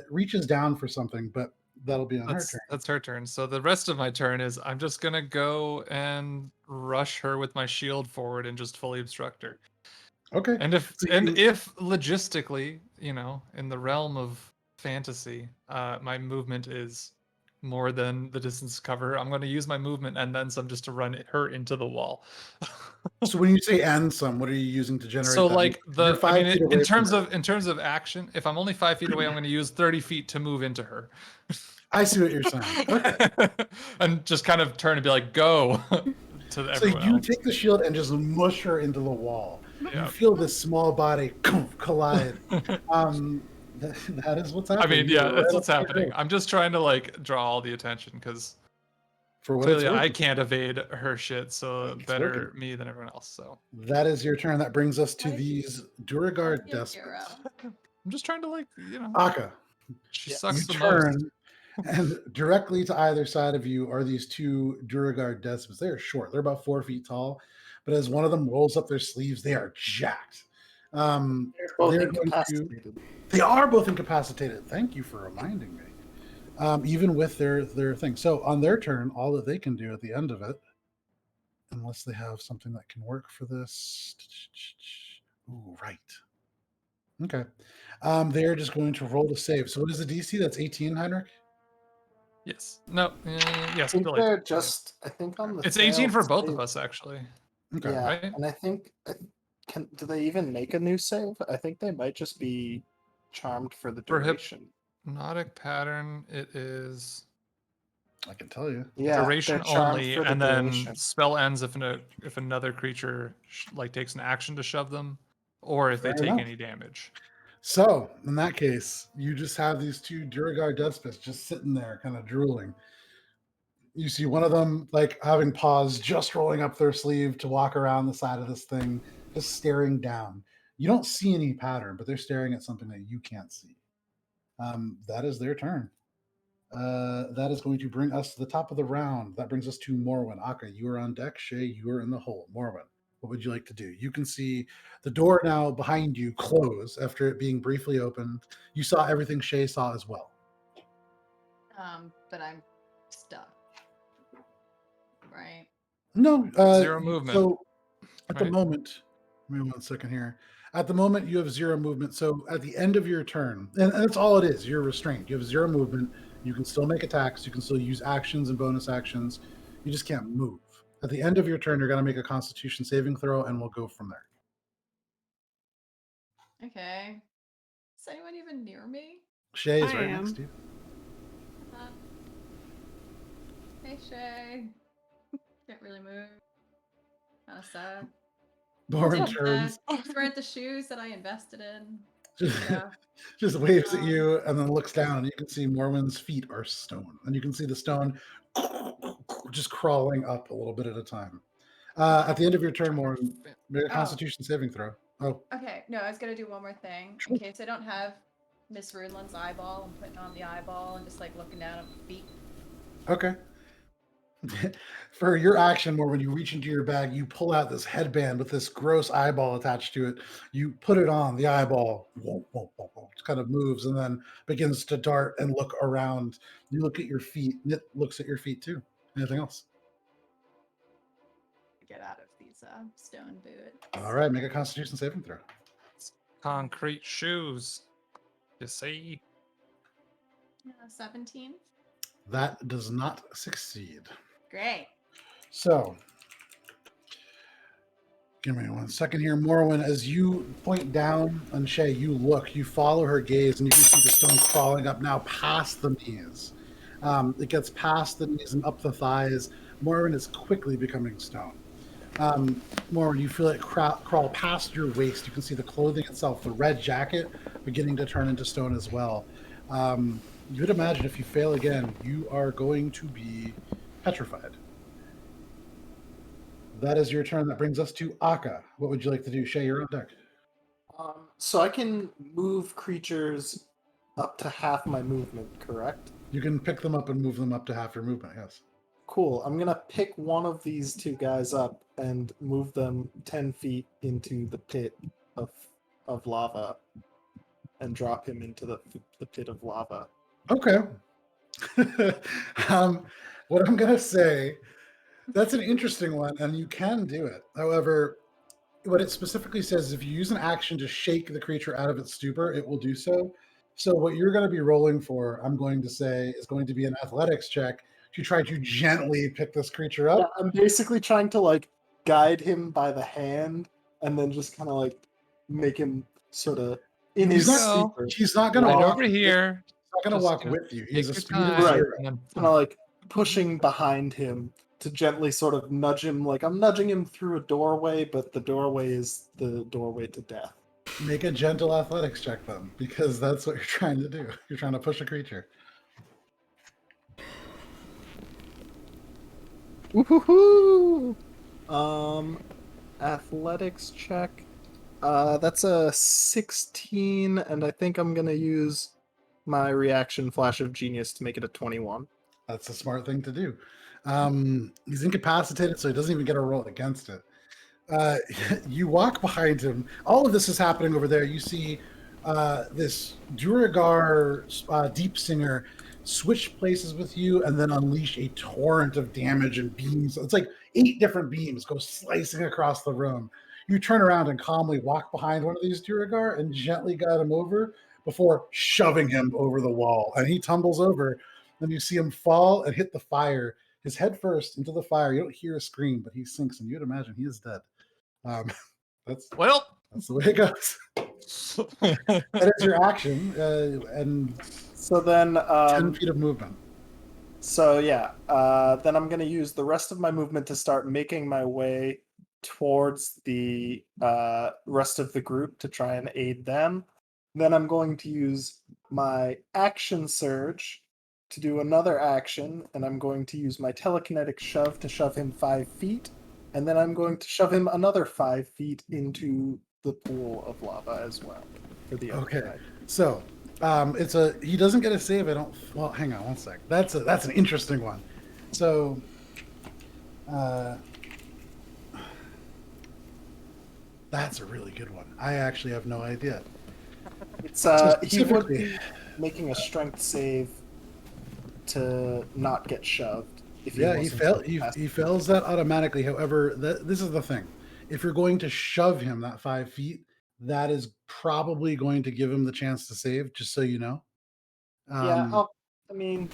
reaches down for something, but that'll be on her turn. That's her turn. So the rest of my turn is I'm just going to go and rush her with my shield forward and just fully obstruct her. Okay. And if logistically, in the realm of fantasy, my movement is more than the distance to cover. I'm going to use my movement and then some just to run her into the wall. So when you say "and some," what are you using to generate So that? like You're the, I 5 mean, feet in away from terms her. of action, if I'm only 5 feet away, I'm going to use 30 feet to move into her. I see what you're saying. Okay. And just kind of turn and be like, go to So everyone you else. take the shield and just mush her into the wall. You Yeah. feel this small body collide. That is what's I happening. mean, You're yeah, right that's up what's to your happening. goal. I'm just trying to like draw all the attention because For what it's clearly I worth, can't evade her shit, so It's better working. me than everyone else. So that is your turn. That brings us to What? these Duragar Don't be a despots. hero. I'm just trying to like, Aka, she Yeah. sucks you the turn, most. and directly to either side of you are these two Duragar despots. They are short. They're about 4 feet tall, but as one of them rolls up their sleeves, they are jacked. They're both They're going to. incapacitated. They are both incapacitated. Thank you for reminding me. Even with their thing. So on their turn, all that they can do at the end of it, unless they have something that can work for this. Ooh, right. Okay. They're just going to roll to save. So what is the DC? That's 18, Heinrich? Yes. No. I Yes. think Still they're 18. just. I think on the It's 18 for failed both save- of us, actually. Okay. Yeah, Right? and I think do they even make a new save? I think they might just be charmed for the For duration. Hypnotic pattern, it is I can tell you. Yeah, duration they're charmed only, for the and then duration. spell ends if another creature like takes an action to shove them, or if they Fair take enough. any damage. So in that case, you just have these two Duragar despots just sitting there, kind of drooling. You see one of them like having paws, just rolling up their sleeve to walk around the side of this thing, just staring down. You don't see any pattern, but they're staring at something that you can't see. That is their turn. That is going to bring us to the top of the round. That brings us to Morwen. Aka, you are on deck. Shay, you are in the hole. Morwen, what would you like to do? You can see the door now behind you close after it being briefly opened. You saw everything Shay saw as well. But I'm stuck. Right. No, Zero movement, So at the right? moment, give me 1 second here. At the moment, you have zero movement. So at the end of your turn, and that's all it is, you're restrained. You have zero movement. You can still make attacks. You can still use actions and bonus actions. You just can't move. At the end of your turn, you're going to make a Constitution saving throw, and we'll go from there. Okay. Is anyone even near me? Shay is I right am. next to you. Uh, hey Shay. Can't really move. Kind of sad. Lauren These turns, weren't the shoes that I invested in. just, Yeah. just waves at Um, you, and then looks down, and you can see Morwen's feet are stone, and you can see the stone just crawling up a little bit at a time. At the end of your turn, Morwen, make a Oh. Constitution saving throw. Oh, Okay, no, I was gonna do one more thing. In case I don't have Miss Runeland's eyeball, I'm putting on the eyeball and just like looking down at my feet. okay. For your action, more when you reach into your bag, you pull out this headband with this gross eyeball attached to it. You put it on, the eyeball kind of moves and then begins to dart and look around. You look at your feet, and it looks at your feet too. Anything else? Get out of these stone boots. All right, make a Constitution saving throw. Concrete shoes. You see? 17. That does not succeed. Great. So, give me 1 second here, Morwen. As you point down on Shay, you look, you follow her gaze, and you can see the stone crawling up now past the knees. It gets past the knees and up the thighs. Morwen is quickly becoming stone. Morwen, you feel it crawl past your waist. You can see the clothing itself, the red jacket, beginning to turn into stone as well. You would imagine if you fail again, you are going to be petrified. That is your turn. That brings us to Aka. What would you like to do? Shay, you're on deck. So I can move creatures up to half my movement, correct? You can pick them up and move them up to half your movement, yes. Cool. I'm gonna pick one of these two guys up and move them 10 feet into the pit of lava, and drop him into the pit of lava. Okay. What I'm going to say, that's an interesting one, and you can do it. However, what it specifically says is if you use an action to shake the creature out of its stupor, it will do so. So what you're going to be rolling for, I'm going to say, is going to be an athletics check to try to gently pick this creature Yeah, up. I'm basically trying to like guide him by the hand and then just kind of like make him sort of in He's his not- stupor. He's not going to Right walk over here. He's not going to Just, walk you know, with you. He take has a your speed of time, Right. 0. and then Kind of like pushing behind him to gently sort of nudge him. Like I'm nudging him through a doorway, but the doorway is the doorway to death. Make a gentle athletics check then, because that's what you're trying to do. You're trying to push a creature. Woohoo! Athletics check. That's a 16, and I think I'm gonna use my reaction flash of genius to make it a 21. That's a smart thing to do. He's incapacitated, so he doesn't even get a roll against it. You walk behind him. All of this is happening over there. You see this Duragar deep singer switch places with you and then unleash a torrent of damage and beams. It's like 8 different beams go slicing across the room. You turn around and calmly walk behind one of these Duragar and gently guide him over before shoving him over the wall. And he tumbles over. Then you see him fall and hit the fire, his head first into the fire. You don't hear a scream, but he sinks, and you'd imagine he is dead. That's well. the way it goes. That is your action, and So then, 10 feet of movement. So yeah, then I'm gonna use the rest of my movement to start making my way towards the rest of the group to try and aid them. Then I'm going to use my action surge to do another action, and I'm going to use my telekinetic shove to shove him 5 feet, and then I'm going to shove him another 5 feet into the pool of lava as well for the other Okay. side. So he doesn't get a save. Well, hang on one sec. That's an interesting one. So that's a really good one. I actually have no idea. It's So he would specifically- be making a strength save to not get shoved. If Yeah, wasn't he fails that automatically. However, this is the thing. If you're going to shove him that 5 feet, that is probably going to give him the chance to save, just so you know. Yeah, I mean,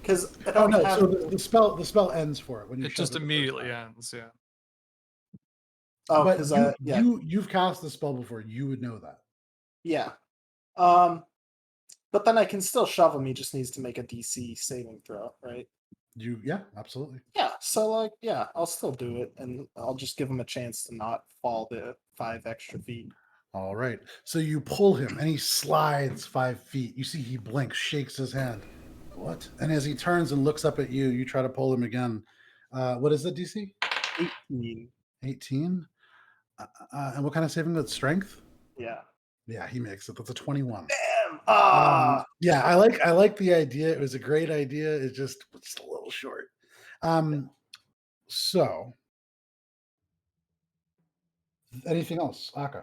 because I Oh don't no! have. So the spell ends for it when you It shove just it the first immediately time. ends. Yeah. Oh, But because yeah, you've cast the spell before. You would know that. yeah. But then I can still shove him. He just needs to make a DC saving throw, right? Yeah, absolutely. Yeah. So like, yeah, I'll still do it, and I'll just give him a chance to not fall the 5 extra feet. All right. So you pull him, and he slides 5 feet. You see he blinks, shakes his hand. What? And as he turns and looks up at you, you try to pull him again. What is the DC? 18. 18. And what kind of saving? That's strength. Yeah. Yeah, he makes it. That's a 21. Damn. Yeah, I like the idea. It was a great idea. It's just a little short. So anything else, Aka?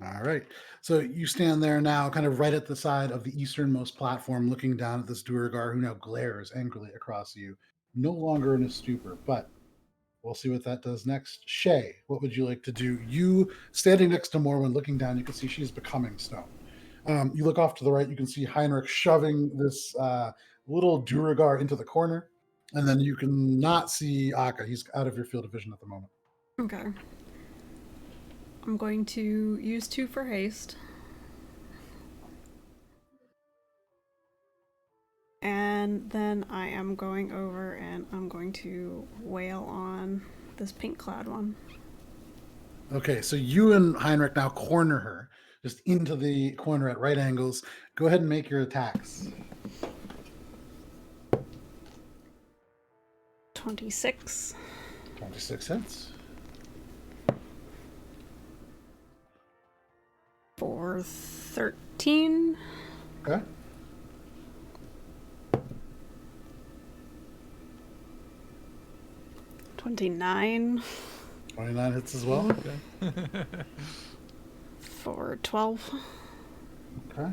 All right. So you stand there now, kind of right at the side of the easternmost platform, looking down at this Duergar who now glares angrily across you, no longer in a stupor, but we'll see what that does next. Shay, what would you like to do? You standing next to Morwen, looking down, you can see she's becoming stone. You look off to the right, you can see Heinrich shoving this little Duergar into the corner, and then you can not see Aka. He's out of your field of vision at the moment. Okay. I'm going to use 2 for haste. And then I am going over and I'm going to wail on this pink clad one. Okay, so you and Heinrich now corner her just into the corner at right angles. Go ahead and make your attacks. 26. 26 hits. For 13. Okay. $29 29 hits as well. Okay. for 12. Okay.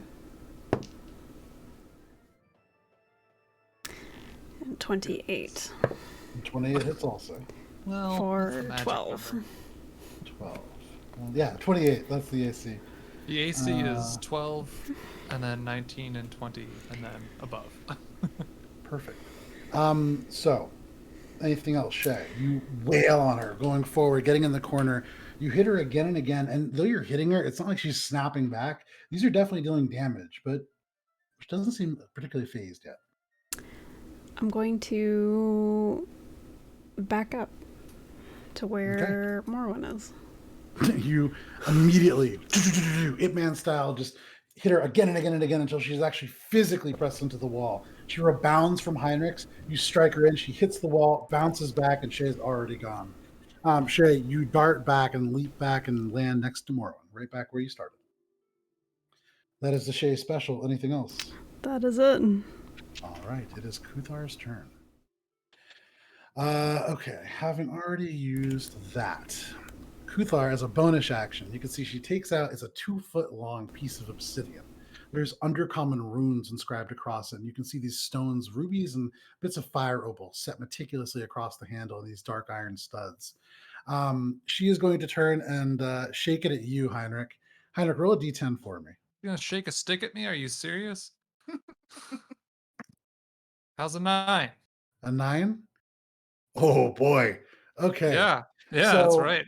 And 28 And 28 hits also. Well, for that's a magic 12. number. 12. Yeah, 28. That's the AC. The AC is 12, and then 19 and 20, and then above. Perfect. So, anything else, Shay? You wail on her, going forward, getting in the corner. You hit her again and again, and though you're hitting her, it's not like she's snapping back. These are definitely dealing damage, but she doesn't seem particularly phased yet. I'm going to back up to where Morwen is. You immediately, Ip Man style, just hit her again and again and again until she's actually physically pressed into the wall. She rebounds from Heinrich's. You strike her in. She hits the wall, bounces back, and Shay's already gone. Shay, you dart back and leap back and land next to Morwen, right back where you started. That is the Shay special. Anything else? That is it. All right, it is Kuthar's turn. Okay, having already used that, Kuthar, as a bonus action, you can see she takes out, it's a 2-foot long piece of obsidian. There's undercommon runes inscribed across it, and you can see these stones, rubies, and bits of fire opal set meticulously across the handle of these dark iron studs. She is going to turn and shake it at you, Heinrich. Heinrich, roll a d10 for me. You gonna shake a stick at me? Are you serious? How's a 9? A 9? Oh boy. Okay. Yeah, that's So, right.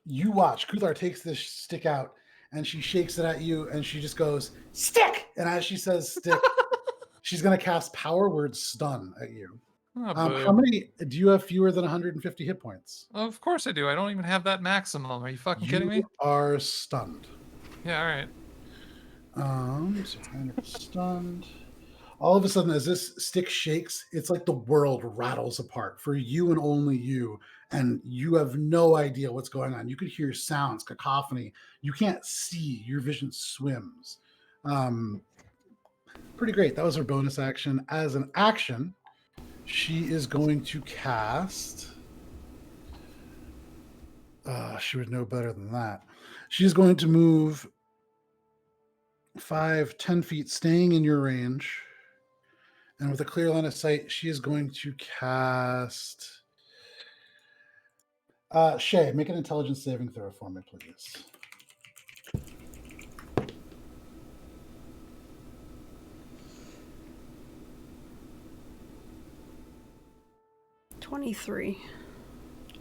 You watch. Kuthar takes this stick out and she shakes it at you and she just goes, stick! And as she says stick, she's going to cast Power Word Stun at you. Oh, How many do you have fewer than 150 hit points? Of course I do. I don't even have that maximum. Are you fucking kidding me? You are stunned. Yeah, all right. So kind of stunned. All of a sudden, as this stick shakes, it's like the world rattles apart for you and only you. And you have no idea what's going on. You could hear sounds, cacophony. You can't see. Your vision swims. Pretty great. That was her bonus action. As an action, she is going to cast. She would know better than that. She's going to move 5, 10 feet, staying in your range. And with a clear line of sight, she is going to cast. Shay, make an intelligence saving throw for me, please. $23.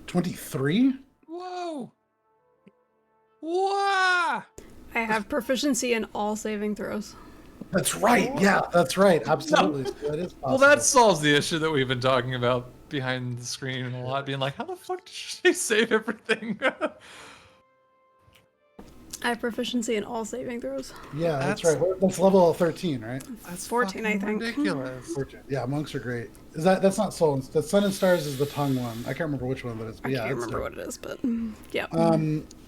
23? Whoa! Whoa! I have proficiency in all saving throws. That's right. Yeah, that's right. Absolutely. So that is possible. Well, that solves the issue that we've been talking about behind the screen a lot, being like, how the fuck did she save everything? I have proficiency in all saving throws. Yeah, that's right. That's level 13, right? That's 14, I think. ridiculous. 14. Yeah, monks are great. That's not soul. The sun and stars is the tongue one. I can't remember which one that is. But I yeah, can't remember what it is, but yeah.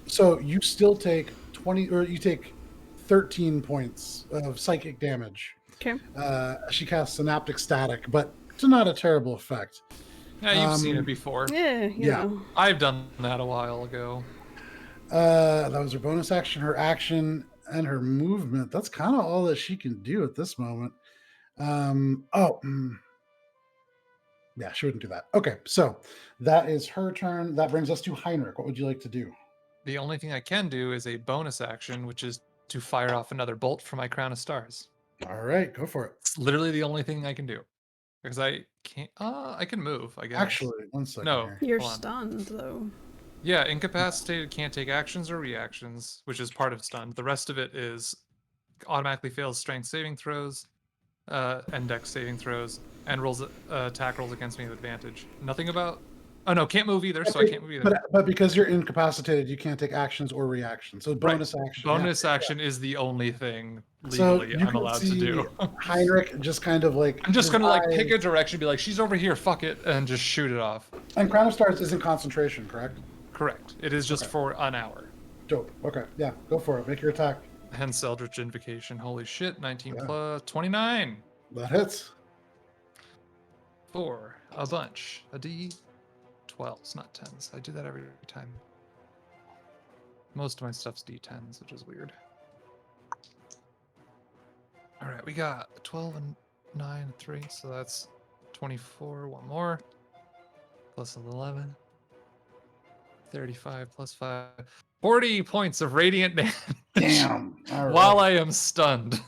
So you still take 20, or you take 13 points of psychic damage. Okay. She casts synaptic static, but it's not a terrible effect. Yeah, you've seen it before. Yeah, you know. I've done that a while ago. That was her bonus action, her action, and her movement. That's kind of all that she can do at this moment. Yeah, she wouldn't do that. Okay, so that is her turn. That brings us to Heinrich. What would you like to do? The only thing I can do is a bonus action, which is to fire off another bolt from my crown of stars. All right, go for it. It's literally the only thing I can do. Because I can't. I can move, I guess. Actually, one second No. here. You're Hold on. stunned, though. Yeah, incapacitated, can't take actions or reactions, which is part of stunned. The rest of it is automatically fails strength saving throws, and dex saving throws, and rolls attack rolls against me with advantage. Nothing about. Oh no, can't move either, so I can't move either. But because you're incapacitated, you can't take actions or reactions. So bonus action. Bonus action is the only thing So legally you I'm can allowed to see do. Heinrich just kind of like. I'm just his gonna like eye- pick a direction, be like, she's over here, fuck it, and just shoot it off. And Crown of Stars isn't concentration, correct? Correct. It is just for an hour. Dope. Okay, yeah, go for it. Make your attack. Hence Eldritch Invocation. Holy shit, 19 Yeah. plus 29. That hits. 4. A bunch. A D12s, not 10s. I do that every time. Most of my stuff's D10s, which is weird. Alright, we got 12 and 9 and 3, so that's 24. One more. Plus 11. 35 plus 5. 40 points of radiant damage. Damn. All While right. I am stunned.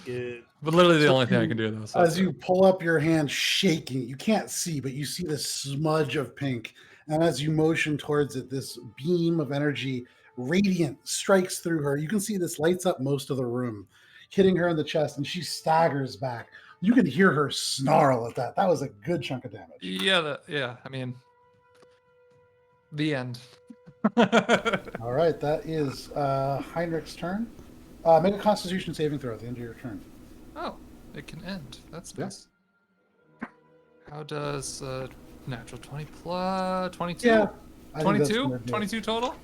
Good. But literally the So only thing I you- can do though. So As you pull up your hand shaking, you can't see, but you see this smudge of pink. And as you motion towards it, this beam of energy, radiant, strikes through her. You can see this lights up most of the room, hitting her in the chest, and she staggers back. You can hear her snarl at that. That was a good chunk of damage. yeah, I mean, the end. All right, that is Heinrich's turn. Make a Constitution saving throw at the end of your turn. Oh, it can end. That's Yeah. nice. How does natural 20 plus 22? Yeah, I think that's 22? gonna do it. 22 total?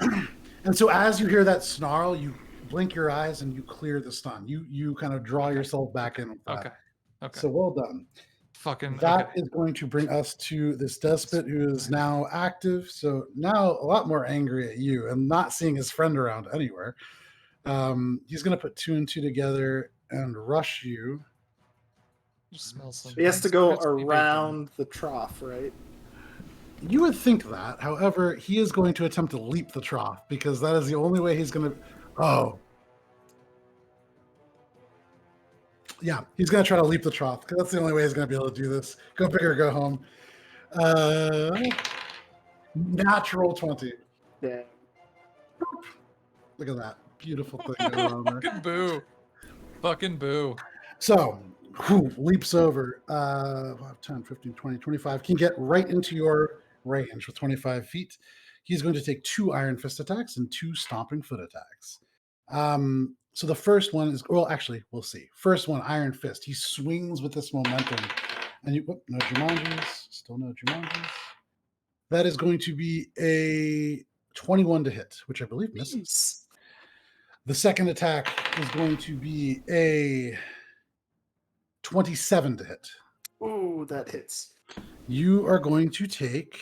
And so as you hear that snarl, you blink your eyes and you clear the stun. You kind of draw yourself back in with that. Okay. So well done. Fucking That okay. is going to bring us to this despot who is now active. So now a lot more angry at you and not seeing his friend around anywhere. He's going to put 2 and 2 together and rush you. Just smell some He has to nice go crispy bacon. around the trough, right? You would think that. However, he is going to attempt to leap the trough because that is the only way he's going to. Oh. Yeah, he's going to try to leap the trough because that's the only way he's going to be able to do this. Go big or go home. Natural 20. Yeah. Look at that. Beautiful thing going on there. Fucking boo. Fucking boo. So, leaps over 5, 10, 15, 20, 25. Can get right into your range with 25 feet. He's going to take 2 Iron Fist attacks and 2 Stomping Foot attacks. So the first one is, well, actually, we'll see. First one, Iron Fist. He swings with this momentum. And you, no Jumanjis. Still no Jumanjis. That is going to be a 21 to hit, which I believe misses. The second attack is going to be a 27 to hit. Ooh, that hits. You are going to take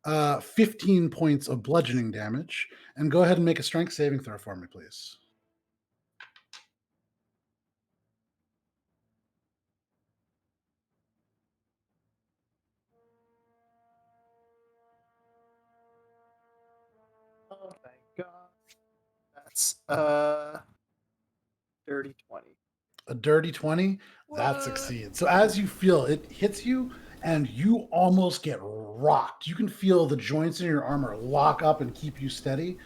15 points of bludgeoning damage. And go ahead and make a strength saving throw for me, please. Oh, thank God. That's dirty 20. A dirty 20, that What? succeeds. So as you feel it hits you and you almost get rocked. You can feel the joints in your armor lock up and keep you steady.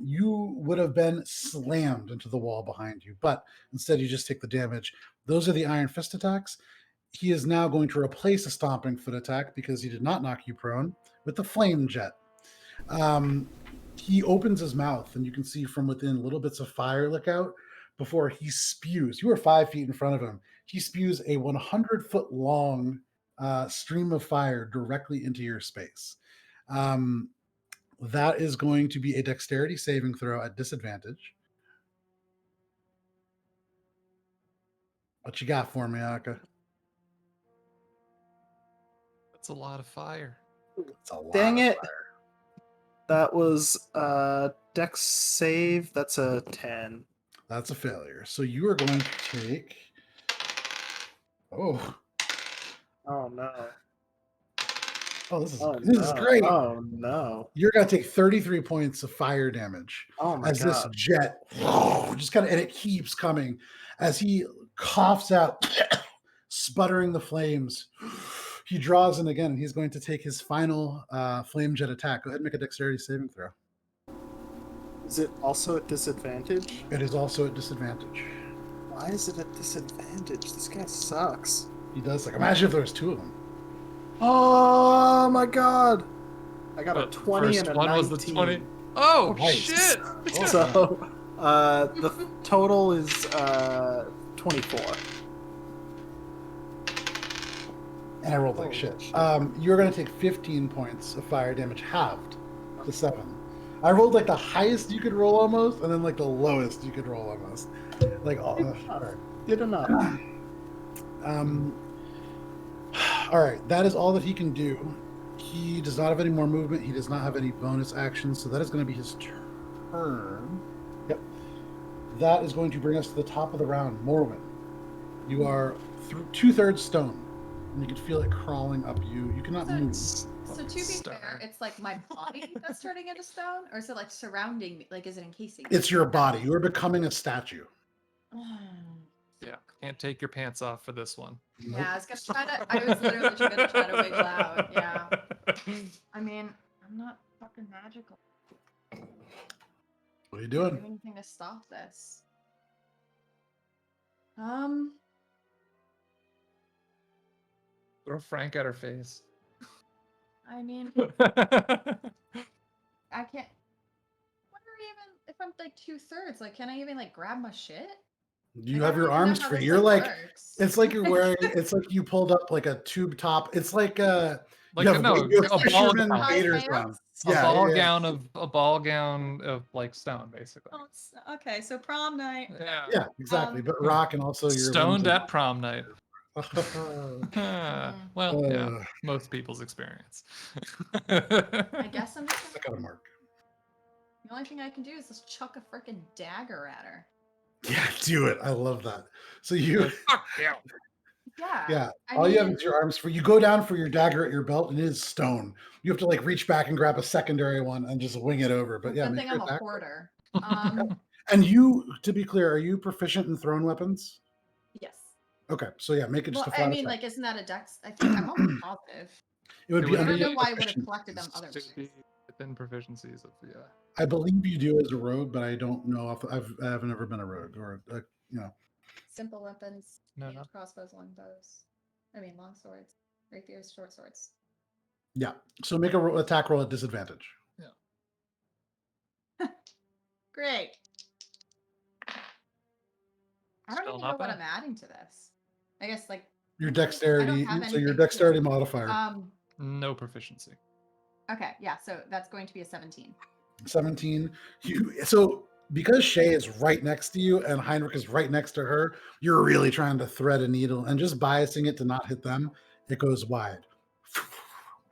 You would have been slammed into the wall behind you, but instead you just take the damage. Those are the Iron Fist attacks. He is now going to replace a Stomping Foot attack because he did not knock you prone with the Flame Jet. He opens his mouth and you can see from within little bits of fire lick out before he spews. You are 5 feet in front of him. He spews a 100-foot long stream of fire directly into your space. That is going to be a dexterity saving throw at disadvantage. What you got for me, Aka? That's a lot of fire. It's a lot Dang of it. fire. That was dex save. That's a 10. That's a failure. So you are going to take. Oh, No. this is Oh, this is no. great. Oh, no. You're going to take 33 points of fire damage Oh, my as this God. jet just kind of, and it keeps coming as he coughs out, sputtering the flames. He draws in again, and he's going to take his final flame jet attack. Go ahead and make a dexterity saving throw. Is it also at disadvantage? It is also at disadvantage. Why is it at disadvantage? This guy sucks. He does like, imagine if there was 2 of them. Oh, my God. I got a But 20 first and a one 19. was the 20. Oh, Nice. shit! So, the total is 24. And I rolled like Holy shit. shit. You're going to take 15 points of fire damage, halved to 7. I rolled like the highest you could roll almost, and then like the lowest you could roll almost. Like, all right. Good enough. All right, that is all that he can do. He does not have any more movement. He does not have any bonus actions, so that is going to be his turn. Yep. That is going to bring us to the top of the round. Morwen, you are 2/3 stone. and you can feel it crawling up you. You cannot move. So to be Stunner. fair, it's like my body that's turning into stone, or is it like surrounding me? Like, is it encasing me? It's your body. You are becoming a statue. Yeah, can't take your pants off for this one. Yeah, I was gonna try to. I was literally just gonna try to wiggle out. Yeah. I mean, I'm not fucking magical. What are you I doing? can't do anything to stop this. Throw Frank at her face. I mean, I can't. What are even if I'm like 2/3? Like, can I even like grab my shit? You I have don't your even know arms how free. this, You're like, works. it's like you're wearing. It's like you pulled up like a tube top. It's like Like you have, no, you have a ball fisherman gown. High waders pants? on. A Yeah, ball yeah, yeah. gown of like stone, basically. Oh, okay, so prom night. Yeah. Yeah, exactly. But rock and also your Stoned limbs at prom night. are- Well, yeah, most people's experience. I guess I'm just I got a mark. the only thing I can do is just chuck a freaking dagger at her. Yeah, do it. I love that. So you, Fuck yeah. Yeah. all you have is your arms free. You go down for your dagger at your belt, and it is stone. You have to like reach back and grab a secondary one and just wing it over. But yeah, good make thing your I'm a attack. hoarder. And you, to be clear, are you proficient in thrown weapons? Yes. Okay, so yeah, make it just Well, a flat I mean, attack. like, isn't that a dex? I think I'm almost positive. It would It be would under I don't your know why I would have proficiencies. collected them Should otherwise. be within proficiencies of I believe you do as a rogue, but I don't know. I've never been a rogue or Simple weapons, No, ranged no. crossbows, longbows. I mean, long swords, rapiers, short swords. Yeah. So make a attack roll at disadvantage. Great. I don't Still even not know what bad. I'm adding to this. I guess like Your I don't dexterity. have So your anything dexterity to- modifier. No proficiency. Okay, yeah, so that's going to be a 17. 17. So because Shay is right next to you and Heinrich is right next to her, you're really trying to thread a needle and just biasing it to not hit them. It goes wide,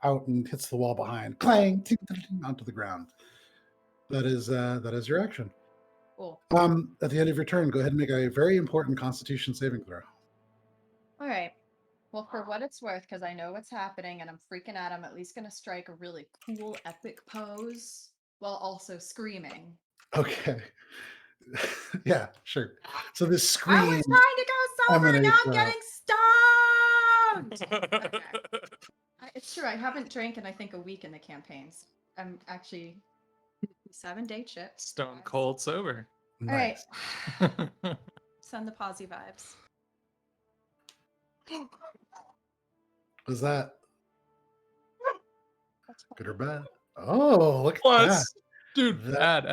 out and hits the wall behind, clang, ting, ting, ting, onto the ground. That is your action. Cool. At the end of your turn, go ahead and make a very important Constitution saving throw. All right. Well, for what it's worth, because I know what's happening and I'm freaking out, I'm at least going to strike a really cool, epic pose while also screaming. Okay. Yeah, sure. So this I scream. was trying to go sober, now I'm getting stoned! Okay. It's true, I haven't drank in, I think, a week in the campaigns. I'm actually 7-day chip. Stone cold sober. Nice. Send the posy vibes. Was that good or bad? Oh, look at that. Plus, dude, add.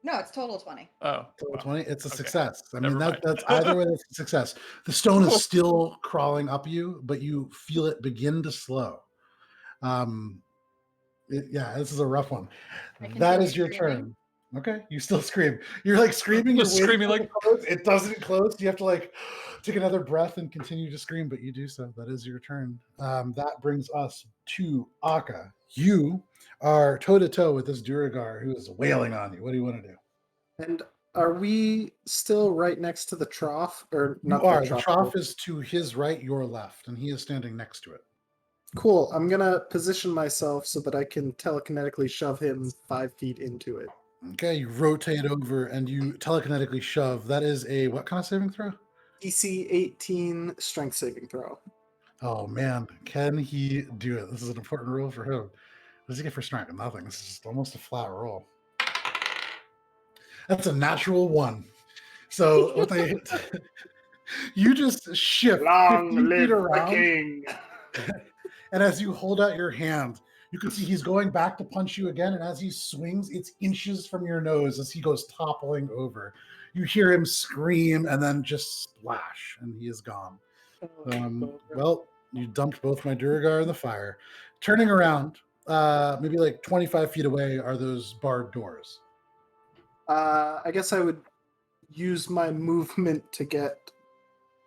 No, it's total 20. Oh, Total wow. 20. It's a Okay. success. I mean, Never mind. that's either way, that's a success. The stone is still crawling up you, but you feel it begin to slow. Yeah, this is a rough one. I That continue is your screaming. turn. Okay, you still scream. You're like screaming. You're Just waiting screaming for it like- to close. It doesn't close. You have to like take another breath and continue to scream, but you do so. That is your turn. That brings us to Akka. You are toe to toe with this Duragar who is wailing on you. What do you want to do? And are we still right next to the trough, or You not? are. The trough is to his right, your left, and he is standing next to it. Cool. I'm gonna position myself so that I can telekinetically shove him 5 feet into it. Okay, you rotate over and you telekinetically shove. That is a what kind of saving throw? DC 18 strength saving throw. Oh man, can he do it? This is an important roll for him. What does he get for strength? Nothing. This is just almost a flat roll. That's a natural 1. So what they you just shift 50 feet around, king! and as you hold out your hand, you can see he's going back to punch you again, and as he swings, it's inches from your nose as he goes toppling over. You hear him scream and then just splash, and he is gone. Well, you dumped both my Duragar in the fire. Turning around, maybe like 25 feet away are those barred doors. I guess I would use my movement to get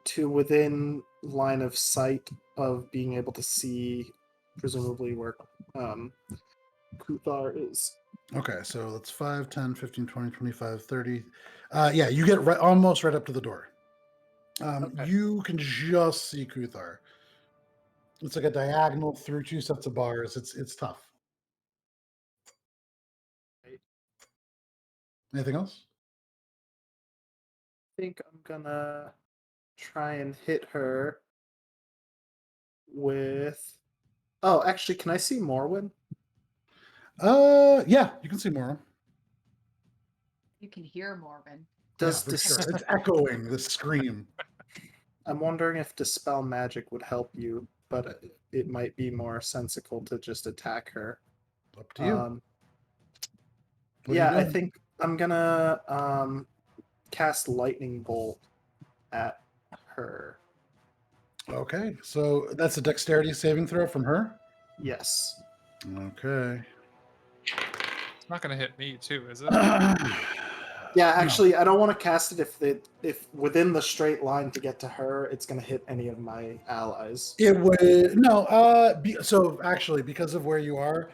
to within line of sight of being able to see, presumably, where Kuthar is. Okay, so that's 5, 10, 15, 20, 25, 30. Yeah, you get almost right up to the door. Okay. You can just see Kuthar. It's like a diagonal through 2 sets of bars. It's tough. Anything else? I think I'm gonna try and hit her with. Oh, actually, can I see Morwen? Yeah, you can see more. You can hear Morwen. Yeah, for sure. It's echoing the scream. I'm wondering if Dispel Magic would help you, but it might be more sensical to just attack her. Up to you. What are you Yeah, I doing? think I'm gonna cast Lightning Bolt at her. Okay, so that's a dexterity saving throw from her. Yes. Okay. It's not gonna hit me too, is it? Yeah, No. actually, I don't want to cast it if within the straight line to get to her, it's gonna hit any of my allies. It would no. So actually, because of where you are,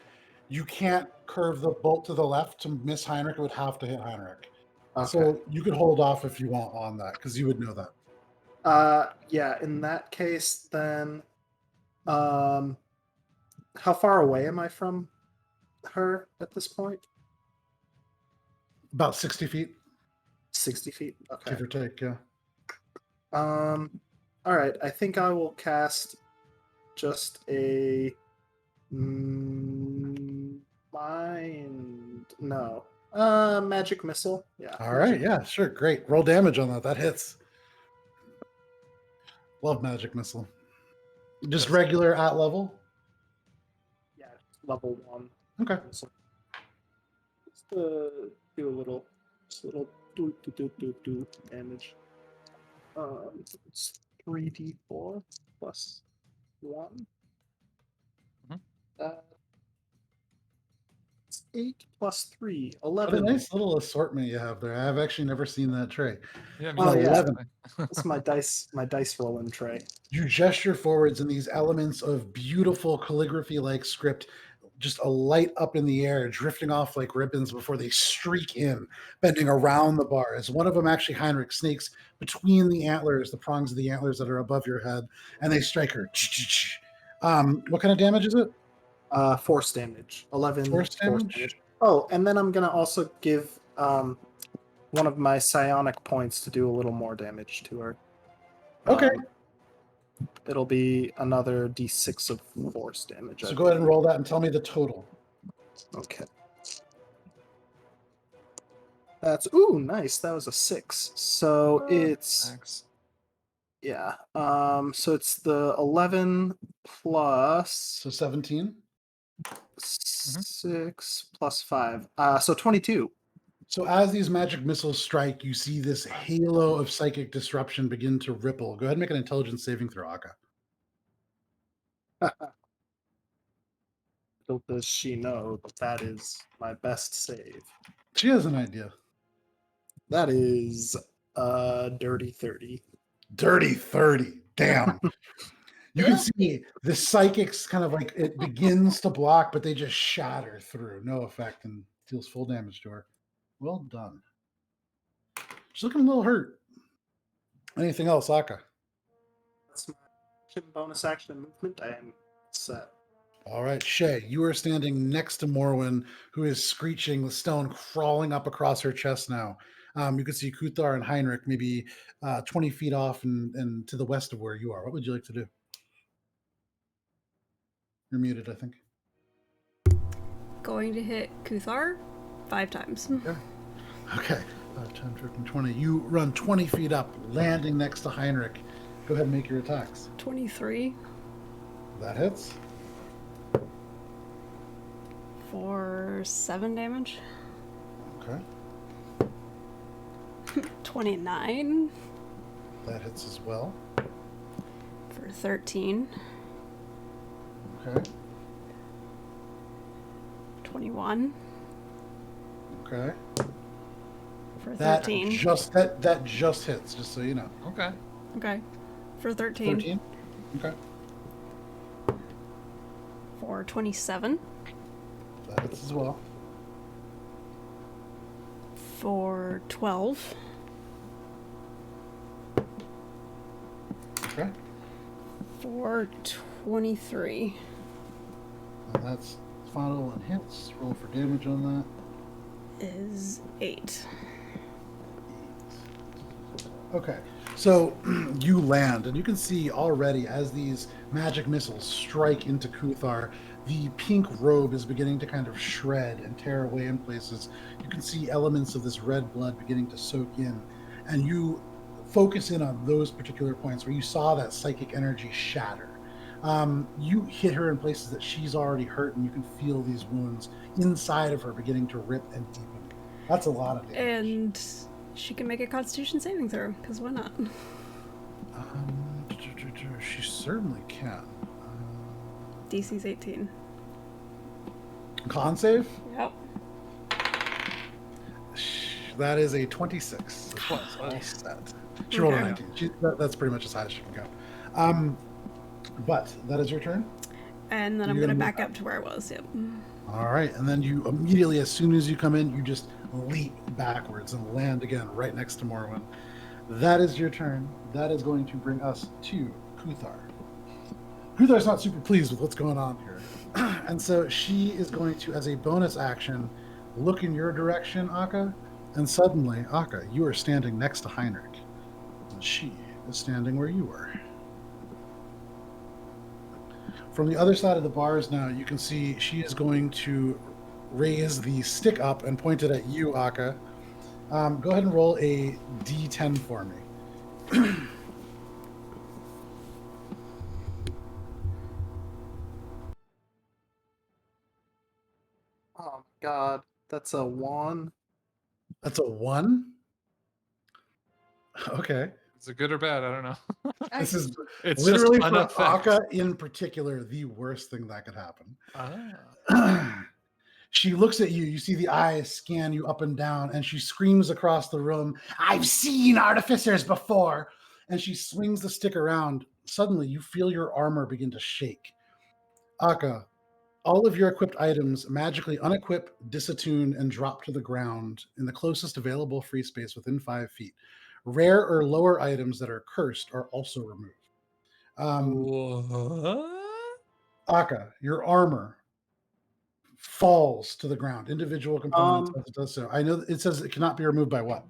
you can't curve the bolt to the left to miss Heinrich. It would have to hit Heinrich. Okay. So you could hold off if you want on that because you would know that. Yeah. In that case, then, how far away am I from her at this point? About 60 feet, 60 feet. Okay. give or take. Yeah. All right. I think I will cast just a mind. No. Magic missile. Yeah. All right. Yeah. Sure. Great. Roll damage on that. That hits. Love magic missile. Just regular at level. Yeah. Level 1. Okay. Missile. Just do a little, do damage. It's 3d4 plus 1. Mhm. It's 8 plus 3, What a 11. nice little assortment you have there. I've actually never seen that tray. Yeah, me Oh, too, yeah. 11. That's my dice rolling tray. You gesture forwards, and these elements of beautiful calligraphy-like script just light up in the air, drifting off like ribbons before they streak in, bending around the bars. One of them, actually, Heinrich, snakes between the antlers, the prongs of the antlers that are above your head, and they strike her. What kind of damage is it? Force damage. 11 Force damage? Oh, and then I'm gonna also give one of my psionic points to do a little more damage to her. Okay. It'll be another d6 of force damage. So go ahead and roll that and tell me the total. Okay. That's nice. That was a 6. So it's Thanks. yeah. So it's the 11 plus So 17. 6 plus 5. So 22. So as these magic missiles strike, you see this halo of psychic disruption begin to ripple. Go ahead and make an intelligence saving throw, Akka. Little does she know that is my best save. She has an idea. That is dirty 30. Dirty 30. Damn. You can see the psychics kind of like it begins to block, but they just shatter through. No effect and deals full damage to her. Well done. She's looking a little hurt. Anything else, Akka? That's my bonus action movement. I am set. All right, Shay, you are standing next to Morwen, who is screeching, the stone crawling up across her chest now. You can see Kuthar and Heinrich maybe 20 feet off and to the west of where you are. What would you like to do? You're muted, I think. Going to hit Kuthar 5 times. Okay. 5 times 20. You run 20 feet up, landing next to Heinrich. Go ahead and make your attacks. 23 That hits. for 7 damage. Okay. 29 That hits as well. for 13. Okay. 21 Okay. for That 13. that just hits, just so you know. Okay. Okay. For 13. 13. Okay. For 27. That hits as well. For 12. Okay. For 23. And that's final and hits. Roll for damage on that. Is 8. Okay, so you land, and you can see already as these magic missiles strike into Kuthar, the pink robe is beginning to kind of shred and tear away in places. You can see elements of this red blood beginning to soak in, and you focus in on those particular points where you saw that psychic energy shatter. You hit her in places that she's already hurt, and you can feel these wounds inside of her beginning to rip and deepen. That's a lot of damage. And she can make a Constitution saving throw, because why not? She certainly can. DC's 18. Con save? Yep. That is a 26. All set. She rolled a Okay. 19. That's pretty much as high as she can go. But that is your turn. And then I'm You're going to gonna back up to where I was, yep. All right, and then you immediately, as soon as you come in, you just leap backwards and land again right next to Morwen. That is your turn. That is going to bring us to Kuthar. Kuthar's not super pleased with what's going on here. And so she is going to, as a bonus action, look in your direction, Akka, and suddenly, Akka, you are standing next to Heinrich. And she is standing where you were. From the other side of the bars now, you can see she is going to raise the stick up and point it at you, Akka. Go ahead and roll a d10 for me. Oh my god, that's a 1. That's a 1? Okay. Is it good or bad? I don't know. This is It's literally just an for effect. Akka in particular the worst thing that could happen. Ah. She looks at you, you see the eyes scan you up and down, and she screams across the room, "I've seen artificers before!" And she swings the stick around. Suddenly, you feel your armor begin to shake. Akka, all of your equipped items magically unequip, disattune, and drop to the ground in the closest available free space within 5 feet. Rare or lower items that are cursed are also removed. What? Akka, your armor falls to the ground. Individual components as it does so. I know it says it cannot be removed by what?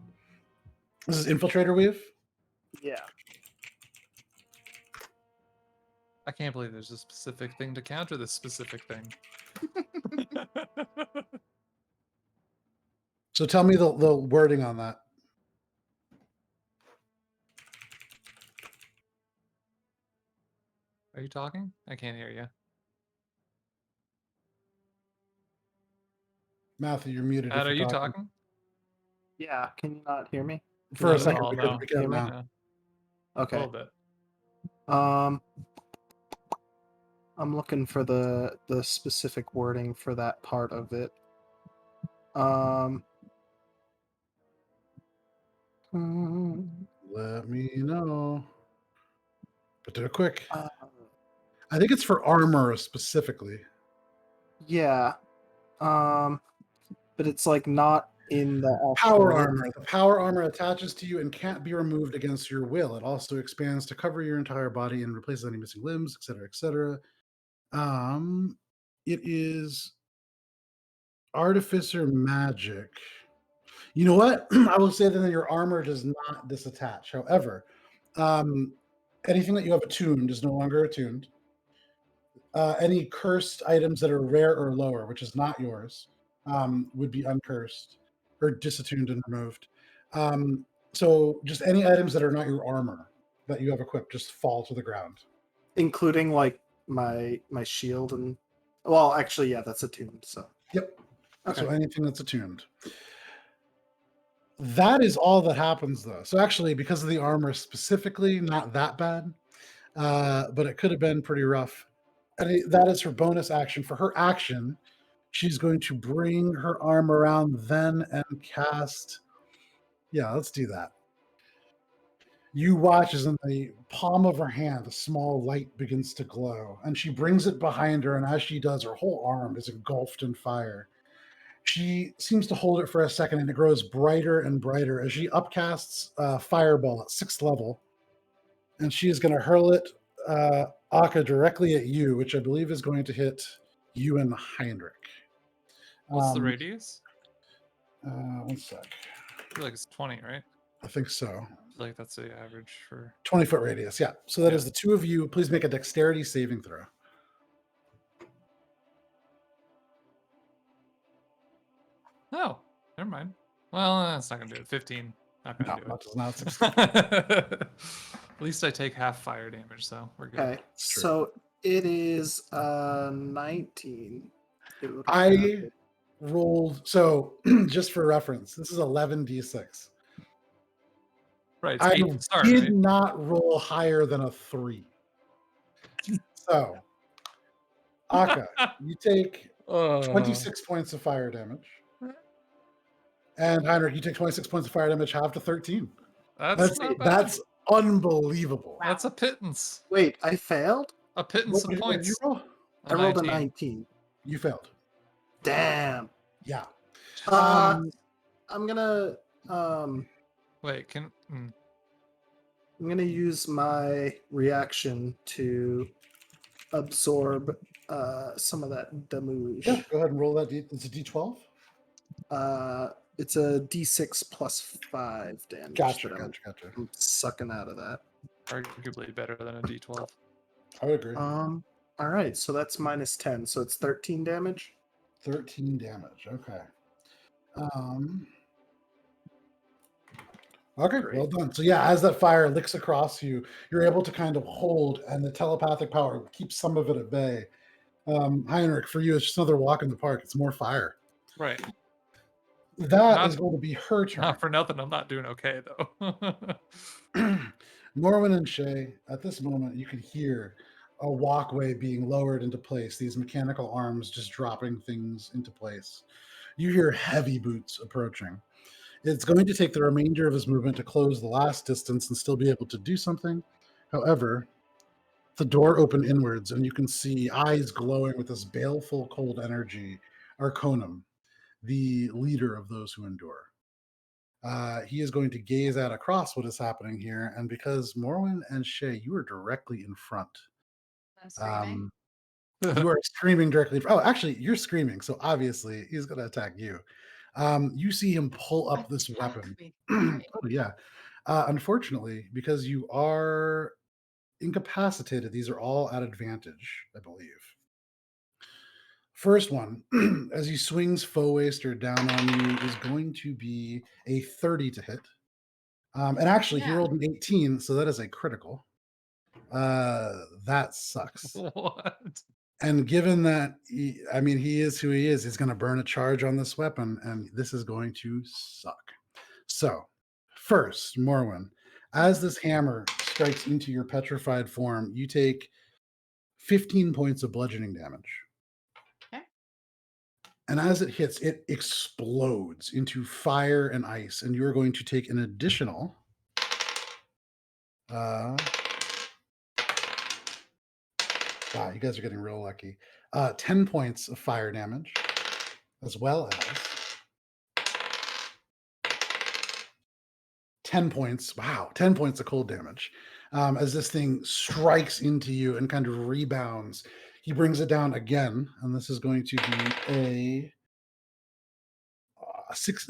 This is Infiltrator Weave? Yeah. I can't believe there's a specific thing to counter this specific thing. So tell me the wording on that. Are you talking? I can't hear you. Matthew, you're muted. Matt, if are you're you talking? Yeah, can you not hear me? For Not a at second, all, because no. we can Hear me? now. Yeah, a Okay. little bit. I'm looking for the specific wording for that part of it. Let me know. But do it quick. Uh, I think it's for armor specifically. yeah. But it's like not in the actual Power armor. The power armor attaches to you and can't be removed against your will. It also expands to cover your entire body and replaces any missing limbs, etc., etc. It is artificer magic. You know what? I will say that your armor does not disattach. However, anything that you have attuned is no longer attuned. Any cursed items that are rare or lower, which is not yours, would be uncursed or disattuned and removed. So just any items that are not your armor that you have equipped just fall to the ground. including like my shield and well, actually, yeah, that's attuned. So Yep. okay. So anything that's attuned. That is all that happens, though. So actually, because of the armor specifically, not that bad, but it could have been pretty rough. And that is her bonus action. For her action, she's going to bring her arm around then and cast. Yeah, let's do that. You watch as in the palm of her hand, a small light begins to glow, and she brings it behind her. And as she does, her whole arm is engulfed in fire. She seems to hold it for a second, and it grows brighter and brighter as she upcasts a fireball at 6th level, and she is going to hurl it Akka directly at you, which I believe is going to hit you and Heinrich. What's the radius? 1 sec. I feel like it's 20, right? I think so. I feel like that's the average for 20-foot radius, yeah. So that is the two of you. Please make a dexterity saving throw. Oh, never mind. Well, that's not gonna do it. 15. Not gonna do That it. does not succeed. At least I take half fire damage, so we're good. Okay, so it is 19. I rolled, so just for reference, this is 11d6. Right, it's I 8 to start, did right? not roll higher than a 3. So, Akka, you take 26 points of fire damage. And Heinrich, you take 26 points of fire damage, half to 13. That's not bad. That's unbelievable. That's a pittance. Wait, I failed? A pittance of What did points. you roll? I rolled a 19. You failed. Damn. Yeah. I'm gonna Wait, I'm gonna use my reaction to absorb some of that damage. Yeah, go ahead and roll that. It's a d12? It's a d6 plus 5 damage. Gotcha. I'm sucking out of that. arguably better than a d12. I would agree. All right, so that's minus 10, so it's 13 damage. 13 damage. Okay. Okay, Great. well done. So yeah, as that fire licks across you, you're able to kind of hold, and the telepathic power keeps some of it at bay. Heinrich, for you, it's just another walk in the park. It's more fire. Right. That is going to be her turn. Not for nothing, I'm not doing okay though. Morwen and Shay, at this moment, you can hear a walkway being lowered into place, these mechanical arms just dropping things into place. You hear heavy boots approaching. It's going to take the remainder of his movement to close the last distance and still be able to do something. However, the door opened inwards, and you can see eyes glowing with this baleful, cold energy. Arconum, the leader of those who endure. He is going to gaze out across what is happening here, and because Morwen and Shay, you are directly in front. I'm screaming. You are screaming directly. Oh, actually, you're screaming, so obviously he's going to attack you. You see him pull up this weapon. Oh, yeah. Unfortunately, because you are incapacitated, these are all at advantage, I believe. First one, as he swings Foe Waster down on you, is going to be a 30 to hit. And actually, he rolled an 18, so that is a critical. That sucks. What? And given that, he is who he is, he's going to burn a charge on this weapon, and this is going to suck. So, first, Morwen, as this hammer strikes into your petrified form, you take 15 points of bludgeoning damage. Okay. And as it hits, it explodes into fire and ice, and you're going to take an additional... Wow, you guys are getting real lucky. 10 points of fire damage, as well as 10 points. Wow, 10 points of cold damage. As this thing strikes into you and kind of rebounds, he brings it down again, and this is going to be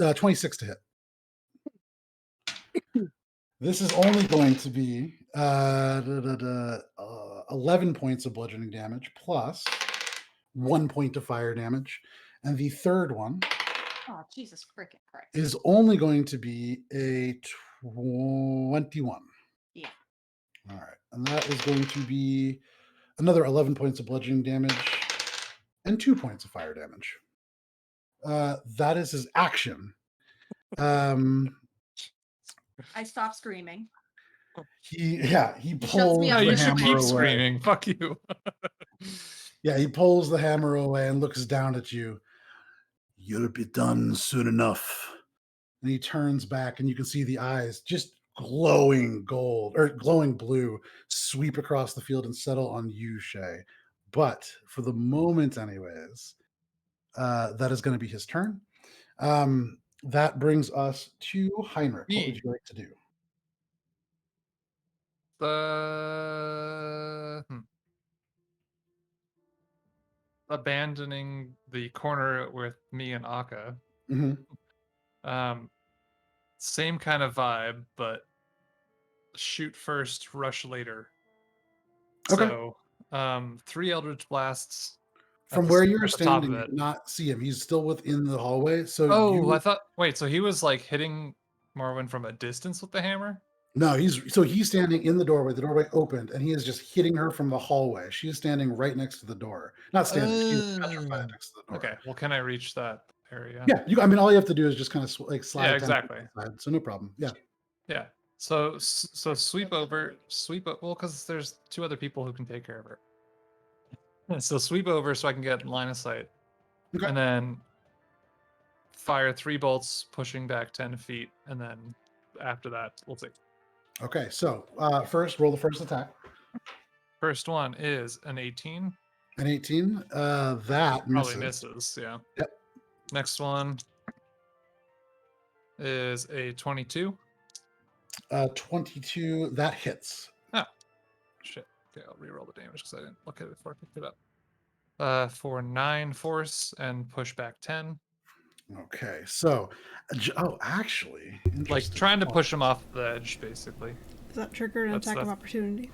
a 26 to hit. This is only going to be 11 points of bludgeoning damage plus 1 point of fire damage. And the third one Jesus freaking Christ. is only going to be a 21. Yeah. All right. And that is going to be another 11 points of bludgeoning damage and 2 points of fire damage. That is his action. I stop screaming. He pulls shuts me the up You with should hammer keep away. screaming. Fuck you. Yeah, he pulls the hammer away and looks down at you. You'll be done soon enough. And he turns back, and you can see the eyes just glowing gold or glowing blue sweep across the field and settle on you, Shay. But for the moment, anyways, that is going to be his turn. That brings us to Heinrich. What would you like to do? abandoning the corner with me and Akka. Mm-hmm. Same kind of vibe, but shoot first, rush later. Okay. So, 3 Eldritch Blasts. From where you were at the top standing, of you it. did not see him. He's still within the hallway. So Oh, I thought. Wait, so he was like hitting Morwen from a distance with the hammer? No, he's standing in the doorway. The doorway opened, and he is just hitting her from the hallway. She is standing right next to the door. Not standing. She's petrified next to the door. Okay. Well, can I reach that area? Yeah. I mean, all you have to do is just kind of slide. Yeah, 10 exactly. feet aside, so no problem. Yeah. Yeah. So sweep over. Well, because there's 2 other people who can take care of her. So sweep over so I can get line of sight, Okay. and then fire 3 bolts, pushing back 10 feet, and then after that, we'll see. Okay. So first, roll the first attack. First one is an 18. An 18. That Probably misses. misses. Yeah. Yep. Next one is a 22. 22. That hits. Oh, shit. Okay, I'll reroll the damage because I didn't look at it before I picked it up. For 9 force and push back 10. Okay. So, actually, Like interesting. trying to push him off the edge, basically. Does that trigger an attack of opportunity?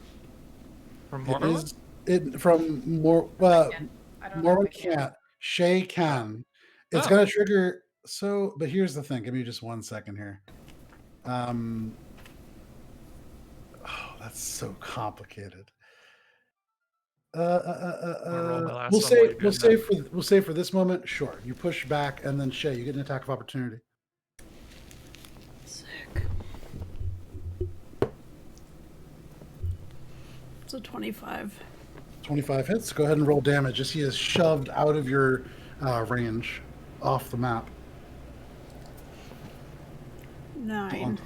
From It Morwen? is it from more. I don't know Morwen if I can. can't. Shay can. It's Oh. gonna trigger. So, but here's the thing. Give me just 1 second here. That's so complicated. We'll say for this moment, sure. You push back, and then Shay, you get an attack of opportunity. Sick. So 25. 25 hits. Go ahead and roll damage as he is shoved out of your range, off the map. 9.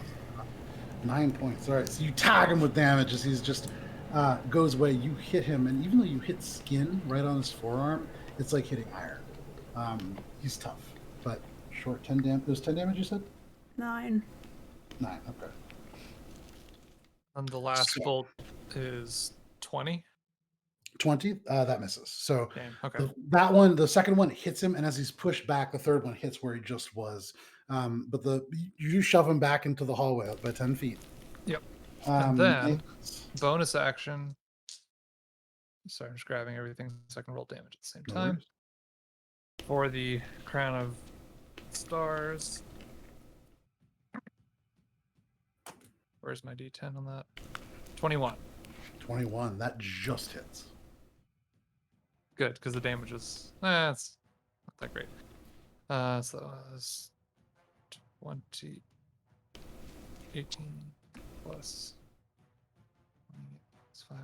9 points. All right. So you tag him with damage as he's just goes away. You hit him, and even though you hit skin right on his forearm, it's like hitting iron. He's tough, but short 10 damage. There's 10 damage, you said? 9. 9. Okay. And the last bolt is 20. 20. That misses. So Damn. Okay. that one, the second one hits him, and as he's pushed back, the third one hits where he just was. But you shove him back into the hallway by 10 feet. Yep. And then bonus action. Sorry, I'm just grabbing everything so I can roll damage at the same time. For the Crown of Stars. Where's my D10 on that? 21. 21. That just hits. Good, because the damage is it's not that great. So that was 20, 18 plus 5,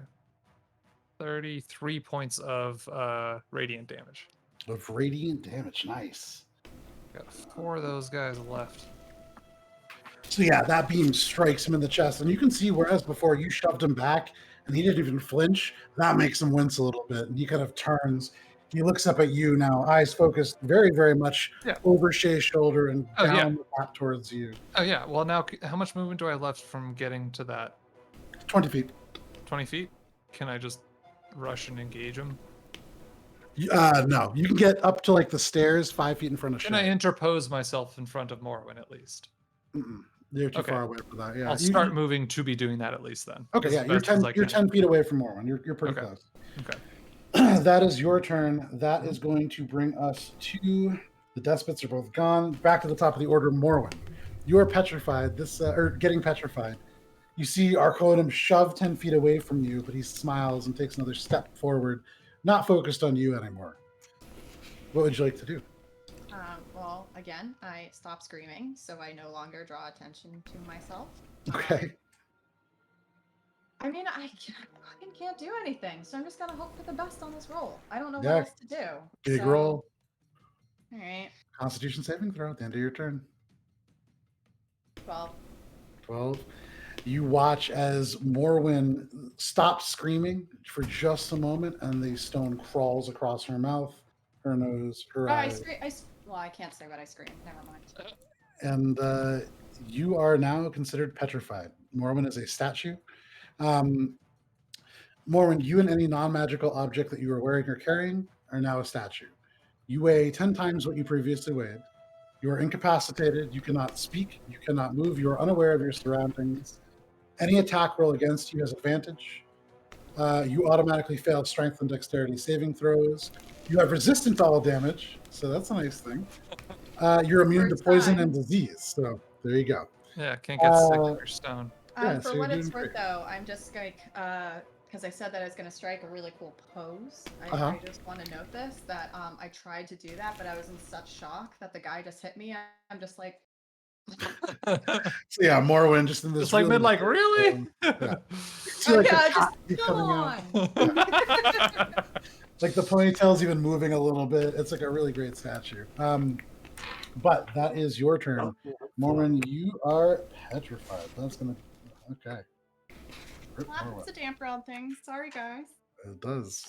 33 points of radiant damage. Of radiant damage. Nice. Got 4 of those guys left. So yeah, that beam strikes him in the chest, and you can see whereas before you shoved him back and he didn't even flinch, that makes him wince a little bit, and he kind of turns. He looks up at you now, eyes focused very, very much over Shay's shoulder and down the path towards you. Oh yeah. Well, now how much movement do I have left from getting to that? 20 feet. 20 feet? Can I just rush and engage him? No, you can get up to like the stairs 5 feet in front of Shay. Can I interpose myself in front of Morwen at least? You're too far away for that. Yeah, I'll start moving to be doing that at least then. Okay, yeah, you're 10 feet away from Morwen. You're pretty close. Okay. That is your turn. That is going to bring us to the despots are both gone. Back to the top of the order, Morwen. You are petrified. Or getting petrified. You see Arcoedum shoved 10 feet away from you, but he smiles and takes another step forward, not focused on you anymore. What would you like to do? Well, again, I stop screaming, so I no longer draw attention to myself. Okay. I mean, I fucking can't do anything, so I'm just gonna hope for the best on this roll. I don't know what else to do. Big roll. All right. Constitution saving throw at the end of your turn. 12. 12. You watch as Morwen stops screaming for just a moment, and the stone crawls across her mouth, her nose, her eyes. Well, I can't say what I screamed. Never mind. And you are now considered petrified. Morwen is a statue. Morwen, you and any non-magical object that you are wearing or carrying are now a statue. You weigh 10 times what you previously weighed. You are incapacitated. You cannot speak. You cannot move. You are unaware of your surroundings. Any attack roll against you has advantage. You automatically fail strength and dexterity saving throws. You have resistance to all damage, so that's a nice thing. You're immune to First poison time. and disease, so there you go. Yeah, can't get sick if you're stoned. Yeah, For so you're what it's doing worth, great. though, I'm just like, because I said that I was going to strike a really cool pose. Uh-huh. I just want to note this that I tried to do that, but I was in such shock that the guy just hit me. I'm just like, So yeah, Morwen just in this Just like mid, like, really? yeah. See, oh like, the yeah, cat just keep come coming out. on. Like the ponytail's even moving a little bit. It's like a really great statue. But that is your turn. Morwen, you are petrified. That's gonna okay. Rip Morwen. It's a damp round thing. Sorry, guys. It does.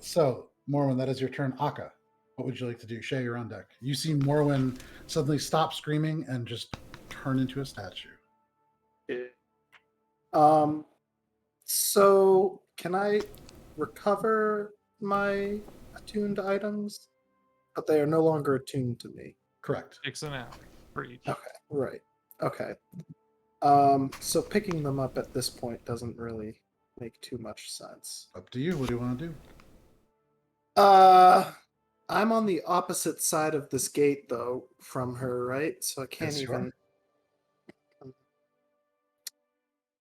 So Morwen, that is your turn. Akka, what would you like to do? Shay, you're on deck. You see Morwen suddenly stop screaming and just turn into a statue. So can I recover my attuned items? But they are no longer attuned to me. Correct. Takes an hour for each. Okay, right. Okay. So picking them up at this point doesn't really make too much sense. Up to you. What do you want to do? I'm on the opposite side of this gate though from her, right? So I can't Yes, you even.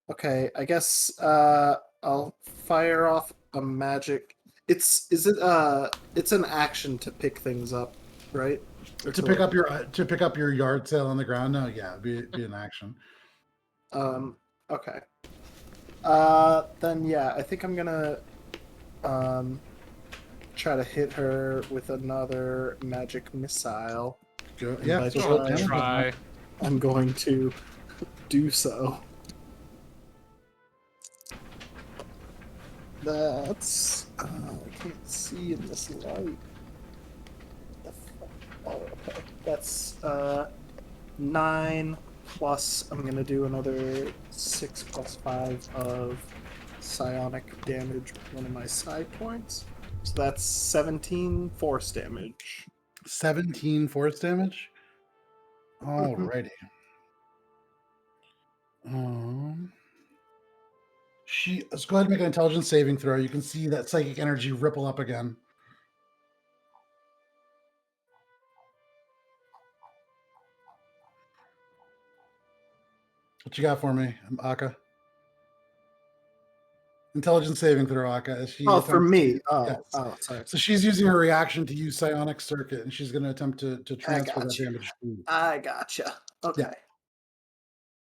Okay, I guess I'll fire off a magic. It's an action to pick things up, right? Or To pick up your yard sale on the ground? No, yeah, it'd be an action. Okay. Then yeah, I think I'm gonna try to hit her with another magic missile. Go, yeah, by so the roll time damage. Try. I'm going to do so. That's I can't see in this light. Oh, okay. That's 9 plus. I'm gonna do another 6 plus 5 of psionic damage with one of my side points. So that's 17 force damage. 17 force damage. Alrighty. Let's go ahead and make an intelligence saving throw. You can see that psychic energy ripple up again. What you got for me, Akka? Intelligence saving throw, Akka. As she Oh, for attempts me. to- Oh, yes. oh, sorry. So she's using her reaction to use psionic circuit, and she's going to attempt to transfer that gotcha. damage to you. I gotcha. Okay. Yeah.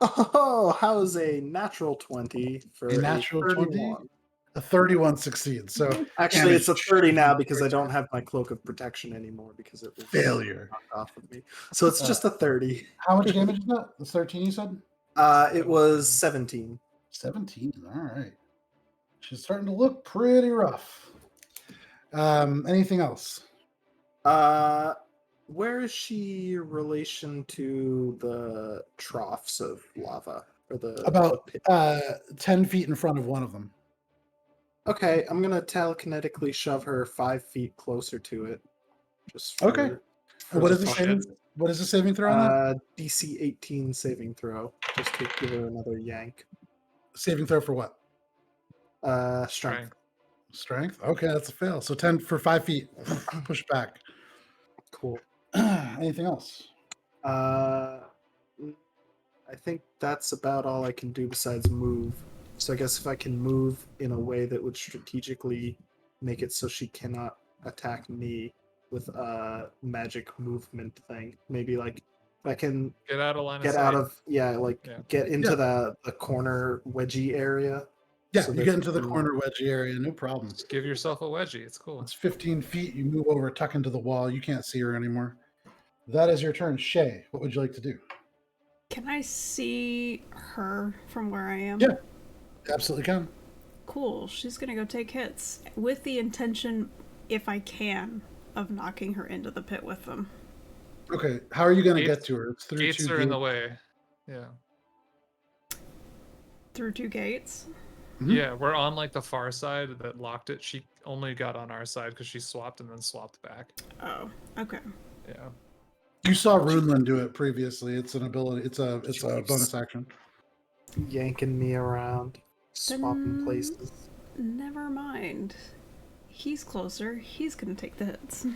Oh, how's a natural 20 for A natural 20? 31? A 31 succeeds. So Actually, it's a damage 30 now should be because I right don't there. have my cloak of protection anymore because it was Failure. knocked off of me. So it's just a 30. How much damage is that? The 13 you said? It was 17. 17. All right. She's starting to look pretty rough. Anything else? Where is she in relation to the troughs of lava or the About the pit? 10 feet in front of one of them. Okay, I'm gonna telekinetically shove her 5 feet closer to it. Just for, Okay. for What the is the fuck fun. saving? What is the saving throw on that? DC 18 saving throw. Just to give her another yank. Saving throw for what? Strength. Strength. Okay, that's a fail. So 10 for 5 feet. Push back. Cool. Anything else? I think that's about all I can do besides move. So I guess if I can move in a way that would strategically make it so she cannot attack me with a magic movement thing. Maybe like I can Get out of line of get sight. out of get into Yeah. the corner wedgie area. Yeah, so you that get into the we can- corner wedgie area, no problem. Just give yourself a wedgie. It's cool. It's 15 feet. You move over, tuck into the wall. You can't see her anymore. That is your turn. Shay, what would you like to do? Can I see her from where I am? Yeah. Absolutely can. Cool. She's gonna go take hits with the intention, if I can, of knocking her into the pit with them. Okay, how are you going to Gates- get to her? It's through Gates two are in the gates. way. Yeah. Through 2 gates. Yeah, we're on like the far side that locked it. She only got on our side because she swapped and then swapped back. Oh, okay. Yeah. You saw Runeland do it previously. It's an ability. It's a bonus action. Yanking me around, swapping Then- places. Never mind. He's closer. He's gonna take the hits.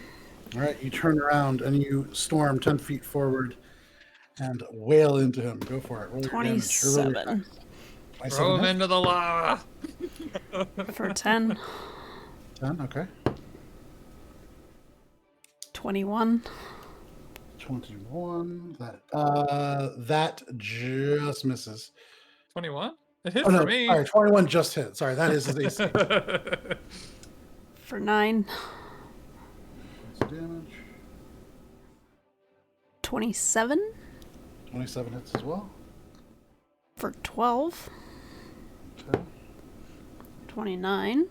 All right, you turn around and you storm 10 feet forward and wail into him. Go for it. Roll your damage. Or roll your 27 attack. 27 Throw him hits? into the lava. for 10. 10, okay. 21. 21. That just misses. 21? It hit Oh, no, for me. sorry, 21 just hit. Sorry, that is his AC. For 9. Points of damage. 27. 27 hits as well. For 12. Okay. 29.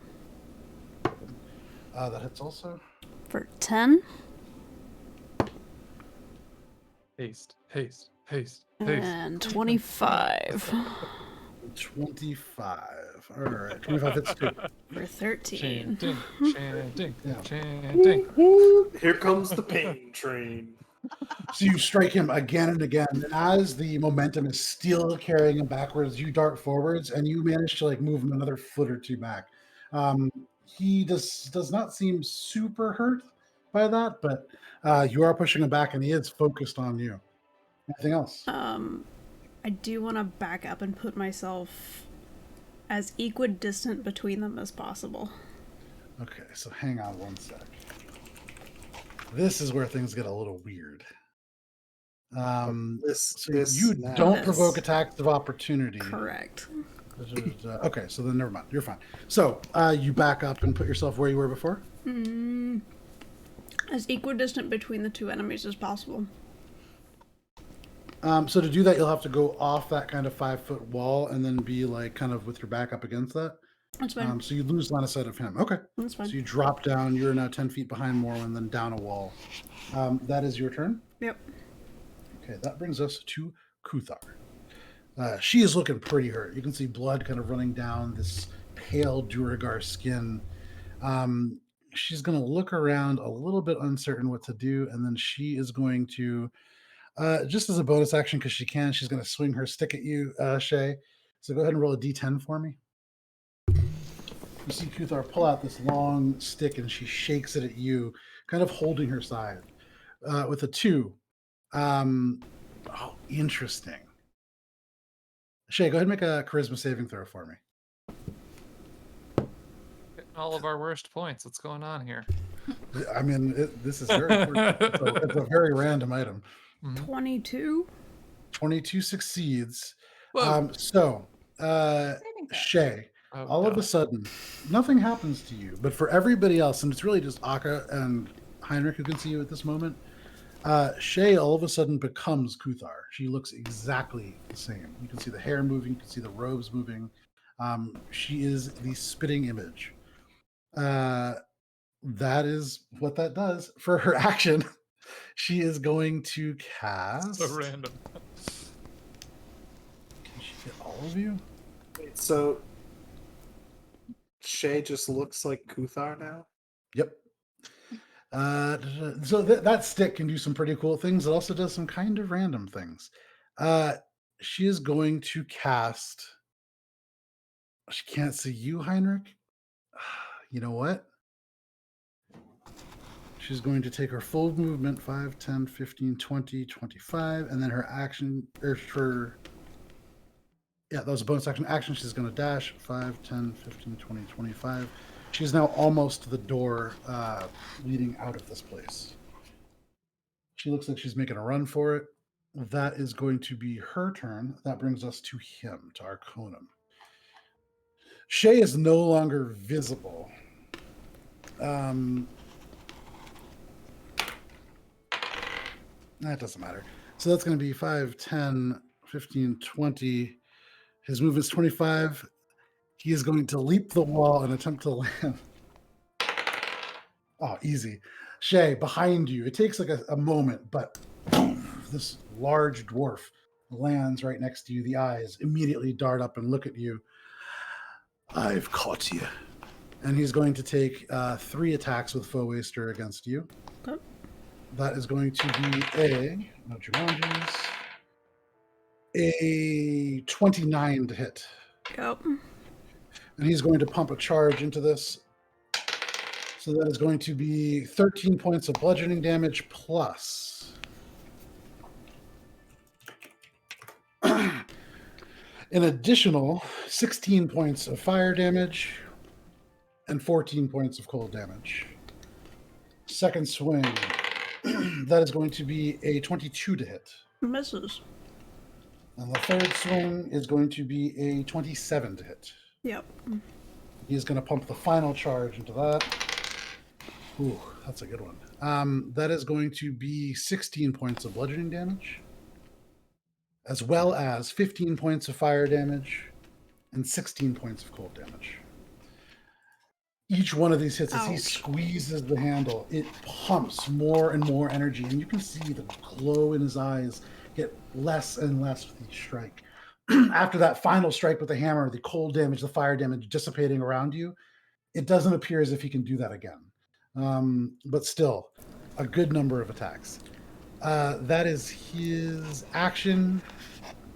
That hits also. For 10. Haste, haste, haste, haste. And 25. 25. All right, 25 hits too. For 13. Chanting, chanting, Yeah. chanting. Here comes the pain train. So you strike him again and again, and as the momentum is still carrying him backwards, you dart forwards, and you manage to like move him another foot or two back. He does not seem super hurt by that, but you are pushing him back, and he is focused on you. Anything else? I do want to back up and put myself as equidistant between them as possible. Okay, so hang on one sec. This is where things get a little weird. So you don't provoke attacks of opportunity. Correct. Okay, so then never mind. You're fine. So you back up and put yourself where you were before? As equidistant between the two enemies as possible. So to do that, you'll have to go off that kind of 5-foot wall and then be like kind of with your back up against that. That's fine. So you lose line of sight of him. Okay. That's fine. So you drop down. You're now 10 feet behind Morwen, then down a wall. That is your turn. Yep. Okay, that brings us to Kuthar. She is looking pretty hurt. You can see blood kind of running down this pale Duragar skin. She's going to look around a little bit uncertain what to do, and then she is going to, just as a bonus action, because she can, she's going to swing her stick at you, Shay. So go ahead and roll a d10 for me. You see Kuthar pull out this long stick, and she shakes it at you, kind of holding her side. With a 2. Oh, interesting. Shay, go ahead and make a charisma saving throw for me. Getting all of our worst points. What's going on here? I mean, this is very important. It's a very random item. 22. 22 succeeds. Whoa. Shay, all of a sudden, nothing happens to you. But for everybody else, and it's really just Akka and Heinrich who can see you at this moment, Shay all of a sudden becomes Kuthar. She looks exactly the same. You can see the hair moving. You can see the robes moving. She is the spitting image. That is what that does for her action. She is going to cast. So random. Can she get all of you? So Shay just looks like Kuthar now? Yep. So that stick can do some pretty cool things. It also does some kind of random things. She is going to cast. She can't see you, Heinrich. You know what? She's going to take her full movement 5, 10, 15, 20, 25, and then her action, that was a bonus action. She's going to dash 5, 10, 15, 20, 25. She's now almost to the door leading out of this place. She looks like she's making a run for it. That is going to be her turn. That brings us to him, to Arconum. Shay is no longer visible. That doesn't matter. So that's going to be 5, 10, 15, 20. His movement's 25. He is going to leap the wall and attempt to land. Oh, easy. Shay, behind you. It takes like a moment, but this large dwarf lands right next to you. The eyes immediately dart up and look at you. I've caught you. And he's going to take 3 attacks with Foe Waster against you. Oh. That is going to be a 29 to hit. Yep. And he's going to pump a charge into this. So that is going to be 13 points of bludgeoning damage plus an additional 16 points of fire damage and 14 points of cold damage. Second swing, that is going to be a 22 to hit. Misses. And the third swing is going to be a 27 to hit. Yep. He's going to pump the final charge into that. Ooh, that's a good one. That is going to be 16 points of bludgeoning damage, as well as 15 points of fire damage and 16 points of cold damage. Each one of these hits, as he Ouch. squeezes the handle, it pumps more and more energy, and you can see the glow in his eyes get less and less with each strike. After that final strike with the hammer, the cold damage, the fire damage dissipating around you, it doesn't appear as if he can do that again. But still, a good number of attacks. That is his action,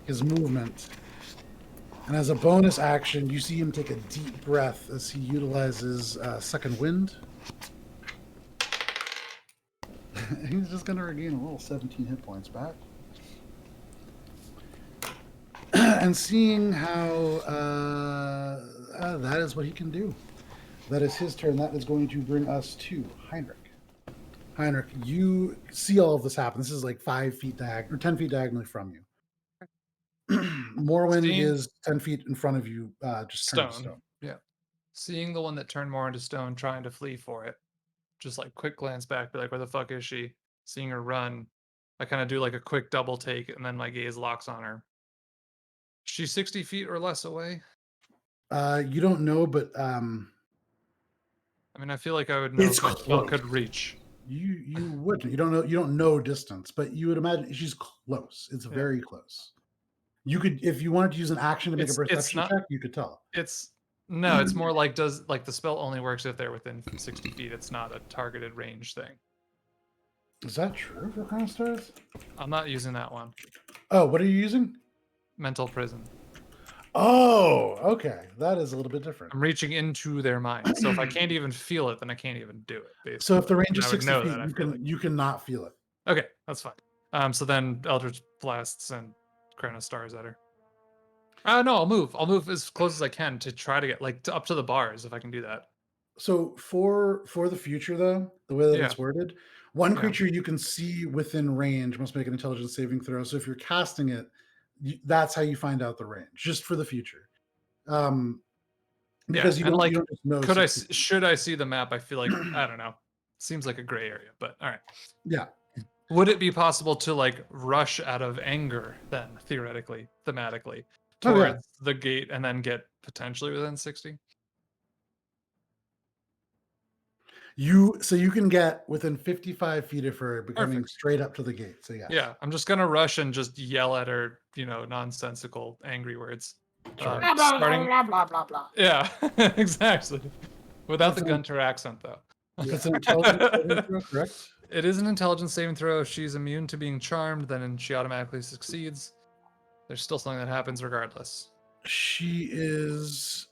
his movement. And as a bonus action, you see him take a deep breath as he utilizes Second Wind. He's just going to regain a little 17 hit points back. And seeing how that is what he can do. That is his turn. That is going to bring us to Heinrich. Heinrich, you see all of this happen. This is like 5 feet or 10 feet diagonally from you. Morwen is 10 feet in front of you, just turned to stone. Yeah. Seeing the one that turned more into stone, trying to flee for it. Just like quick glance back, be like, where the fuck is she? Seeing her run, I kind of do like a quick double take, and then my gaze locks on her. She's 60 feet or less away. You don't know, but I mean, I feel like I would know if my spell could reach. You wouldn't. You don't know distance, but you would imagine she's close. It's very close. You could, if you wanted to use an action to make a perception check, you could tell. It's more like the spell only works if they're within 60 feet. It's not a targeted range thing. Is that true for Crown Stars? I'm not using that one. Oh, what are you using? Mental prison. Oh, okay. That is a little bit different. I'm reaching into their mind. So if I can't even feel it, then I can't even do it. Basically. So if the range is I 60 know feet, that, you cannot feel it. Okay, that's fine. So then Eldritch Blasts and Crown of Stars at her. No, I'll move. I'll move as close as I can to try to get up to the bars if I can do that. So for the future, though, the way that it's worded, one creature you can see within range must make an intelligence saving throw. So if you're casting it, that's how you find out the range, just for the future. Because you don't just know. Should I see the map? I feel like I don't know. Seems like a gray area, but all right. Yeah. Would it be possible to rush out of anger then, theoretically, thematically, towards the gate and then get potentially within 60? You can get within 55 feet of her, becoming straight up to the gate. So yeah, I'm just gonna rush and just yell at her, nonsensical, angry words. Sure. Blah, blah, blah, blah, blah, blah. Yeah, exactly. Without the Gunter accent, though. It's an intelligence saving throw, correct? It is an intelligence saving throw. If she's immune to being charmed, then she automatically succeeds. There's still something that happens regardless. She is.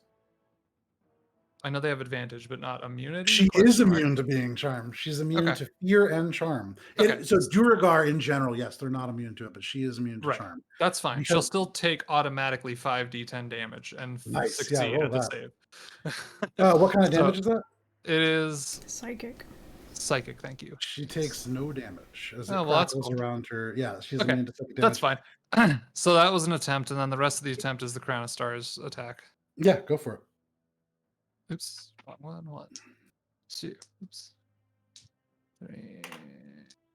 I know they have advantage, but not immunity. She is immune to being charmed. She's immune to fear and charm. So Duragar in general, yes, they're not immune to it, but she is immune to charm. That's fine. She'll still take automatically 5d10 damage and succeed at the save. What kind of damage is that? It is psychic. Psychic, thank you. She takes no damage as it crackles around her. Yeah, she's immune to psychic damage. That's fine. So that was an attempt, and then the rest of the attempt is the Crown of Stars attack. Yeah, go for it. Oops. 1, 2. Oops. 3.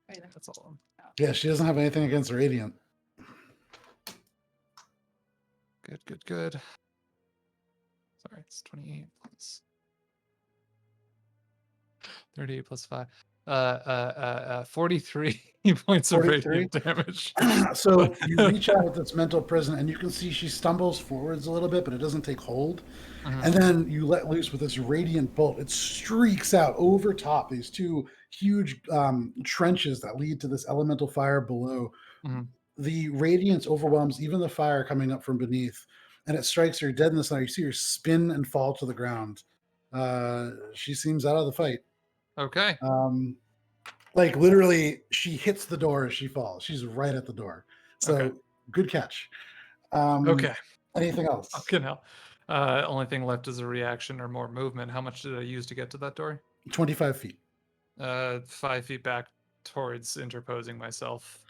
That's all of them. Yeah, she doesn't have anything against Radiant. Good. Sorry, it's 28 plus 38 plus 5. 43 points of 43? radiant damage. So you reach out with this mental prison, and you can see she stumbles forwards a little bit, but it doesn't take hold. Mhm. And then you let loose with this radiant bolt. It streaks out over top these two huge trenches that lead to this elemental fire below. Mhm. The radiance overwhelms even the fire coming up from beneath, and it strikes her dead in the center. You see her spin and fall to the ground. She seems out of the fight. Okay. Like literally, she hits the door as she falls. She's right at the door. So Okay. good catch. Okay. Anything else? Fucking hell. Only thing left is a reaction or more movement. How much did I use to get to that door? 25 feet. 5 feet back towards interposing myself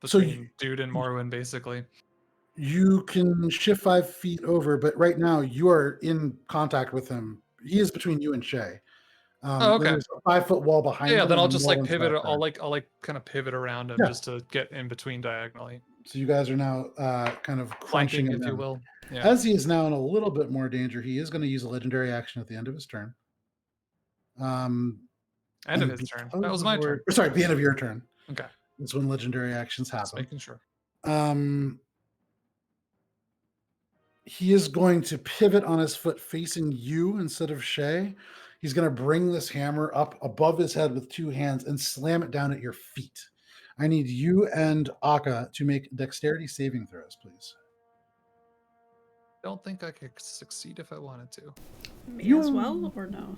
So between Dude and Morwen, basically. you can shift 5 feet over, but right now you are in contact with him. He is between you and Shay. Oh, okay. There's a 5-foot wall behind Yeah, him. then I'll and just like Morwen's pivot. back there. I'll like kind of pivot around him Yeah. just to get in between diagonally, So you guys are now kind of crunching flanking, him if you in. will. Yeah. As he is now in a little bit more danger, he is going to use a legendary action at the end of his turn. End of his turn. That was my turn. Sorry, the end of your turn. Okay. That's when legendary actions Just happen. making sure. He is going to pivot on his foot facing you instead of Shay. He's going to bring this hammer up above his head with two hands and slam it down at your feet. I need you and Akka to make dexterity saving throws, please. Don't think I could succeed if I wanted to. Me as well, or no?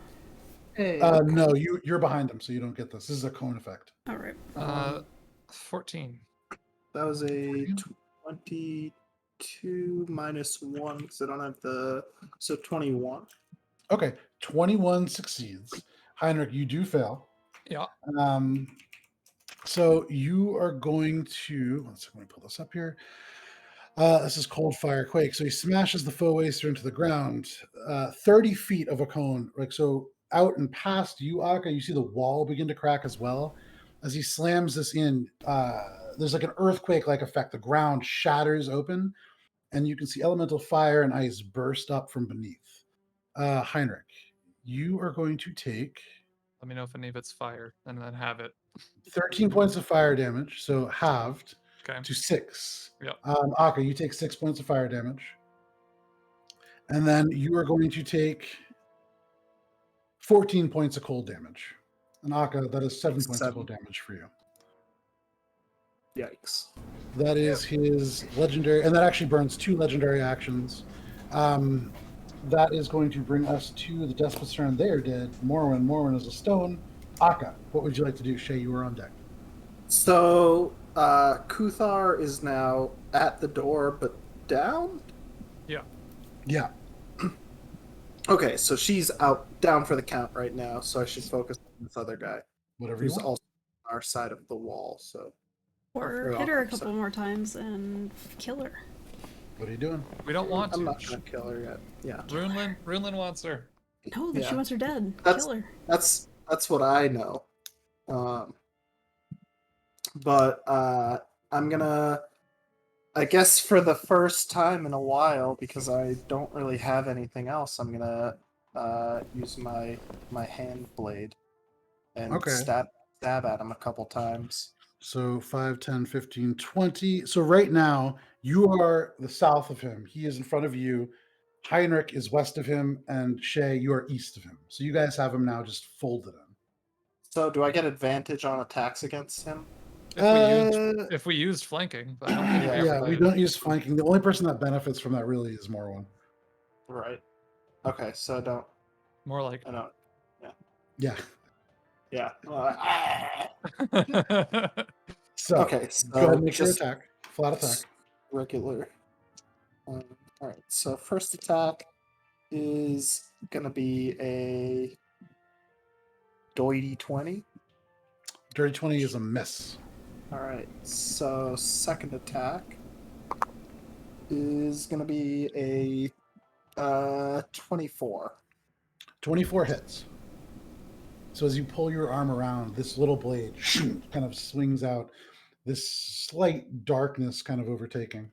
Hey, No, you're behind him, so you don't get this. This is a cone effect. All right. 14. that was a 22 minus 1 because I don't have the. So 21. Okay, 21 succeeds. Heinrich, you do fail. Yeah. So you are going to, let me pull this up here. This is Cold Fire Quake. So he smashes the foe waster into the ground. 30 feet of a cone. Like so out and past you, Akka, you see the wall begin to crack as well. As he slams this in, there's like an earthquake-like effect. The ground shatters open, and you can see elemental fire and ice burst up from beneath. Heinrich, you are going to take Let me know if any of it's fire and then have it. 13 points of fire damage, so halved Okay. to 6. Yep. Akka, you take 6 points of fire damage. And then you are going to take 14 points of cold damage. And Akka, that is 7 points of cold damage for you. Yikes. That is his legendary, and that actually burns 2 legendary actions. That is going to bring us to the Despot's turn. They are dead. Morwen is a stone. Akka, what would you like to do? Shay, you were on deck. So, Kuthar is now at the door, but down? Yeah. Okay, so she's down for the count right now, so I should focus on this other guy. Whatever you Who's want. also on our side of the wall, so. Or hit her a couple more times and kill her. What are you doing? We don't want I'm to. not gonna kill her yet. Yeah. Runelin wants her. No, that she wants her dead. That's- Kill her. That's what I know. But I'm gonna, I guess for the first time in a while, because I don't really have anything else, I'm gonna use my hand blade and Okay. stab at him a couple times. So 5, 10, 15, 20. So right now, you are the south of him. He is in front of you. Heinrich is west of him, and Shay, you are east of him. So you guys have him now just folded in. So do I get advantage on attacks against him? If we used flanking, but I don't think we Yeah, ever we did. don't use flanking. The only person that benefits from that really is Morwen. Right. Okay, so I don't. More like. I don't. Yeah. Yeah. So Okay, so go ahead and make your just attack. Flat attack. regular. All right, so first attack is gonna be a doity 20. Dirty 20 is a miss. All right, so second attack is gonna be a 24. 24 hits. So as you pull your arm around, this little blade kind of swings out, this slight darkness kind of overtaking.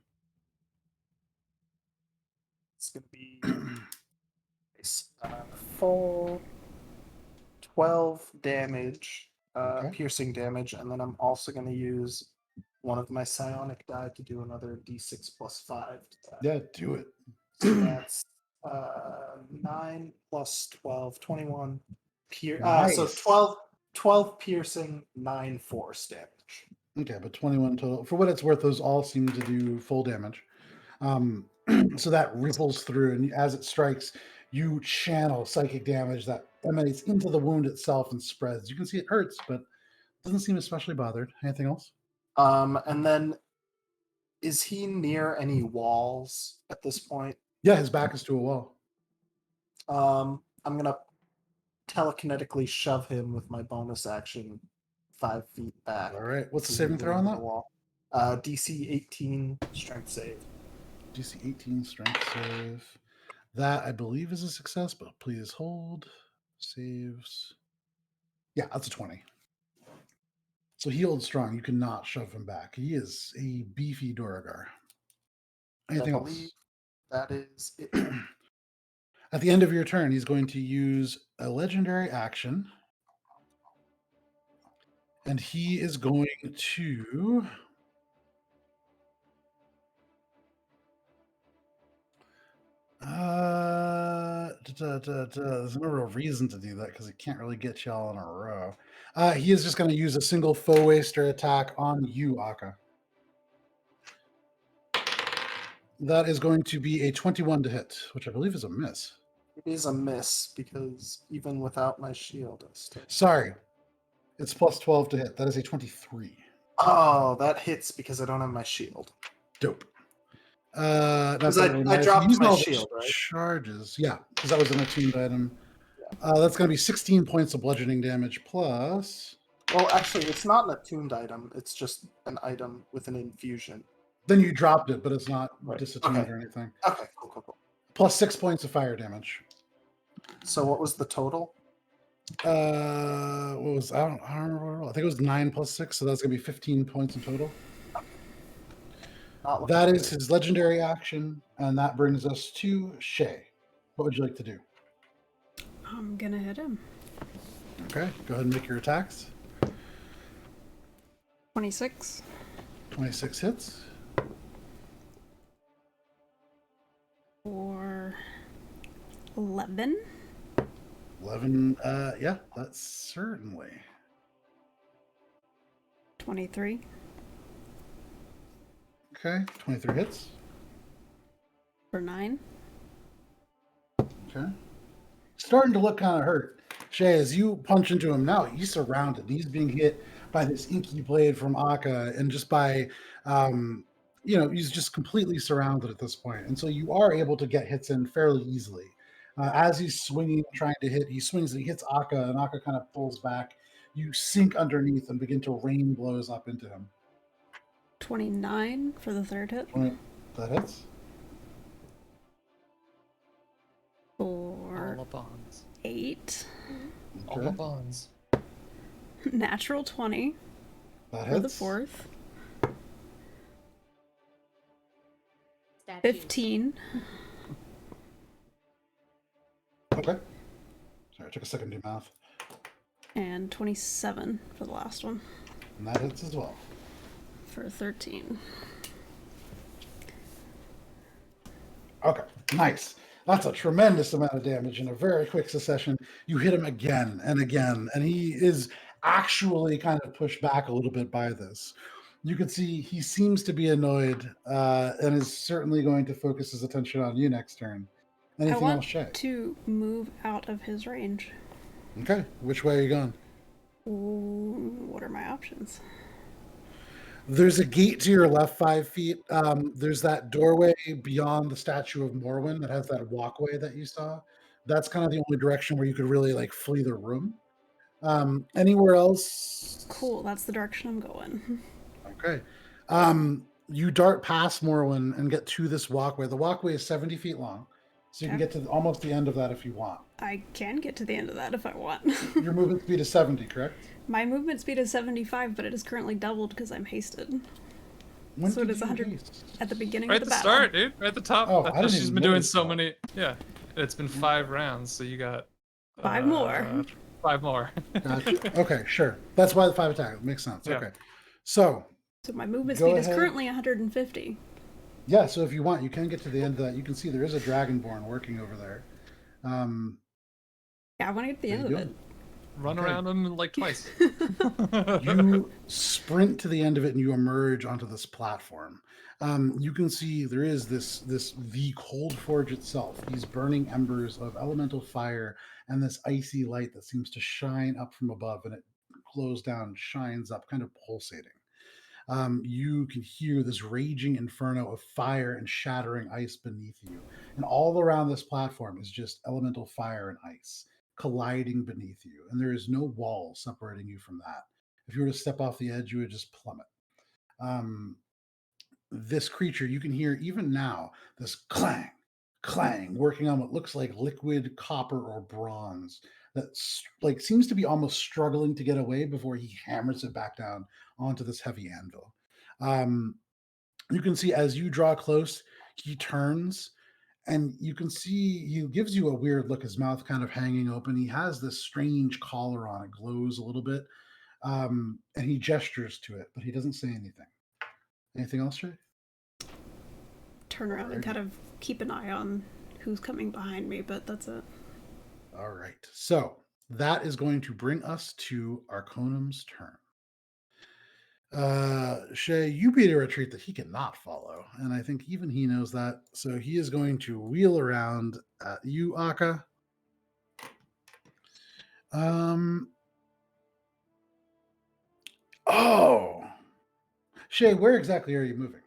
It's gonna be full 12 damage Okay. piercing damage, and then I'm also going to use one of my psionic die to do another d6 plus 5. Yeah, do it. So that's 9 plus 12, 21. So Nice. 12 piercing, 9 force damage. Okay, but 21 total. For what it's worth, those all seem to do full damage. So that ripples through, and as it strikes, you channel psychic damage that emanates into the wound itself and spreads. You can see it hurts, but doesn't seem especially bothered. Anything else? And then, is he near any walls at this point? Yeah, his back is to a wall. I'm gonna telekinetically shove him with my bonus action 5 feet back. All right. What's the to saving the throw on end of that? the wall. DC 18 strength save. DC 18 strength save. That I believe is a success, but please hold. Saves. Yeah, that's a 20. So he holds strong. You cannot shove him back. He is a beefy Duragar. Anything I else? believe that is it. At the end of your turn, he's going to use a legendary action. And he is going to... There's no real reason to do that because he can't really get you all in a row. He is just going to use a single foe waster attack on you, Akka. That is going to be a 21 to hit, which I believe is a miss. It is a miss because even without my shield, I still... Sorry. It's plus 12 to hit. That is a 23. Oh, that hits because I don't have my shield. Dope. Because I dropped my shield, right? Charges. Yeah, because that was an attuned item. That's going to be 16 points of bludgeoning damage plus... Well, actually, it's not an attuned item. It's just an item with an infusion. Then you dropped it, but it's not Right. disattuned Okay. or anything. Okay, cool. Plus 6 points of fire damage. So what was the total? What was... I don't remember what it was. I think it was 9 plus 6, so that's going to be 15 points in total. That is his legendary action, and that brings us to Shay. What would you like to do? I'm gonna hit him. Okay, go ahead and make your attacks. 26. 26 hits. Or 11. 11, yeah, that's certainly. 23. Okay, 23 hits. For 9. Okay. Starting to look kind of hurt. Shay, as you punch into him now, he's surrounded. He's being hit by this inky blade from Akka, and just by, he's just completely surrounded at this point. And so you are able to get hits in fairly easily. As he's swinging, trying to hit, he swings and he hits Akka, and Akka kind of pulls back. You sink underneath and begin to rain blows up into him. 29 for the third hit. That hits. For All the bonds. 8. All the bonds. Natural 20 That for the hits. fourth. Statues. 15. Okay. Sorry, I took a second to do math. And 27 for the last one. And that hits as well. For 13. Okay, nice. That's a tremendous amount of damage in a very quick succession. You hit him again and again, and he is actually kind of pushed back a little bit by this. You can see he seems to be annoyed and is certainly going to focus his attention on you next turn. Anything I want else, Shay? to move out of his range. Okay, which way are you going? Ooh, what are my options? There's a gate to your left 5 feet. There's that doorway beyond the statue of Morwen that has that walkway that you saw. That's kind of the only direction where you could really flee the room. Anywhere else? Cool, that's the direction I'm going. Okay. You dart past Morwen and get to this walkway. The walkway is 70 feet long, so you can get to almost the end of that if you want. I can get to the end of that if I want. Your movement speed is 70, correct? My movement speed is 75, but it is currently doubled because I'm hasted. When So it did is you 100 haste? at the beginning Right of at the the battle. start, dude. Right at the top. Oh, I That's didn't she's even been doing notice so that. many. Yeah, it's been 5 rounds, so you got 5 more. 5 more. Gotcha. Okay, sure. That's why the 5 attack makes sense. Yeah. Okay, so So my movement Go speed is ahead. currently 150. yeah, so if you want, you can get to the end of that. You can see there is a dragonborn working over there. Yeah, I want to get to the How end you of doing? Run Okay. around them like twice. You sprint to the end of it and you emerge onto this platform. You can see there is the cold forge itself, these burning embers of elemental fire and this icy light that seems to shine up from above, and it glows down, shines up, kind of pulsating. You can hear this raging inferno of fire and shattering ice beneath you. And all around this platform is just elemental fire and ice colliding beneath you. And there is no wall separating you from that. If you were to step off the edge, you would just plummet. Um, this creature, you can hear even now this clang, clang, working on what looks like liquid copper or bronze that like seems to be almost struggling to get away before he hammers it back down onto this heavy anvil. Um, you can see as you draw close, he turns and you can see he gives you a weird look, his mouth kind of hanging open. He has this strange collar on, it glows a little bit. And he gestures to it, but he doesn't say anything. Anything else, Trey? Turn around and Alrighty. kind of keep an eye on who's coming behind me, but that's it. All right. So that is going to bring us to Arconum's turn. Shay, you beat a retreat that he cannot follow, and I think even he knows that. So he is going to wheel around at you, Akka. Oh, Shay, where exactly are you moving?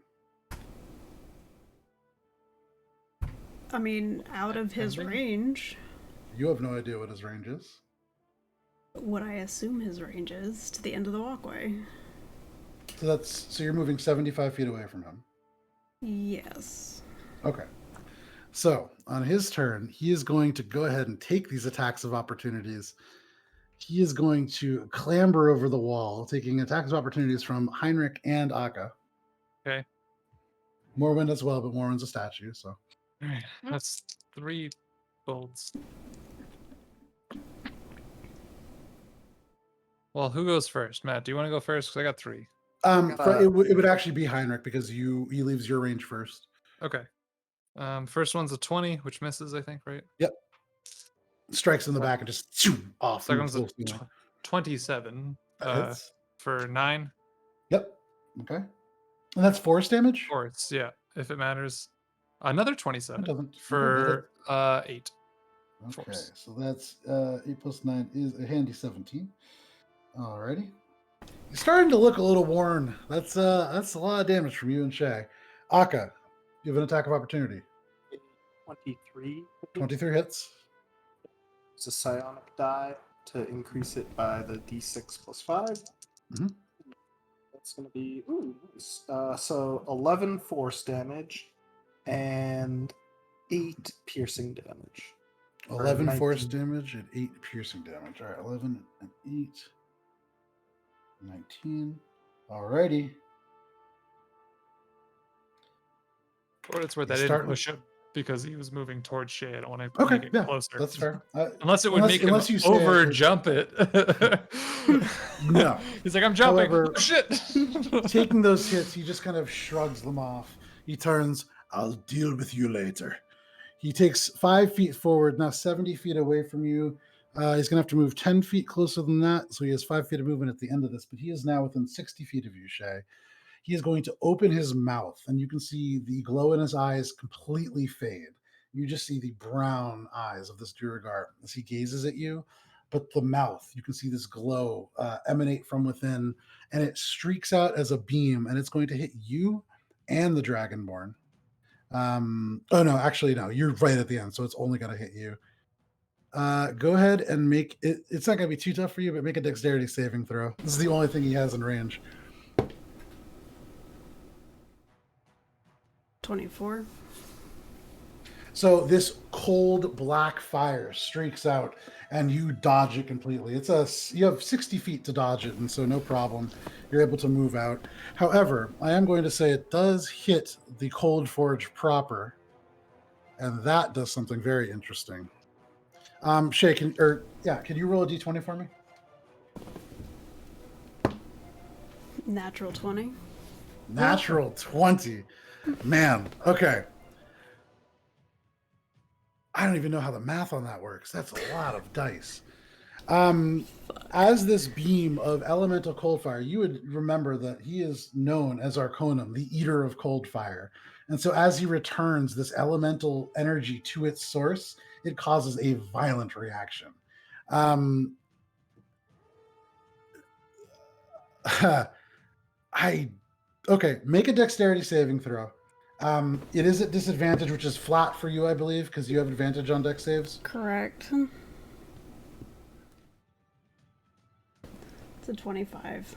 I mean, out of his Ending? range. You have no idea what his range is. What I assume his range is to the end of the walkway. So you're moving 75 feet away from him. Yes. Okay. So on his turn, he is going to go ahead and take these attacks of opportunities. He is going to clamber over the wall, taking attacks of opportunities from Heinrich and Akka. Okay. Morwen as well, but Morwen's a statue, so. All right. That's 3 bolts. Well, who goes first? Matt, do you want to go first? Because I got 3. It would actually be Heinrich because he leaves your range first. Okay. First one's a 20, which misses, I think, right? Yep. Strikes in the back and just off. Second one's a 27 for 9. Yep. Okay. And that's force damage? Force, yeah, if it matters. Another That 27 doesn't. for 8. Okay, Force. so that's 8 plus 9 is a handy 17. Alrighty. You're starting to look a little worn. That's a lot of damage from you and Shay. Akka, you have an attack of opportunity. 23. 23 hits. It's a psionic die to increase it by the d6 plus 5. Mhm. That's going to be nice. So 11 force damage and 8 piercing damage. 11 19. force damage and 8 piercing damage. All right, 11 and 8. 19. Alrighty. For what it's worth, You I didn't start- push him because he was moving towards Shay. I don't want to Okay, make it yeah, closer. that's fair. Unless it would make him unless you say over it- jump it. No. He's like, I'm jumping. However, Oh, shit. Taking those hits, he just kind of shrugs them off. He turns, I'll deal with you later. He takes 5 feet forward, now 70 feet away from you. He's going to have to move 10 feet closer than that, so he has 5 feet of movement at the end of this, but he is now within 60 feet of you, Shay. He is going to open his mouth, and you can see the glow in his eyes completely fade. You just see the brown eyes of this Duragar as he gazes at you, but the mouth, you can see this glow emanate from within, and it streaks out as a beam, and it's going to hit you and the Dragonborn. Oh, no, actually, no, you're right at the end, so it's only going to hit you. Go ahead and make it. It's not going to be too tough for you, but make a dexterity saving throw. This is the only thing he has in range. 24. So this cold black fire streaks out, and you dodge it completely. You have 60 feet to dodge it, and so no problem. You're able to move out. However, I am going to say it does hit the cold forge proper, and that does something very interesting. Shay, can you roll a d20 for me? Natural 20. Natural 20. Man, okay. I don't even know how the math on that works. That's a lot of dice. As this beam of elemental cold fire, you would remember that he is known as Arconum, the eater of cold fire. And so as he returns this elemental energy to its source, it causes a violent reaction. Make a dexterity saving throw. It is at disadvantage, which is flat for you, I believe, because you have advantage on dex saves. Correct. It's a 25.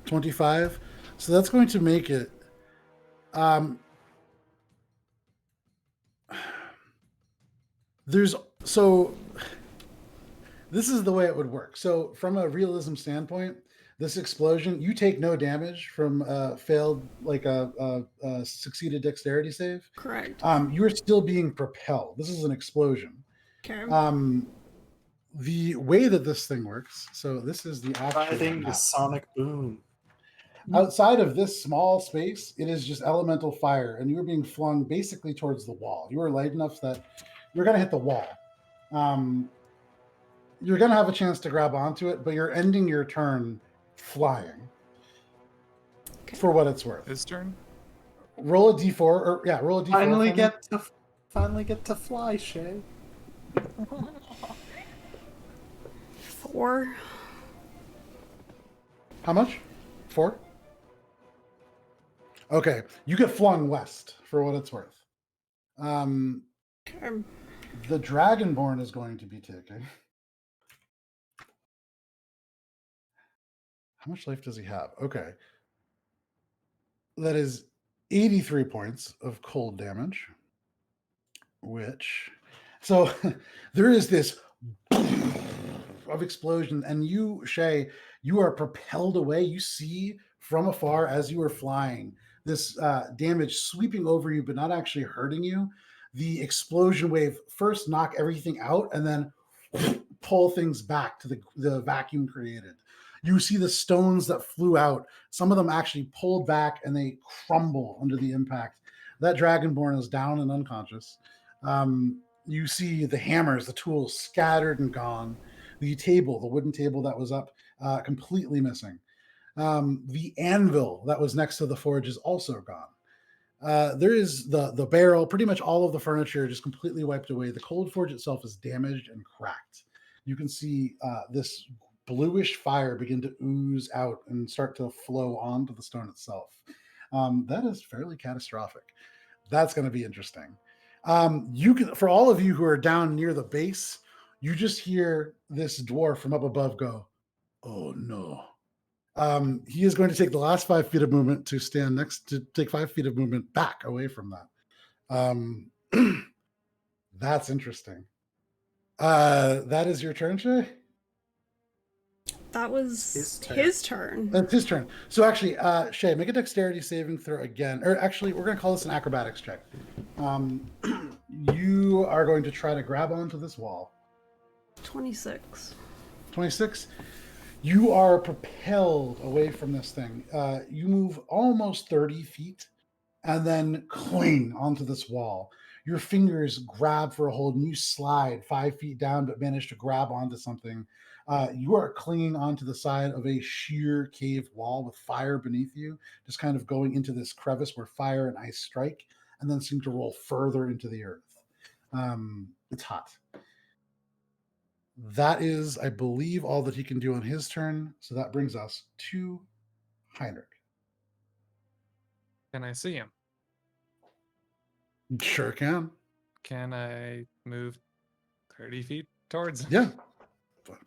25. So that's going to make it. This is the way it would work. So from a realism standpoint, this explosion, you take no damage from failed, like a succeeded dexterity save. Correct. You're still being propelled. This is an explosion. Okay. The way that this thing works, so this is the actual Riding the map. sonic boom. Outside of this small space, it is just elemental fire, and you are being flung basically towards the wall. You are light enough that you're going to hit the wall. You're going to have a chance to grab onto it, but you're ending your turn flying. Okay. For what it's worth. His turn? Roll a d4, roll a d4. Finally get to fly, Shay. 4. How much? 4? Okay, you get flung west for what it's worth. Okay. The Dragonborn is going to be taking. How much life does he have? Okay. That is 83 points of cold damage. So there is this of explosion, and you, Shay, you are propelled away. You see from afar as you are flying this damage sweeping over you, but not actually hurting you. The explosion wave first knock everything out and then pull things back to the vacuum created. You see the stones that flew out. Some of them actually pulled back and they crumble under the impact. That Dragonborn is down and unconscious. You see the hammers, the tools scattered and gone. The table, the wooden table that was up, completely missing. The anvil that was next to the forge is also gone. There is the barrel, pretty much all of the furniture just completely wiped away. The cold forge itself is damaged and cracked. You can see this bluish fire begin to ooze out and start to flow onto the stone itself. That is fairly catastrophic. That's going to be interesting. You can, for all of you who are down near the base, you just hear this dwarf from up above go, "Oh no." He is going to take the last 5 feet of movement to stand next to take 5 feet of movement back away from that. That's interesting. That is your turn, Shay? That was his turn. That's his turn. So actually, Shay, make a dexterity saving throw again. Or actually, we're going to call this an acrobatics check. You are going to try to grab onto this wall. 26. 26? You are propelled away from this thing. You move almost 30 feet and then cling onto this wall. Your fingers grab for a hold and you slide 5 feet down, but manage to grab onto something. You are clinging onto the side of a sheer cave wall with fire beneath you, just kind of going into this crevice where fire and ice strike and then seem to roll further into the earth. It's hot. That is, I believe, all that he can do on his turn. So that brings us to Heinrich. Can I see him? Sure can. Can I move 30 feet towards? Yeah.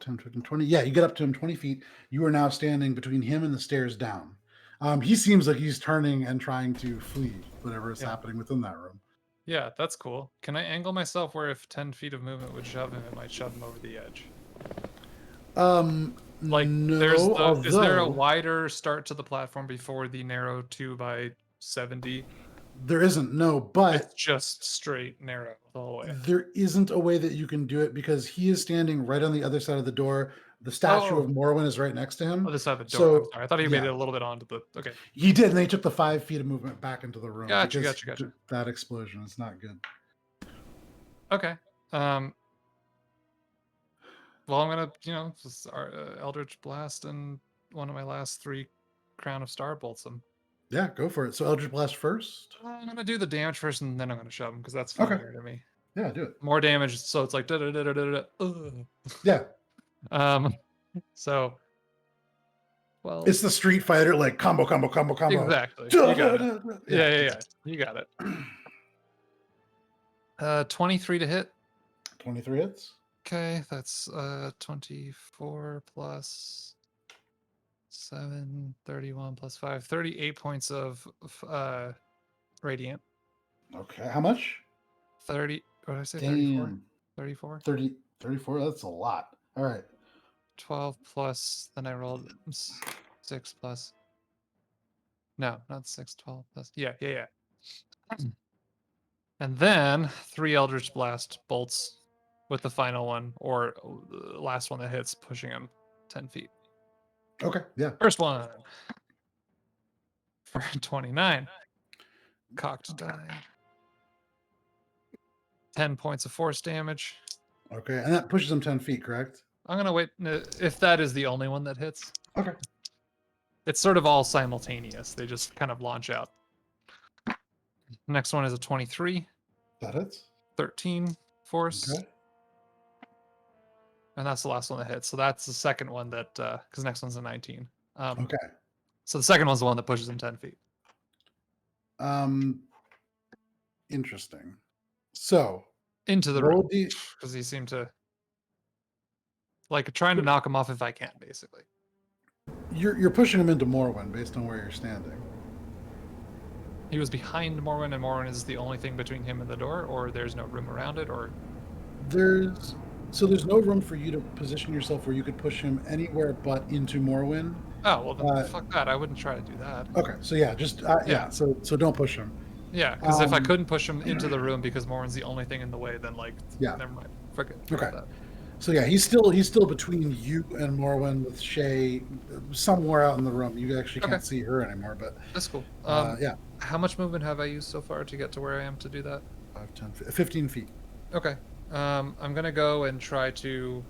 10, 15, 20. Yeah, you get up to him 20 feet. You are now standing between him and the stairs down. He seems like he's turning and trying to flee whatever is happening within that room. Yeah, that's cool. Can I angle myself where if 10 feet of movement would shove him, it might shove him over the edge? Like, no, is there a wider start to the platform before the narrow 2 by 70 There isn't, no, but It's just straight, narrow the whole way. there isn't a way that you can do it because he is standing right on the other side of the door. The statue of Morwen is right next to him. Oh, this side of the door. So, I'm sorry. I thought he made it yeah. a little bit onto the. Okay. He did, and they took the 5 feet of movement back into the room. Gotcha. That explosion is not good. Okay. Well, I'm gonna, just Eldritch Blast and one of my last 3 Crown of Star bolts him. Yeah, go for it. So Eldritch Blast first. I'm gonna do the damage first, and then I'm gonna shove him because that's familiar to me. Yeah, do it. More damage, so it's like Yeah. So. Well, it's the Street Fighter like combo. Exactly. You got it. Yeah. You got it. 23 to hit. 23 hits. Okay, that's 24 plus 7, 31 plus 5, 38 points of radiant. Okay, how much? 30. What did I say? Damn. 34? 34, that's a lot. All right. 12 plus, then I rolled 6 plus. No, not 6, 12 plus. Yeah. And then 3 Eldritch Blast bolts with the final one, or the last one that hits, pushing him 10 feet. Okay, yeah. First one for 29. Cocked die. 10 points of force damage. Okay, and that pushes him 10 feet, correct? I'm going to wait if that is the only one that hits. Okay. It's sort of all simultaneous. They just kind of launch out. Next one is a 23. That hits. 13 force. Okay. And that's the last one that hits. So that's the second one that, because next one's a 19. Okay. So the second one's the one that pushes him 10 feet. Interesting. So into the room because he seemed to like trying to knock him off if I can, basically. You're pushing him into Morwen based on where you're standing. He was behind Morwen, and Morwen is the only thing between him and the door, or there's no room around it, or there's no room for you to position yourself where you could push him anywhere but into Morwen. Oh well, then fuck that. I wouldn't try to do that. Okay, so yeah, just So don't push him. Yeah, because if I couldn't push him into the room because Morwen's the only thing in the way, then never mind. Fuck it. Okay. So yeah, he's still between you and Morwen with Shay, somewhere out in the room. You actually can't see her anymore, but that's cool. Yeah. How much movement have I used so far to get to where I am to do that? 5, 10, 15 feet. Okay. I'm gonna go and try to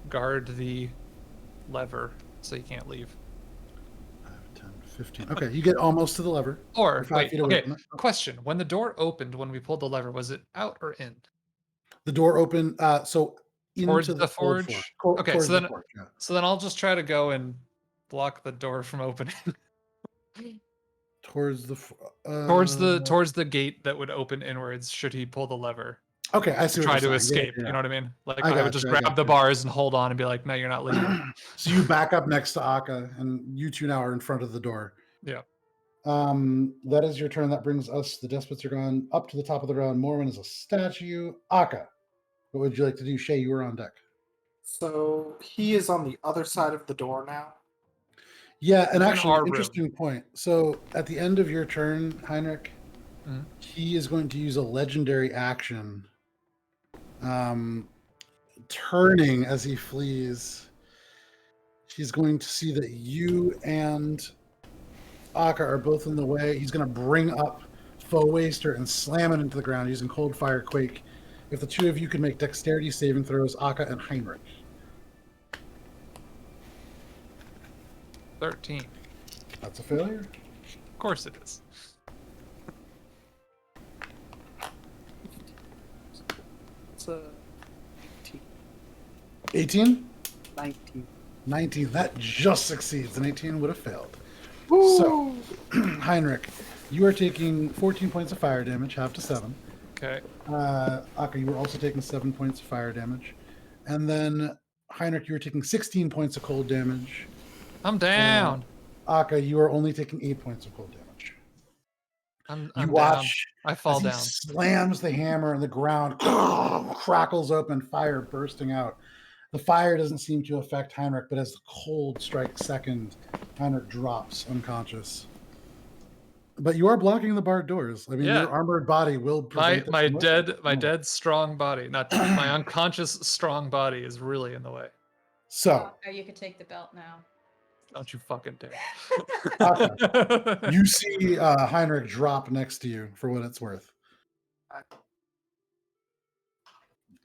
guard the lever so you can't leave. 5, 10, 15. Okay, you get almost to the lever. Or wait, okay. Question: when the door opened, when we pulled the lever, was it out or in? The door opened. So towards into the forge. Okay, so then so then I'll just try to go and block the door from opening. Towards the gate that would open inwards should he pull the lever. Okay, I see. Try to escape. Yeah. You know what I mean? Like I would just grab the bars and hold on and be like, "No, you're not leaving." So you back up next to Akka, and you two now are in front of the door. Yeah. That is your turn. That brings us. The despots are gone up to the top of the round. Morwen is a statue. Akka, what would you like to do? Shay, you were on deck. So he is on the other side of the door now. Yeah, and actually, interesting point. So at the end of your turn, Heinrich, he is going to use a legendary action. Turning as he flees, he's going to see that you and Akka are both in the way. He's going to bring up Foe Waster and slam it into the ground using Cold Fire Quake. If the two of you can make dexterity saving throws, Akka and Heinrich. 13. That's a failure? Of course it is. It's a 18? 19. 19. That just succeeds. An 18 would have failed. Woo! So, Heinrich, you are taking 14 points of fire damage, half to 7. Okay. Akka, you were also taking 7 points of fire damage. And then, Heinrich, you were taking 16 points of cold damage. I'm down. Akka, you are only taking 8 points of cold damage. I'm watch down. I fall as down. He slams the hammer in the ground, crackles open, fire bursting out. The fire doesn't seem to affect Heinrich, but as the cold strikes second, Heinrich drops unconscious. But you are blocking the barred doors. I mean, Yeah. your armored body will prevent My this from dead working. dead strong body, not my unconscious strong body, is really in the way. So, Oh, you could take the belt now. Don't you fucking dare. you see Heinrich drop next to you for what it's worth.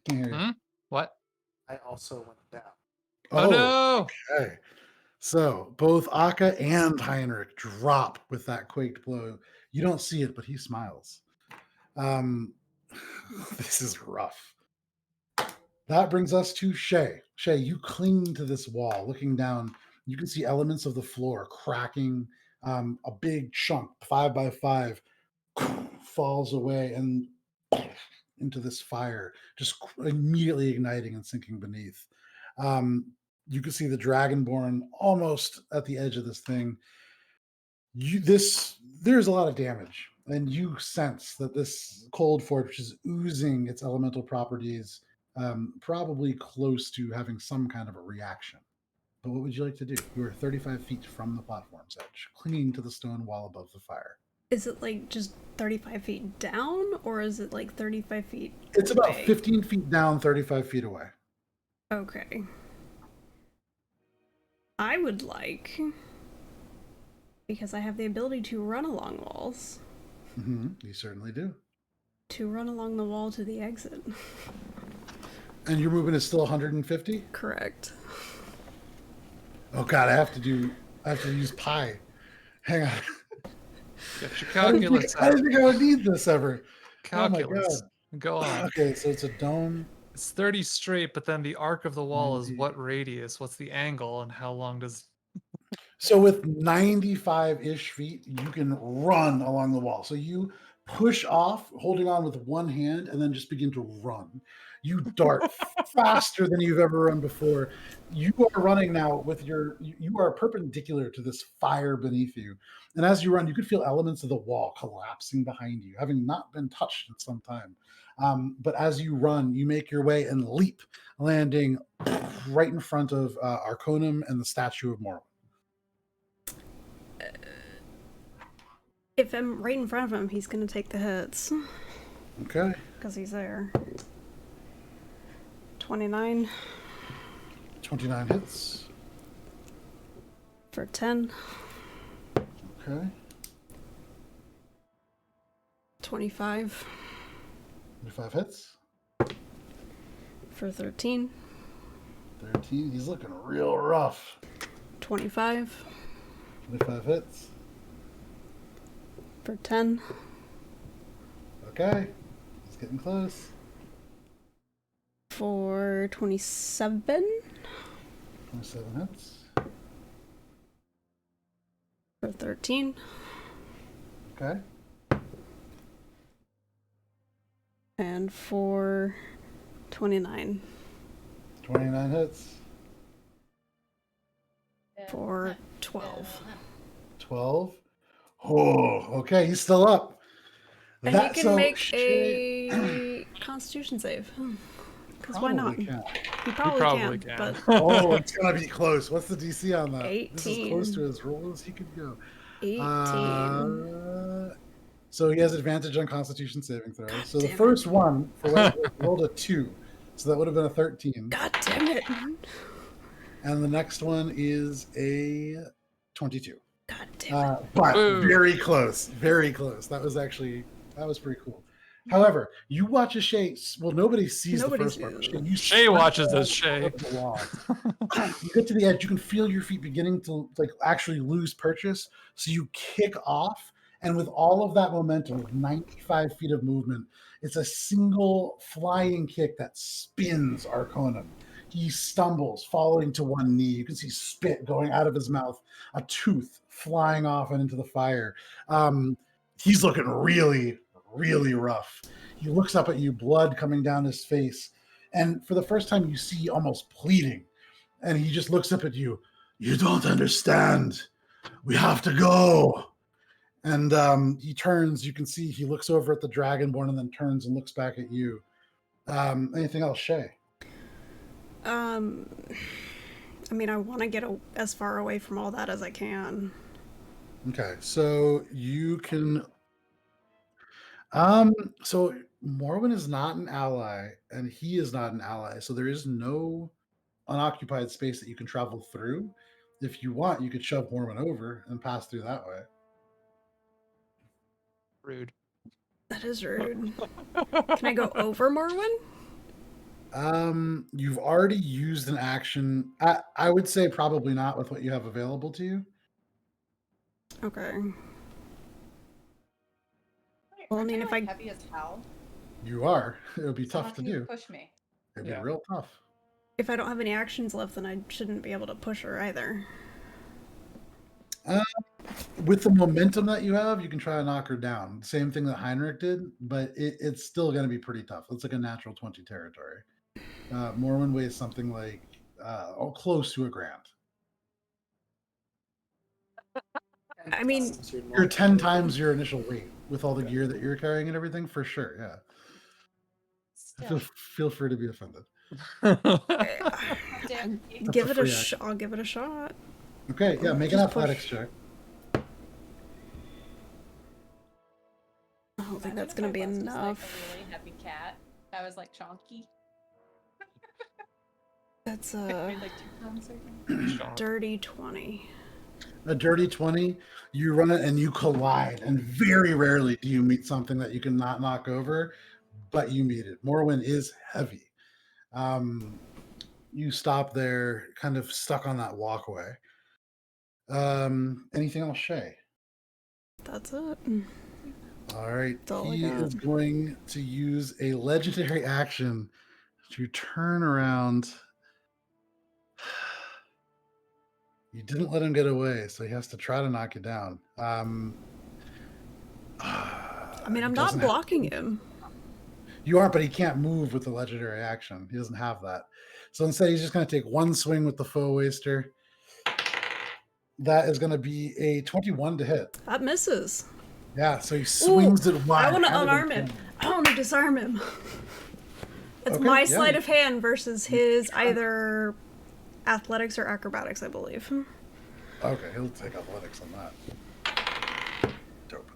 Can't hear you. Hmm? What? I also went down. Oh, no! Okay. So both Akka and Heinrich drop with that quaked blow. You don't see it, but he smiles. This is rough. That brings us to Shay. Shay, you cling to this wall, looking down. You can see elements of the floor cracking. A big chunk, 5x5, falls away and into this fire, just immediately igniting and sinking beneath. You can see the Dragonborn almost at the edge of this thing. There's a lot of damage, and you sense that this cold forge is oozing its elemental properties, probably close to having some kind of a reaction. But what would you like to do? You are 35 feet from the platform's edge, clinging to the stone wall above the fire. Is it like just 35 feet down, or is it like 35 feet It's about away? 15 feet down, 35 feet away. Okay. I would like, because I have the ability to run along walls, You certainly do. to run along the wall to the exit. And your movement is still 150? Correct. Oh god, I have to use pi. Hang on. Get your I calculus didn't think I would need this ever. Calculus. Oh my god. Go on. Okay, so it's a dome. It's 30 straight, but then the arc of the wall is 90. what radius? What's the angle, and how long does... So with 95-ish feet, you can run along the wall. So you push off, holding on with one hand, and then just begin to run. You dart faster than you've ever run before. You are running now with you are perpendicular to this fire beneath you. And as you run, you could feel elements of the wall collapsing behind you, having not been touched in some time. But as you run, you make your way and leap, landing right in front of Arconum and the statue of Morwen. If I'm right in front of him, he's gonna take the hits. Okay. Because he's there. 29 29 hits. for 10. Okay. 25 25 hits. for 13. 13. He's looking real rough. 25 25 hits. for 10. Okay. He's getting close. For 27. 27 hits. For 13. Okay. And for 29. 29 hits. For 12. 12. Oh, okay. He's still up. And he can make a Constitution save. Because why not? Probably can't. He probably can. But Oh, it's going to be close. What's the DC on that? 18. This is close to as roll as he could go. 18. So he has advantage on Constitution saving throws. God So the damn first one for what rolled a 2. So that would have been a 13. God damn it. And the next one is a 22. God damn it. But Ooh. very close. Very close. That was pretty cool. However, you watch a Shay. Well, nobody sees Nobody the first part. sees Shay watches this, Shay. You get to the edge, you can feel your feet beginning to actually lose purchase. So you kick off, and with all of that momentum, with 95 feet of movement, it's a single flying kick that spins Arconum. He stumbles, falling to one knee. You can see spit going out of his mouth, a tooth flying off and into the fire. He's looking really, really rough. He looks up at you, blood coming down his face. And for the first time, you see almost pleading. And he just looks up at you. You don't understand. We have to go. And he turns. You can see he looks over at the Dragonborn and then turns and looks back at you. Anything else, Shay? I mean, I want to get as far away from all that as I can. Okay, so you can. So Morwen is not an ally, and he is not an ally. So there is no unoccupied space that you can travel through. If you want, you could shove Morwen over and pass through that way. Rude. That is rude. Can I go over Morwen? You've already used an action. I would say probably not with what you have available to you. Okay. Wait, Well, I aren't mean, I, if like, I heavy as hell? You are. It would be So how tough to can you do. push me? It'd be Yeah. real tough. if I don't have any actions left, then I shouldn't be able to push her either. With the momentum that you have, you can try to knock her down. Same thing that Heinrich did, but it's still going to be pretty tough. It's like a natural 20 territory. Morwen weighs something like close to a grand. I mean, You're 10 times your initial weight with all the gear that you're carrying and everything, for sure. Yeah. Still. Feel free to be offended. How dare you? That's give a it a free shot. I'll give it a shot. Okay, yeah, make an Just athletics push. check. I don't think Imagine that's if gonna I be was just, enough. Like a really heavy cat. That was like chonky. That's Weighed like 2 pounds or something. dirty 20. A dirty 20, you run it and you collide, and very rarely do you meet something that you can not knock over, but you meet it. Morwen is heavy. You stop there, kind of stuck on that walkway. Anything else, Shay? That's it. All right. That's all I He got. is going to use a legendary action to turn around. You didn't let him get away, so he has to try to knock you down. I mean, I'm he not doesn't have- blocking him. You aren't, but he can't move with the legendary action. He doesn't have that. So instead, he's just going to take one swing with the foe waster. That is going to be a 21 to hit. That misses. Yeah, so he swings it wide. I want to kind of unarm him. impending. I want to disarm him. It's Okay, my yeah, sleight you- of hand versus his either athletics or acrobatics, I believe. Okay, he'll take athletics on that. Dope.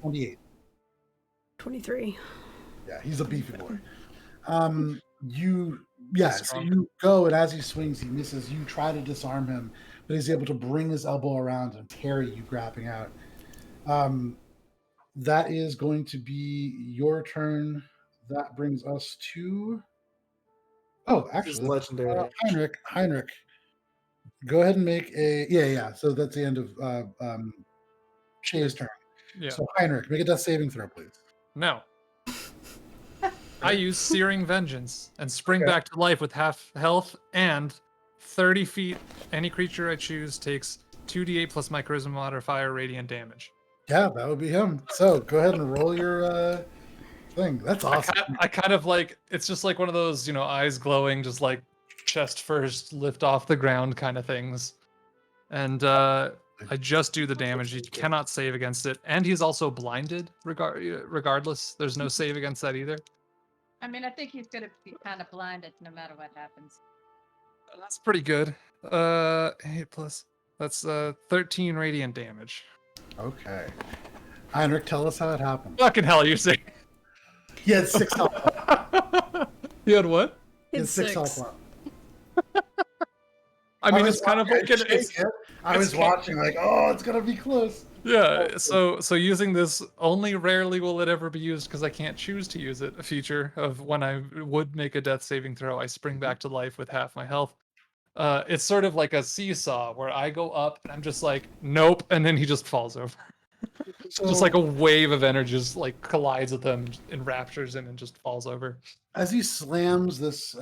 28. 23. Yeah, he's a beefy boy. So Strong. you go, and as he swings, he misses. You try to disarm him, but he's able to bring his elbow around and parry you grabbing out. That is going to be your turn. That brings us to. Oh, This actually, is that's, legendary. Heinrich. Go ahead and make a. Yeah. So that's the end of Shay's turn. Yeah. So Heinrich, make a death saving throw, please. No. I use Searing Vengeance and spring Okay. back to life with half health and 30 feet. Any creature I choose takes 2d8 plus my charisma modifier radiant damage. Yeah, that would be him. So go ahead and roll your thing. That's awesome. I kind of like, it's just like one of those, eyes glowing, just like chest first, lift off the ground kind of things. And I just do the damage. He cannot save against it. And he's also blinded regardless. There's no save against that either. I mean, I think he's gonna be kind of blinded no matter what happens. That's pretty good. 8 plus. That's 13 radiant damage. Okay. Heinrich, tell us how it happened. Fucking hell, you're saying. He had 6 health. You had what? He had It's 6 health 6. left. I mean, was it's kind of watching like it shake it. I was it's- watching like, oh, it's gonna be close. yeah. So using this only rarely will it ever be used because I can't choose to use it. A feature of when I would make a death saving throw, I spring back to life with half my health. It's sort of like a seesaw where I go up and I'm just like, nope, and then he just falls over. Just like a wave of energy just like collides with him, enraptures him, and just falls over. As he slams this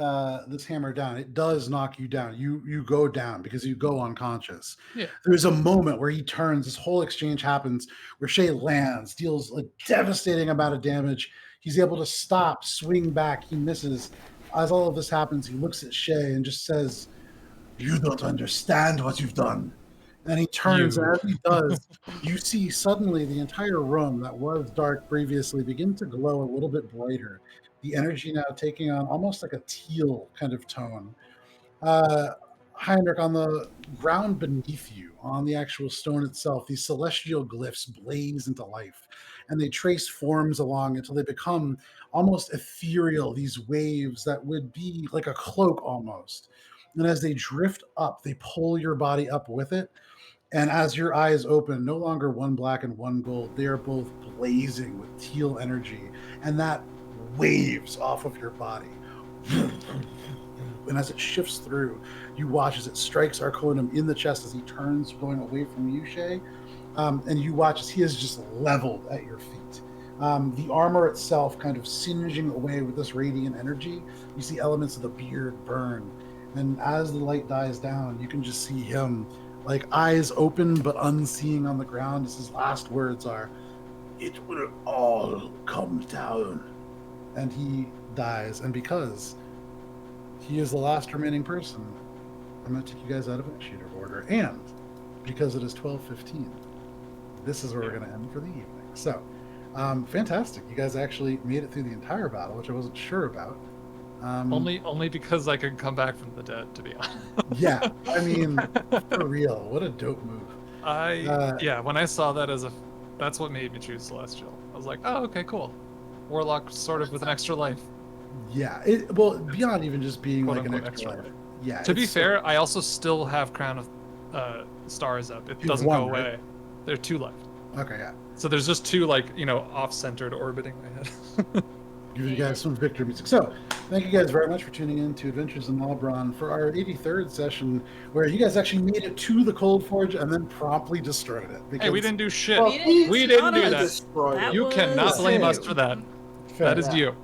hammer down, it does knock you down. You go down because you go unconscious. Yeah. There's a moment where he turns. This whole exchange happens where Shay lands, deals a devastating amount of damage. He's able to stop, swing back. He misses. As all of this happens, he looks at Shay and just says, "You don't understand what you've done." And he turns, and as he does, you see suddenly the entire room that was dark previously begin to glow a little bit brighter. The energy now taking on almost like a teal kind of tone. Heinrich, on the ground beneath you, on the actual stone itself, these celestial glyphs blaze into life, and they trace forms along until they become almost ethereal, these waves that would be like a cloak almost. And as they drift up, they pull your body up with it. And as your eyes open, no longer one black and one gold, they are both blazing with teal energy, and that waves off of your body. And as it shifts through, you watch as it strikes Arconum in the chest as he turns, going away from you, Shay. And you watch as he is just leveled at your feet. The armor itself kind of singeing away with this radiant energy. You see elements of the beard burn. And as the light dies down, you can just see him, like eyes open but unseeing on the ground, as his last words are, "It will all come down." And he dies. And because he is the last remaining person, I'm going to take you guys out of initiative order. And because it is 12:15, this is where we're going to end for the evening. So, fantastic. You guys actually made it through the entire battle, which I wasn't sure about. Only because I could come back from the dead, to be honest. Yeah, I mean, for real, what a dope move. Yeah, when I saw that that's what made me choose Celestial. I was like, oh, okay, cool. Warlock sort of with an extra life. Yeah, well, beyond even just being Quote, like an unquote, extra life. life. Yeah. To be fair, I also still have Crown of Stars up. It You have doesn't one, go away. right? There are 2 left. Okay, yeah. So there's just 2, like, off-centered orbiting my head. Give you guys some victory music. So, thank you guys very much for tuning in to Adventures in Alberon for our 83rd session, where you guys actually made it to the Cold Forge and then promptly destroyed it. Hey, we didn't do shit. Well, we didn't do us. that. Destroyed That it. You cannot was blame us you. for that. Fair. That is Yeah. you.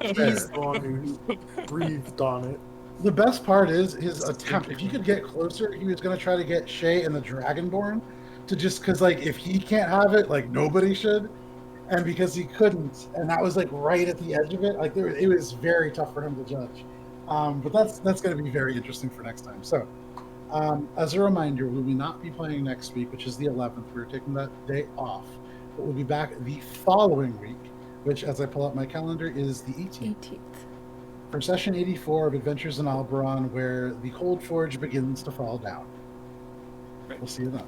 He's the one who breathed on it. The best part is his attempt. If you could get closer, he was going to try to get Shay and the Dragonborn to just, because, like, if he can't have it, like, nobody should. And because he couldn't, and that was, like, right at the edge of it, like, it was very tough for him to judge. But that's going to be very interesting for next time. So, as a reminder, we will not be playing next week, which is the 11th. We're taking that day off. But we'll be back the following week, which, as I pull up my calendar, is the 18th. 18th. For session 84 of Adventures in Alberon, where the Cold Forge begins to fall down. We'll see you then.